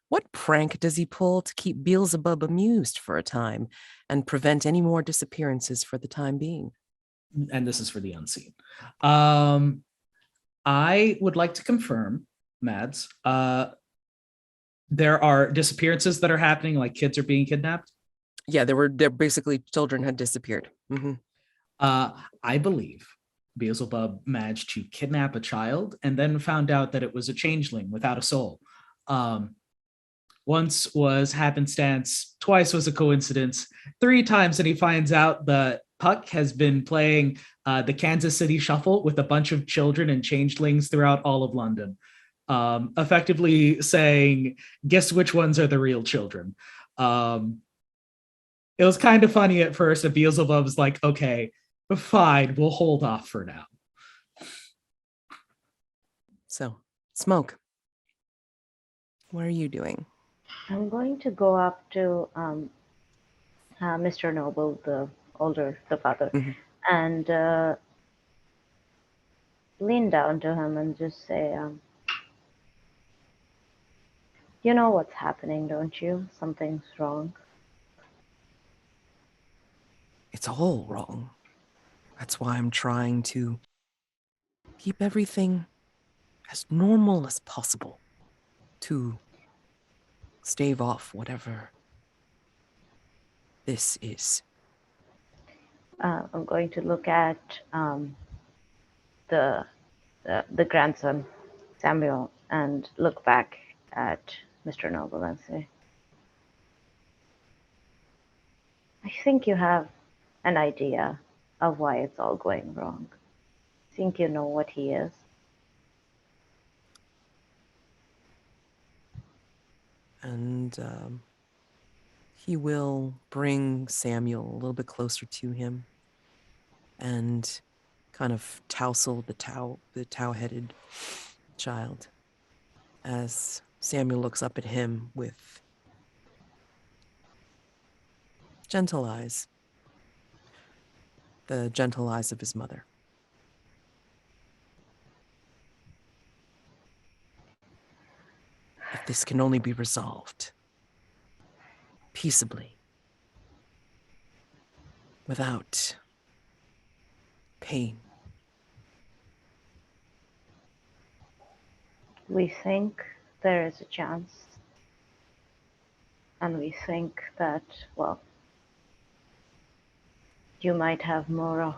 What prank does he pull to keep Beelzebub amused for a time and prevent any more disappearances for the time being? And this is for the unseen. I would like to confirm, Mads, there are disappearances that are happening, like kids are being kidnapped. Yeah, there basically children had disappeared. I believe Beelzebub managed to kidnap a child and then found out that it was a changeling without a soul. Once was happenstance, twice was a coincidence, 3 times, and he finds out that Puck has been playing the Kansas City Shuffle with a bunch of children and changelings throughout all of London, effectively saying, guess which ones are the real children. It was kind of funny at first, and Beelzebub's like, okay, fine, we'll hold off for now. So, Smoke, what are you doing? I'm going to go up to Mr. Noble, the father, and lean down to him and just say, you know what's happening, don't you? Something's wrong. It's all wrong. That's why I'm trying to keep everything as normal as possible to stave off whatever this is. I'm going to look at the grandson, Samuel, and look back at Mr. Noble and say, I think you have an idea of why it's all going wrong. I think you know what he is. And he will bring Samuel a little bit closer to him and kind of tousle the tow-headed child as Samuel looks up at him with gentle eyes, the gentle eyes of his mother. If this can only be resolved peaceably, without pain. We think there is a chance. And we think that, well, You might have more of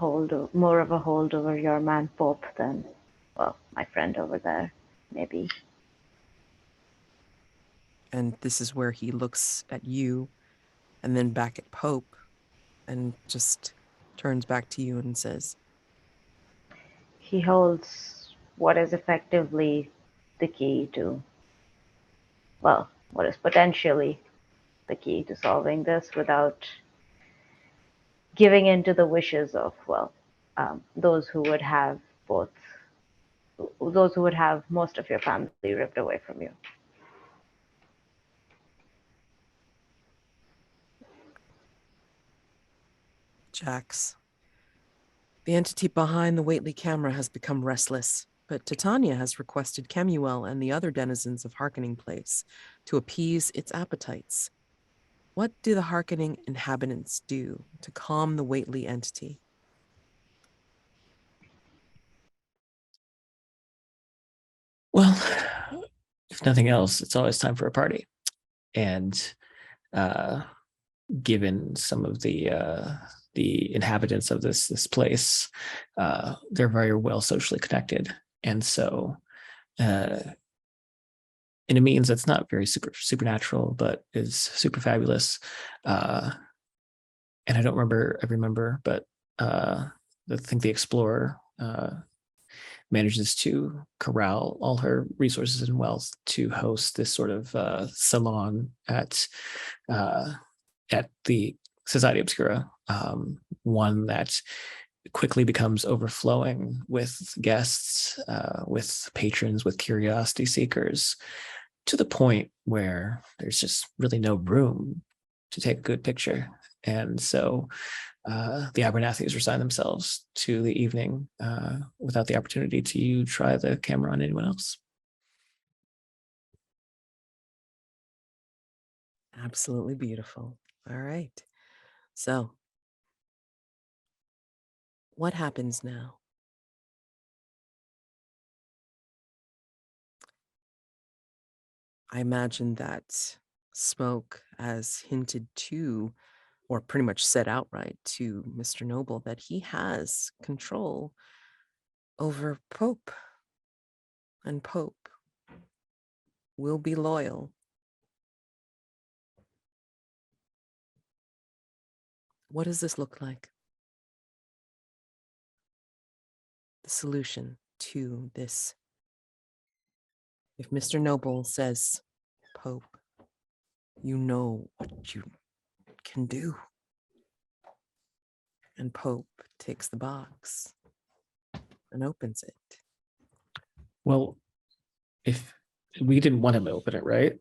a hold over your man Pope than, well, my friend over there, maybe. And this is where he looks at you and then back at Pope and just turns back to you and says, He holds what is effectively the key to, well, what is potentially the key to solving this without giving in to the wishes of, well, those who would have most of your family ripped away from you. Jax, the entity behind the Waitley camera has become restless, but Titania has requested Kemuel and the other denizens of Harkening Place to appease its appetites. What do the Harkening inhabitants do to calm the Waitley entity? Well, if nothing else, it's always time for a party. And given some of the inhabitants of this place, they're very well socially connected, and so in a means that's not very supernatural, but is super fabulous. And I don't remember every member, but I think the explorer manages to corral all her resources and wealth to host this sort of salon at the Society Obscura, one that quickly becomes overflowing with guests, with patrons, with curiosity seekers, to the point where there's just really no room to take a good picture. And so the Abernathys resign themselves to the evening without the opportunity to try the camera on anyone else. Absolutely beautiful. All right. So, what happens now? I imagine that Smoke has hinted to, or pretty much said outright to Mr. Noble, that he has control over Pope, and Pope will be loyal. What does this look like? The solution to this. If Mr. Noble says, Pope, you know what you can do. And Pope takes the box and opens it. Well, if we didn't want him to open it, right?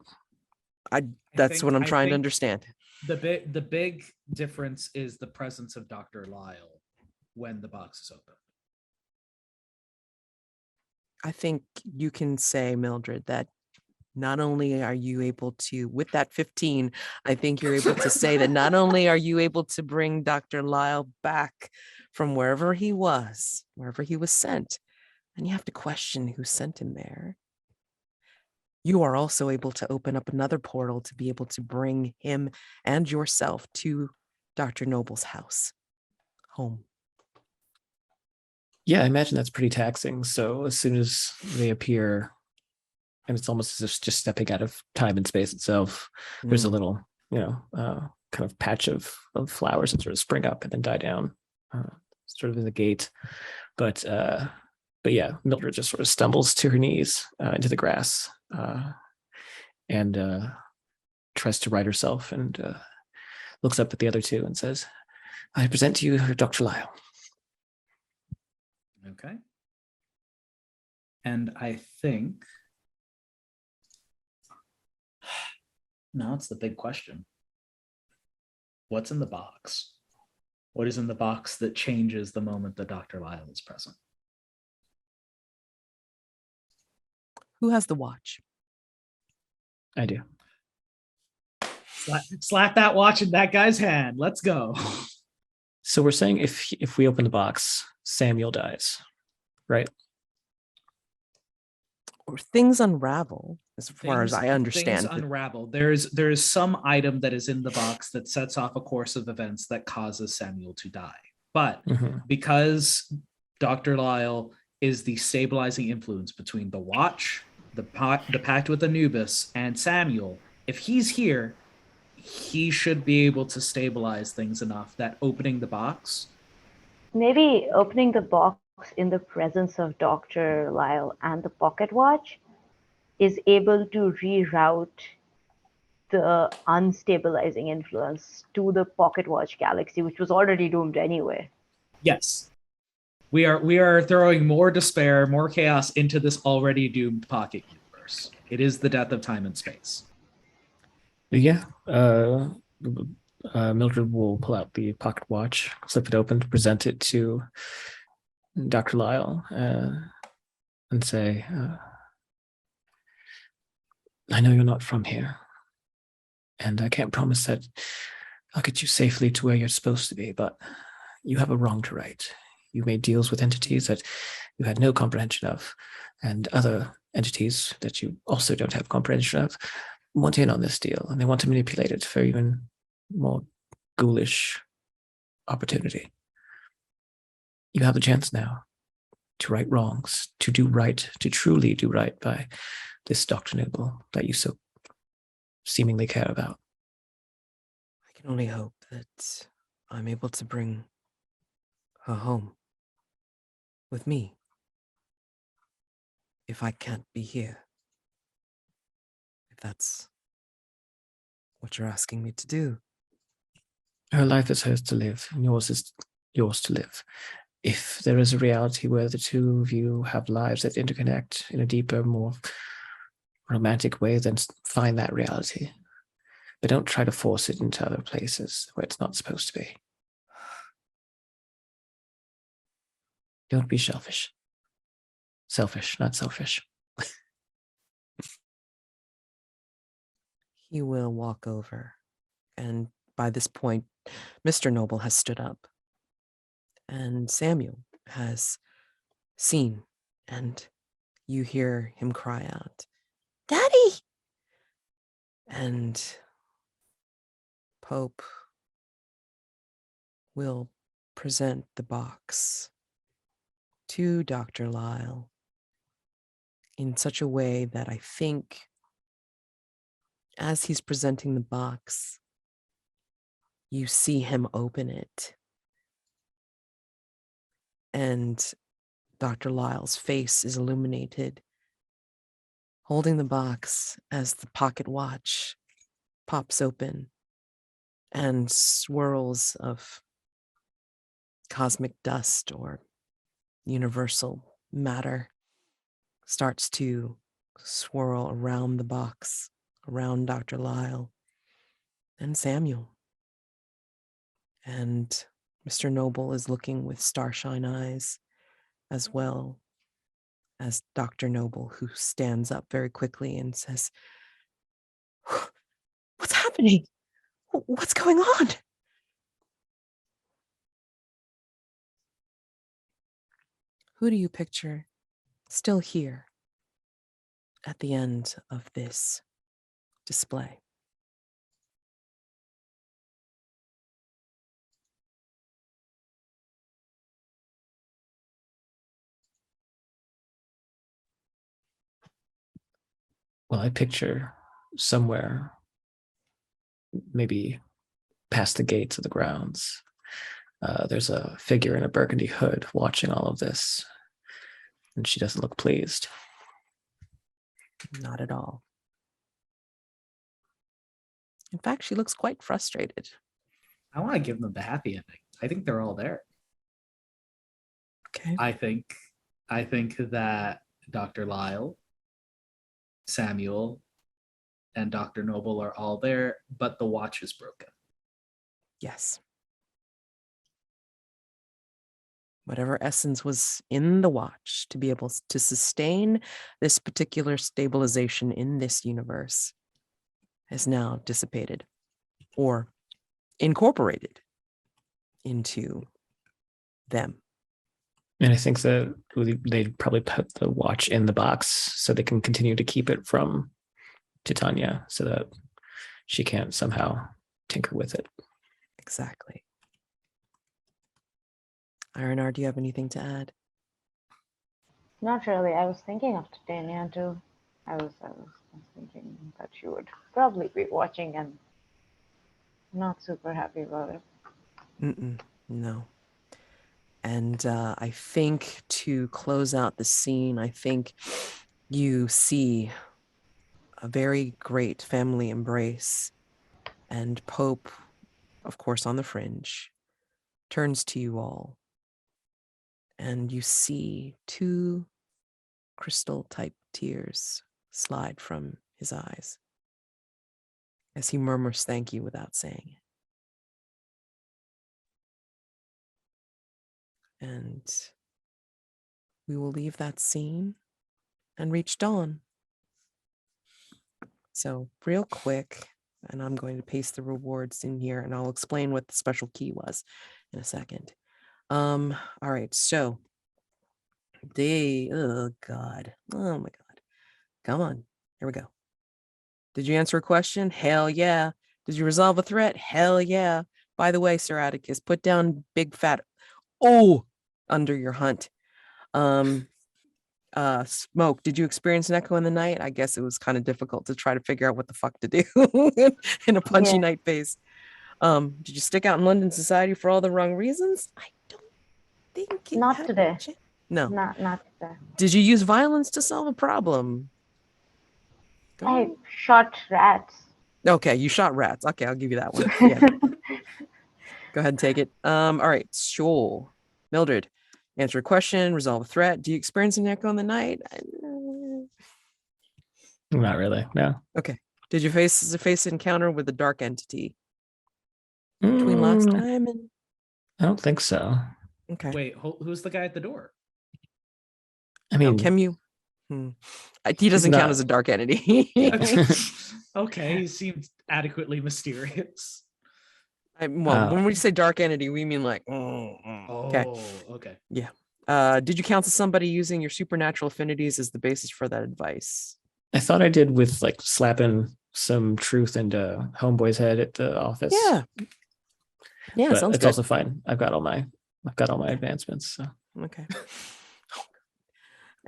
That's what I'm I trying to think understand. The big difference is the presence of Dr. Lisle when the box is open. I think you can say, Mildred, that not only are you able to, with that 15, I think you're able to say that not only are you able to bring Dr. Lisle back from wherever he was sent, and you have to question who sent him there. You are also able to open up another portal to be able to bring him and yourself to Dr. Noble's house, home. Yeah, I imagine that's pretty taxing. So as soon as they appear, and it's almost as if just stepping out of time and space itself, there's a little, kind of patch of flowers that sort of spring up and then die down, sort of in the gate. But yeah, Mildred just sort of stumbles to her knees into the grass and tries to right herself and looks up at the other two and says, I present to you Dr. Lisle. Okay. And I think now it's the big question. What's in the box? What is in the box that changes the moment that Dr. Lisle is present? Who has the watch? I do. Slap that watch in that guy's hand. Let's go. So we're saying if we open the box, Samuel dies, right? Or things unravel, as far as I understand. Things unravel. There is some item that is in the box that sets off a course of events that causes Samuel to die. But Mhm. because Dr. Lisle is the stabilizing influence between the Watch, the pact with Anubis, and Samuel, if he's here, he should be able to stabilize things enough that opening the box. Maybe opening the box in the presence of Dr. Lisle and the pocket watch is able to reroute the unstabilizing influence to the pocket watch galaxy, which was already doomed anyway. Yes. We are throwing more despair, more chaos into this already doomed pocket universe. It is the death of time and space. Yeah. Mildred will pull out the pocket watch, slip it open, present it to Dr. Lisle, and say, I know you're not from here, and I can't promise that I'll get you safely to where you're supposed to be, but you have a wrong to right. You made deals with entities that you had no comprehension of, and other entities that you also don't have comprehension of want in on this deal, and they want to manipulate it for even more ghoulish opportunity. You have the chance now to right wrongs, to do right, to truly do right by this Dr. Noble that you so seemingly care about. I can only hope that I'm able to bring her home with me if I can't be here. If that's what you're asking me to do. Her life is hers to live, and yours is yours to live. If there is a reality where the two of you have lives that interconnect in a deeper, more romantic way, then find that reality. But don't try to force it into other places where it's not supposed to be. Don't be selfish. Selfish, not selfish. He will walk over, and by this point, Mr. Noble has stood up, and Samuel has seen, and you hear him cry out, "Daddy!" And Pope will present the box to Dr. Lisle in such a way that I think as he's presenting the box, you see him open it. And Dr. Lisle's face is illuminated, holding the box as the pocket watch pops open and swirls of cosmic dust or universal matter starts to swirl around the box, around Dr. Lisle and Samuel. And Mr. Noble is looking with starshine eyes, as well as Dr. Noble, who stands up very quickly and says, "What's happening? What's going on?" Who do you picture still here at the end of this display? Well, I picture somewhere, maybe past the gates of the grounds, there's a figure in a burgundy hood watching all of this, and she doesn't look pleased. Not at all. In fact, she looks quite frustrated. I want to give them the happy ending. I think they're all there. Okay. I think that Dr. Lisle, Samuel, and Dr. Noble are all there, but the watch is broken. Yes. Whatever essence was in the watch to be able to sustain this particular stabilization in this universe has now dissipated or incorporated into them. And I think that they'd probably put the watch in the box so they can continue to keep it from Titania so that she can't somehow tinker with it. Exactly. Eirinar, do you have anything to add? Not really. I was thinking of Titania too. I was thinking that she would probably be watching and not super happy about it. No. And I think to close out the scene, I think you see a very great family embrace, and Pope, of course, on the fringe, turns to you all, and you see 2 crystal-type tears slide from his eyes as he murmurs thank you without saying it. And we will leave that scene and reach dawn. So real quick, and I'm going to paste the rewards in here, and I'll explain what the special key was in a second. All right, so oh my God. Come on, here we go. Did you answer a question? Hell yeah. Did you resolve a threat? Hell yeah. By the way, Sir Atticus, put down big fat O under your hunt. Smoke, did you experience an echo in the night? I guess it was kind of difficult to try to figure out what the fuck to do in a punchy Yeah. night phase. Did you stick out in London society for all the wrong reasons? I don't think it Not had today. No. Not today. Did you use violence to solve a problem? Go I on. shot rats. Okay, you shot rats. Okay, I'll give you that one. Yeah. Go ahead and take it. All right, sure. Mildred, answer a question, resolve a threat. Do you experience an echo in the night? Not really. No. Okay. Did you face an encounter with a dark entity between last time and? I don't think so. Okay. Wait, who's the guy at the door? I Now, mean, Kemu. He doesn't count as a dark entity. Okay, he seems adequately mysterious. When we say dark entity, we mean like. Okay. Okay. Yeah. Did you counsel somebody using your supernatural affinities as the basis for that advice? I thought I did with like slapping some truth into Homeboy's head at the office. Yeah. Yeah, but sounds it's good. also fine. I've got all my advancements. So Okay.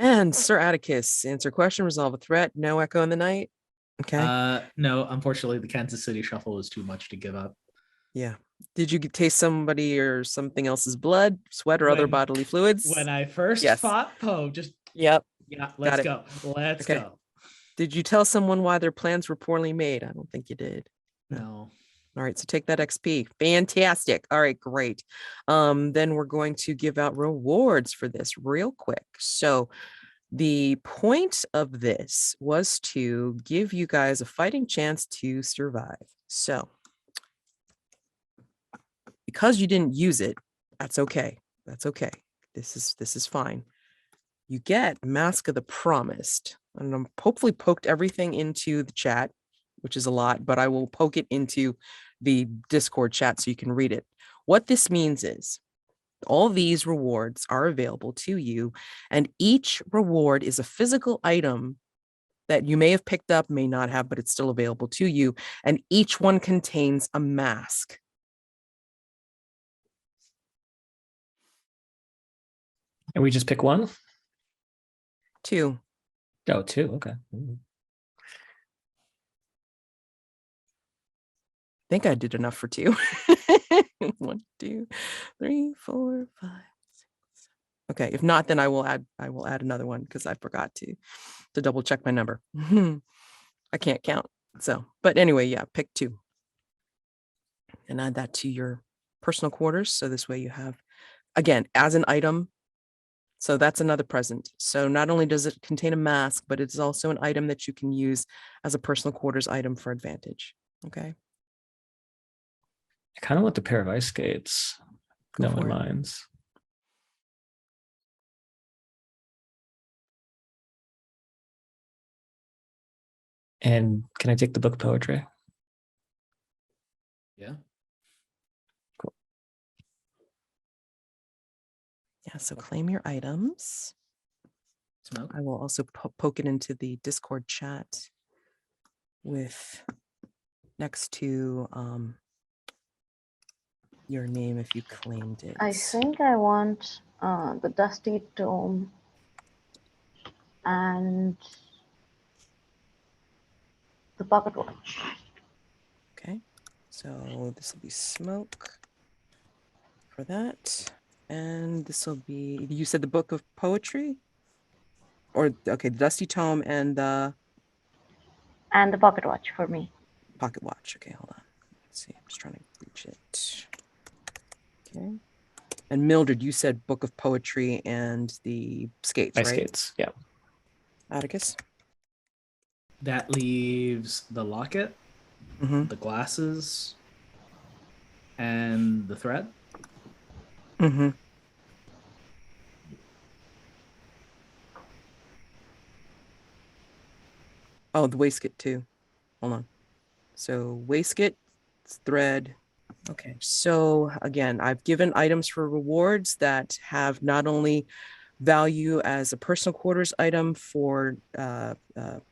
And Sir Atticus, answer question, resolve a threat, no echo in the night. Okay. No, unfortunately, the Kansas City Shuffle is too much to give up. Yeah. Did you taste somebody or something else's blood, sweat, or other bodily fluids? When I first fought Poe, just Yep. yeah, let's go. Let's go. Did you tell someone why their plans were poorly made? I don't think you did. No. All right, so take that XP. Fantastic. All right, great. Then we're going to give out rewards for this real quick. So the point of this was to give you guys a fighting chance to survive. So because you didn't use it, that's okay. That's okay. This is fine. You get Mask of the Promised. And I'm hopefully poked everything into the chat, which is a lot, but I will poke it into the Discord chat so you can read it. What this means is all these rewards are available to you, and each reward is a physical item that you may have picked up, may not have, but it's still available to you. And each one contains a mask. and we just pick one? 2. Oh, 2. Okay. I think I did enough for 2. 1, 2, 3, 4, 5, 6, 7. Okay, if not, then I will add another one because I forgot to double check my number. I can't count. So, but anyway, yeah, pick 2 and add that to your personal quarters. So this way you have, again, as an item. So that's another present. So not only does it contain a mask, but it's also an item that you can use as a personal quarters item for advantage. Okay. I kind of want the pair of ice skates. No one minds. And can I take the book of poetry? Yeah. Cool. Yeah, so claim your items. Smoke. I will also poke it into the Discord chat with next to your name if you claimed it. I think I want the Dusty Tome and the Pocket Watch. Okay, so this will be Smoke for that. And this will be, you said the Book of Poetry? Or, okay, the Dusty Tome and the And the Pocket Watch for me. Pocket Watch. Okay, hold on. Let's see, I'm just trying to reach it. Okay. And Mildred, you said Book of Poetry and the skates, My right? skates, yeah. Atticus? That leaves the locket, Mm-hmm. the glasses, and the thread. Mm-hmm. Oh, the waistcoat too. Hold on. So waistcoat, thread. Okay. So again, I've given items for rewards that have not only value as a personal quarters item for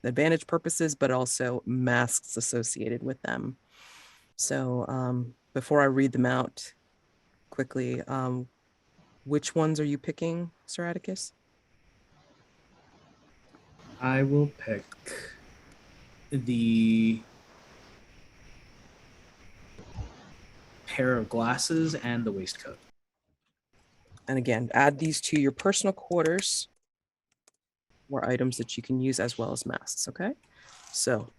advantage purposes, but also masks associated with them. So before I read them out quickly, which ones are you picking, Sir Atticus? I will pick the pair of glasses and the waistcoat. And again, add these to your personal quarters or items that you can use as well as masks, okay? So,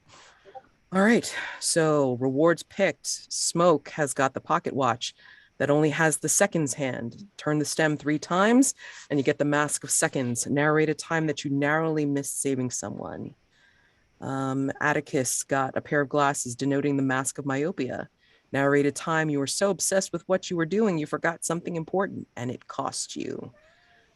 all right. So rewards picked. Smoke has got the pocket watch that only has the seconds hand. Turn the stem 3 times and you get the mask of seconds. Narrate a time that you narrowly missed saving someone. Atticus got a pair of glasses denoting the mask of myopia. Narrate a time you were so obsessed with what you were doing, you forgot something important and it cost you.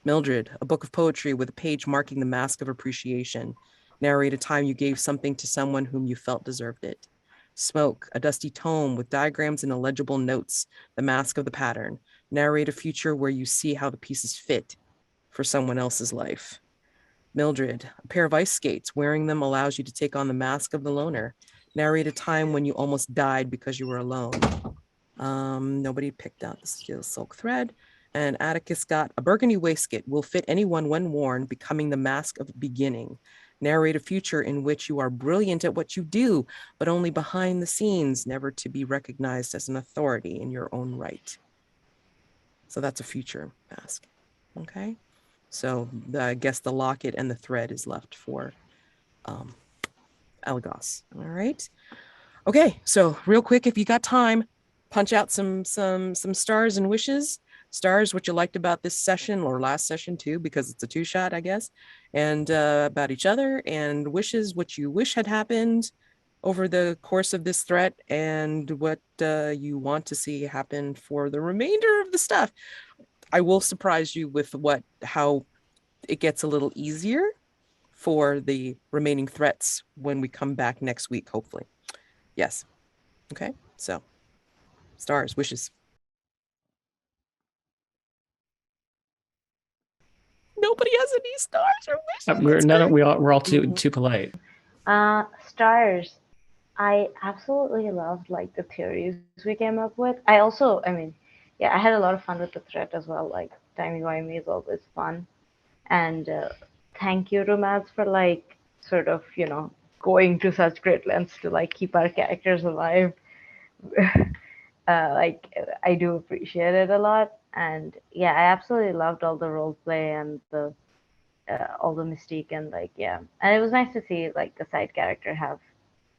Mildred, a book of poetry with a page marking the mask of appreciation. Narrate a time you gave something to someone whom you felt deserved it. Smoke, a dusty tome with diagrams and illegible notes, the mask of the pattern. Narrate a future where you see how the pieces fit for someone else's life. Mildred, a pair of ice skates. Wearing them allows you to take on the mask of the loner. Narrate a time when you almost died because you were alone. Nobody picked out the steel silk thread. And Atticus got a burgundy waistcoat, will fit anyone when worn, becoming the mask of beginning. Narrate a future in which you are brilliant at what you do, but only behind the scenes, never to be recognized as an authority in your own right. So that's a future mask. Okay. So I guess the locket and the thread is left for Elagos. All right. Okay. So real quick, if you got time, punch out some stars and wishes. Stars, what you liked about this session or last session too, because it's a 2-shot, I guess, and about each other, and wishes, what you wish had happened over the course of this threat, and what you want to see happen for the remainder of the stuff. I will surprise you with how it gets a little easier for the remaining threats when we come back next week, hopefully. Yes. Okay. So stars, wishes. Nobody has any stars or wishes. We're all too polite. Stars. I absolutely loved like the theories we came up with. I also, I mean, yeah, I had a lot of fun with the threat as well. Like timey-wimey is always fun. And thank you to Mads for like sort of, going to such great lengths to like keep our characters alive. Like I do appreciate it a lot. And yeah, I absolutely loved all the role play and the all the mystique and like yeah. And it was nice to see like the side character have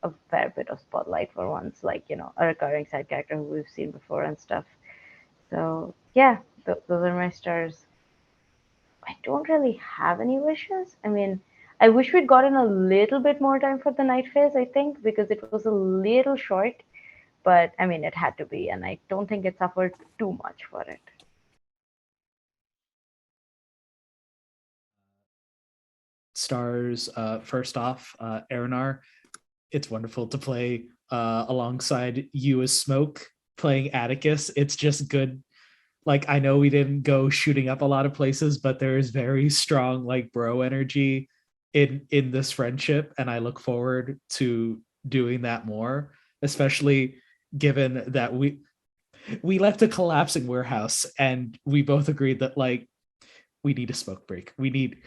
a fair bit of spotlight for once, like a recurring side character who we've seen before and stuff. So yeah, those are my stars. I don't really have any wishes. I mean, I wish we'd gotten a little bit more time for the night phase, I think, because it was a little short. But I mean, it had to be, and I don't think it suffered too much for it. Stars, first off, Eirinar, it's wonderful to play alongside you as Smoke playing Atticus. It's just good. Like, I know we didn't go shooting up a lot of places, but there is very strong like bro energy in this friendship, and I look forward to doing that more, especially given that we left a collapsing warehouse, and we both agreed that like we need a smoke break. We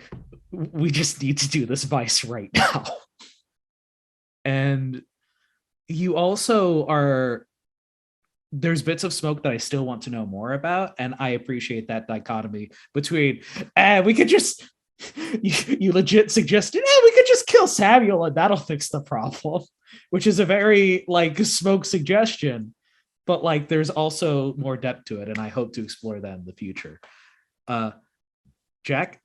just need to do this vice right now. And you also are, there's bits of smoke that I still want to know more about, and I appreciate that dichotomy between we could just you legit suggested we could just kill Samuel and that'll fix the problem, which is a very like smoke suggestion, but like there's also more depth to it, and I hope to explore that in the future. Jack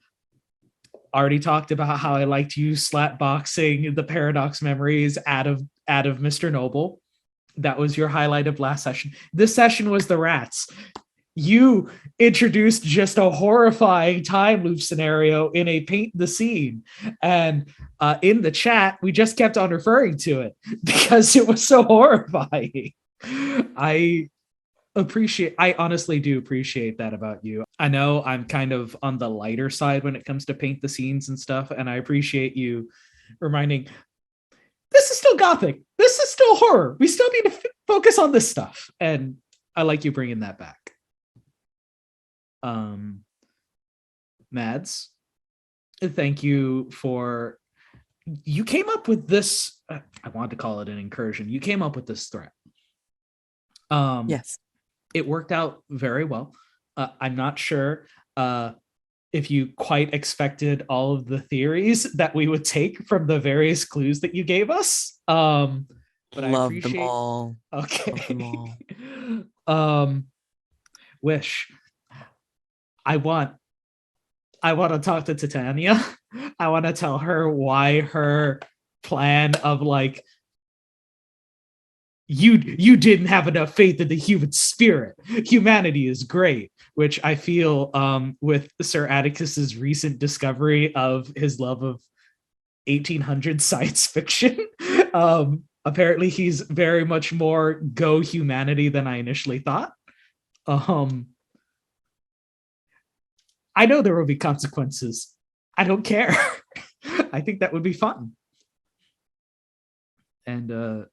already talked about how I liked you slap boxing the paradox memories out of Mr. Noble. That was your highlight of last session. This session was the rats. You introduced just a horrifying time loop scenario in a paint the scene. And in the chat, we just kept on referring to it because it was so horrifying. I honestly do appreciate that about you. I know I'm kind of on the lighter side when it comes to paint the scenes and stuff, and I appreciate you reminding, this is still gothic. This is still horror. We still need to focus on this stuff. And I like you bringing that back. Mads, thank you for, you came up with this, I wanted to call it an incursion. You came up with this threat. Yes. It worked out very well. I'm not sure if you quite expected all of the theories that we would take from the various clues that you gave us. But I Love appreciate them all. Okay. Love them all. Wish. I want to talk to Titania. I want to tell her why her plan of like you didn't have enough faith in the human spirit. Humanity is great, which I feel with Sir Atticus's recent discovery of his love of 1800 science fiction. Apparently he's very much more go humanity than I initially thought. I know there will be consequences. I don't care. I think that would be fun. And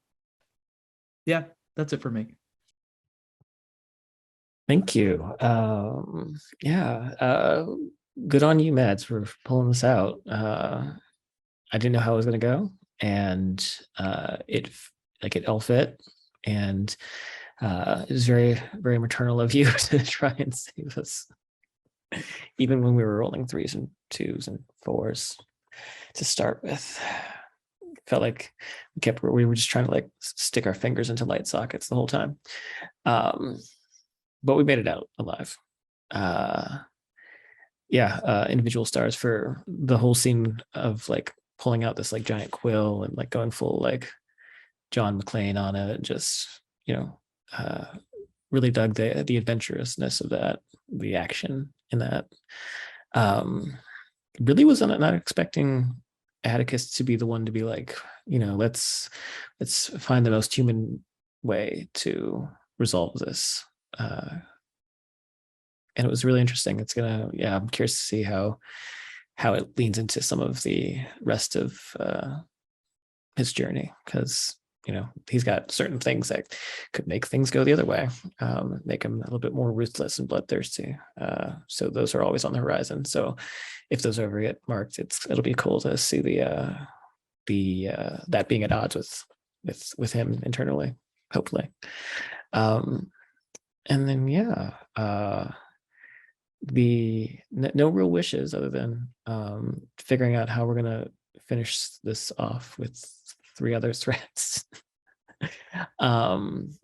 yeah, that's it for me. Thank you. Good on you, Mads, for pulling this out. I didn't know how it was going to go, and it all fit, and it was very, very maternal of you to try and save us, even when we were rolling 3s and 2s and 4s to start with. Felt like we were just trying to like stick our fingers into light sockets the whole time, but we made it out alive. Individual stars for the whole scene of like pulling out this like giant quill and like going full like John McClane on it, and just really dug the adventurousness of that, the action in that. Really was not expecting Atticus to be the one to be like, let's find the most human way to resolve this. And it was really interesting. I'm curious to see how it leans into some of the rest of his journey, because he's got certain things that could make things go the other way, make him a little bit more ruthless and bloodthirsty. So those are always on the horizon. So if those ever get marked, it'll be cool to see that being at odds with him internally, hopefully. And then no real wishes other than figuring out how we're gonna finish this off with 3 other threats. And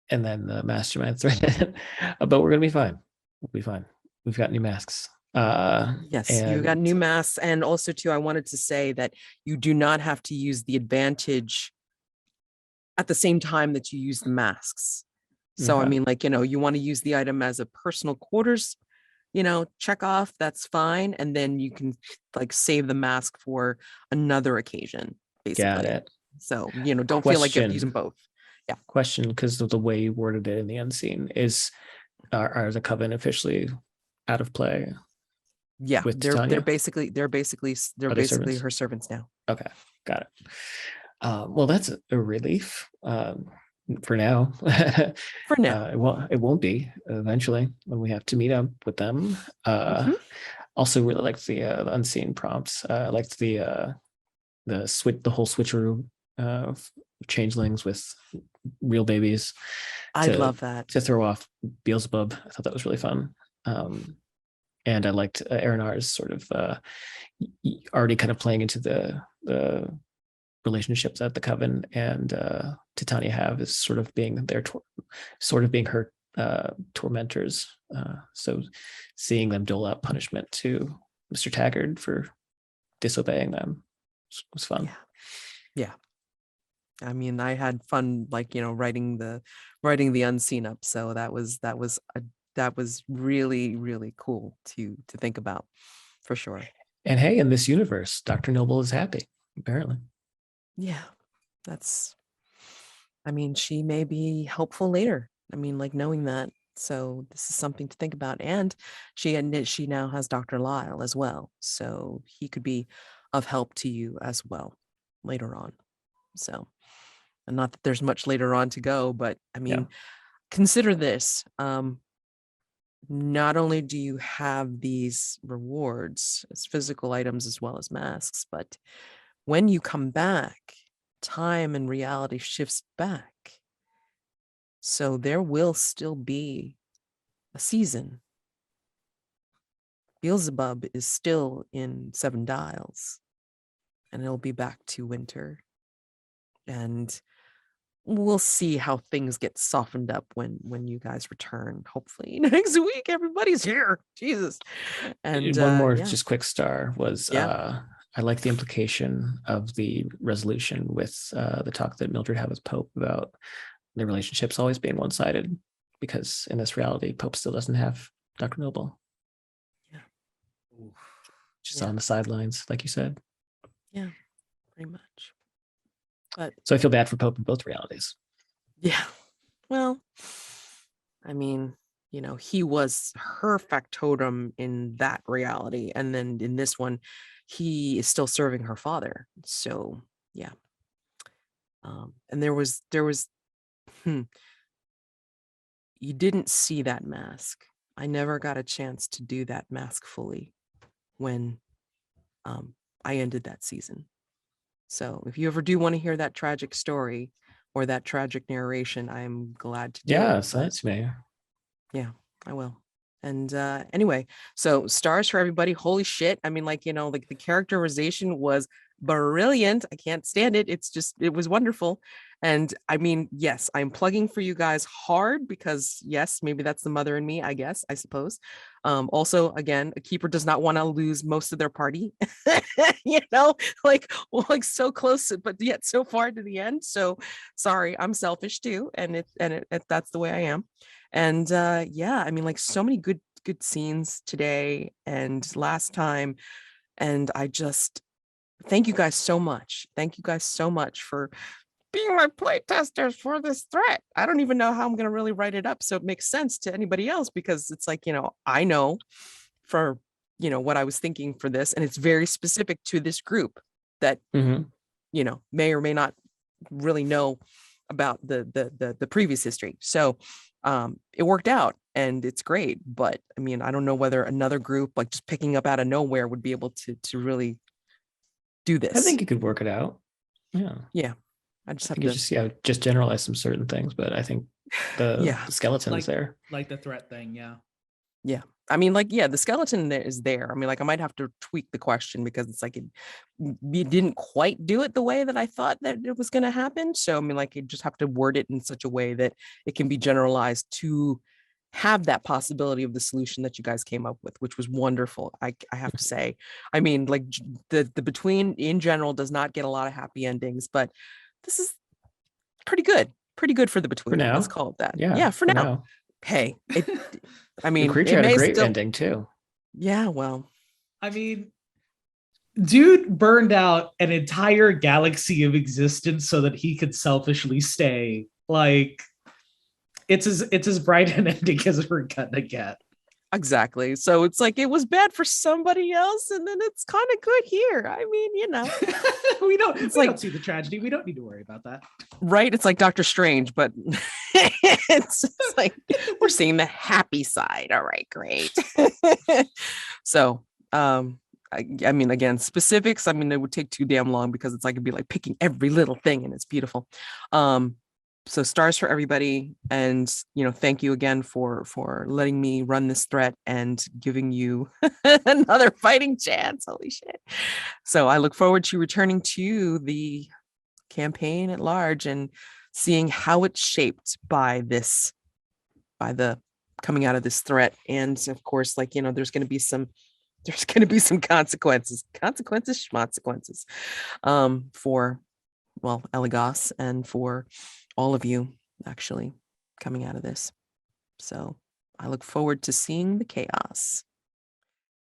then the mastermind threat. But we're gonna be fine. We'll be fine. We've got new masks. Yes, you got new masks. And also too, I wanted to say that you do not have to use the advantage at the same time that you use the masks. So I mean, like, you want to use the item as a personal quarters, check off, that's fine. And then you can like save the mask for another occasion, basically. Got it. So, don't feel like you have to use them both. Yeah. Question, because of the way you worded it in the unseen, are the Coven officially out of play? Yeah, with they're Titania? basically servants? her servants now. Okay, got it. Well, that's a relief. for now. For now. It won't be eventually when we have to meet up with them. Mhm. Also really liked the unseen prompts. I liked the whole switcheroo changelings with real babies. I love that. To throw off Beelzebub. I thought that was really fun. And I liked Eirinar's sort of already kind of playing into the relationships that the Coven and Titania have, is sort of being her tormentors. So seeing them dole out punishment to Mr. Taggart for disobeying them was fun. Yeah. I mean, I had fun, like, writing the unseen up. So that was really, really cool to think about, for sure. And hey, in this universe, Dr. Noble is happy, apparently. Yeah, she may be helpful later. Like, knowing that. So this is something to think about. And she now has Dr. Lisle as well. So he could be of help to you as well later on. So, and not that there's much later on to go, but consider this. Not only do you have these rewards as physical items as well as masks, but when you come back, time and reality shifts back. So there will still be a season. Beelzebub is still in Seven Dials, and it'll be back to winter. And we'll see how things get softened up when you guys return. Hopefully next week, everybody's here. Jesus. And one more just quick star was I like the implication of the resolution with the talk that Mildred had with Pope about the relationships always being one-sided, because in this reality, Pope still doesn't have Dr. Noble. Yeah. Just on the sidelines, like you said. Yeah, pretty much. But so I feel bad for Pope in both realities. Yeah. Well, he was her factotum in that reality. And then in this one, he is still serving her father. So yeah. And there was you didn't see that mask. I never got a chance to do that mask fully when I ended that season. So if you ever do want to hear that tragic story or that tragic narration, I'm glad to do it. Send it to me. Yeah, I will. And anyway, so stars for everybody. Holy shit. The characterization was brilliant. I can't stand it. It was wonderful. And yes, I'm plugging for you guys hard because yes, maybe that's the mother in me, I suppose. Also, again, a keeper does not want to lose most of their party, so close, but yet so far to the end. So sorry, I'm selfish too. And that's the way I am. And so many good scenes today and last time. And I just thank you guys so much. Thank you guys so much for being my play testers for this threat. I don't even know how I'm going to really write it up so it makes sense to anybody else, because it's like, I know for, what I was thinking for this, and it's very specific to this group that, may or may not really know about the previous history. So it worked out and it's great, but I don't know whether another group like just picking up out of nowhere would be able to really do this. I think you could work it out. Yeah. I just have to just generalize some certain things, but I think the skeleton is there. Like the threat thing, yeah. Yeah. The skeleton is there. I might have to tweak the question because it's like you didn't quite do it the way that I thought that it was going to happen. So, you just have to word it in such a way that it can be generalized to have that possibility of the solution that you guys came up with, which was wonderful. I have to say, the between in general does not get a lot of happy endings, but this is pretty good for the between. For now. Let's call it that. Yeah, for now. Hey, the creature had a great ending too. Yeah, well, dude burned out an entire galaxy of existence so that he could selfishly stay. Like, it's as bright an ending as we're gonna get. Exactly. So it's like it was bad for somebody else, and then it's kind of good here. I mean, we don't It's we like- don't see the tragedy. We don't need to worry about that. right? It's like Doctor Strange, but it's like we're seeing the happy side. All right, great. So, I mean, again, specifics. I mean, it would take too damn long because it's like it'd be like picking every little thing, and it's beautiful. So stars for everybody, and thank you again for letting me run this threat and giving you another fighting chance. Holy shit. So I look forward to returning to the campaign at large and seeing how it's shaped by the coming out of this threat. And of course, like, there's going to be some consequences schmonsequences, for, well, Eligos, and for all of you actually coming out of this. So I look forward to seeing the chaos.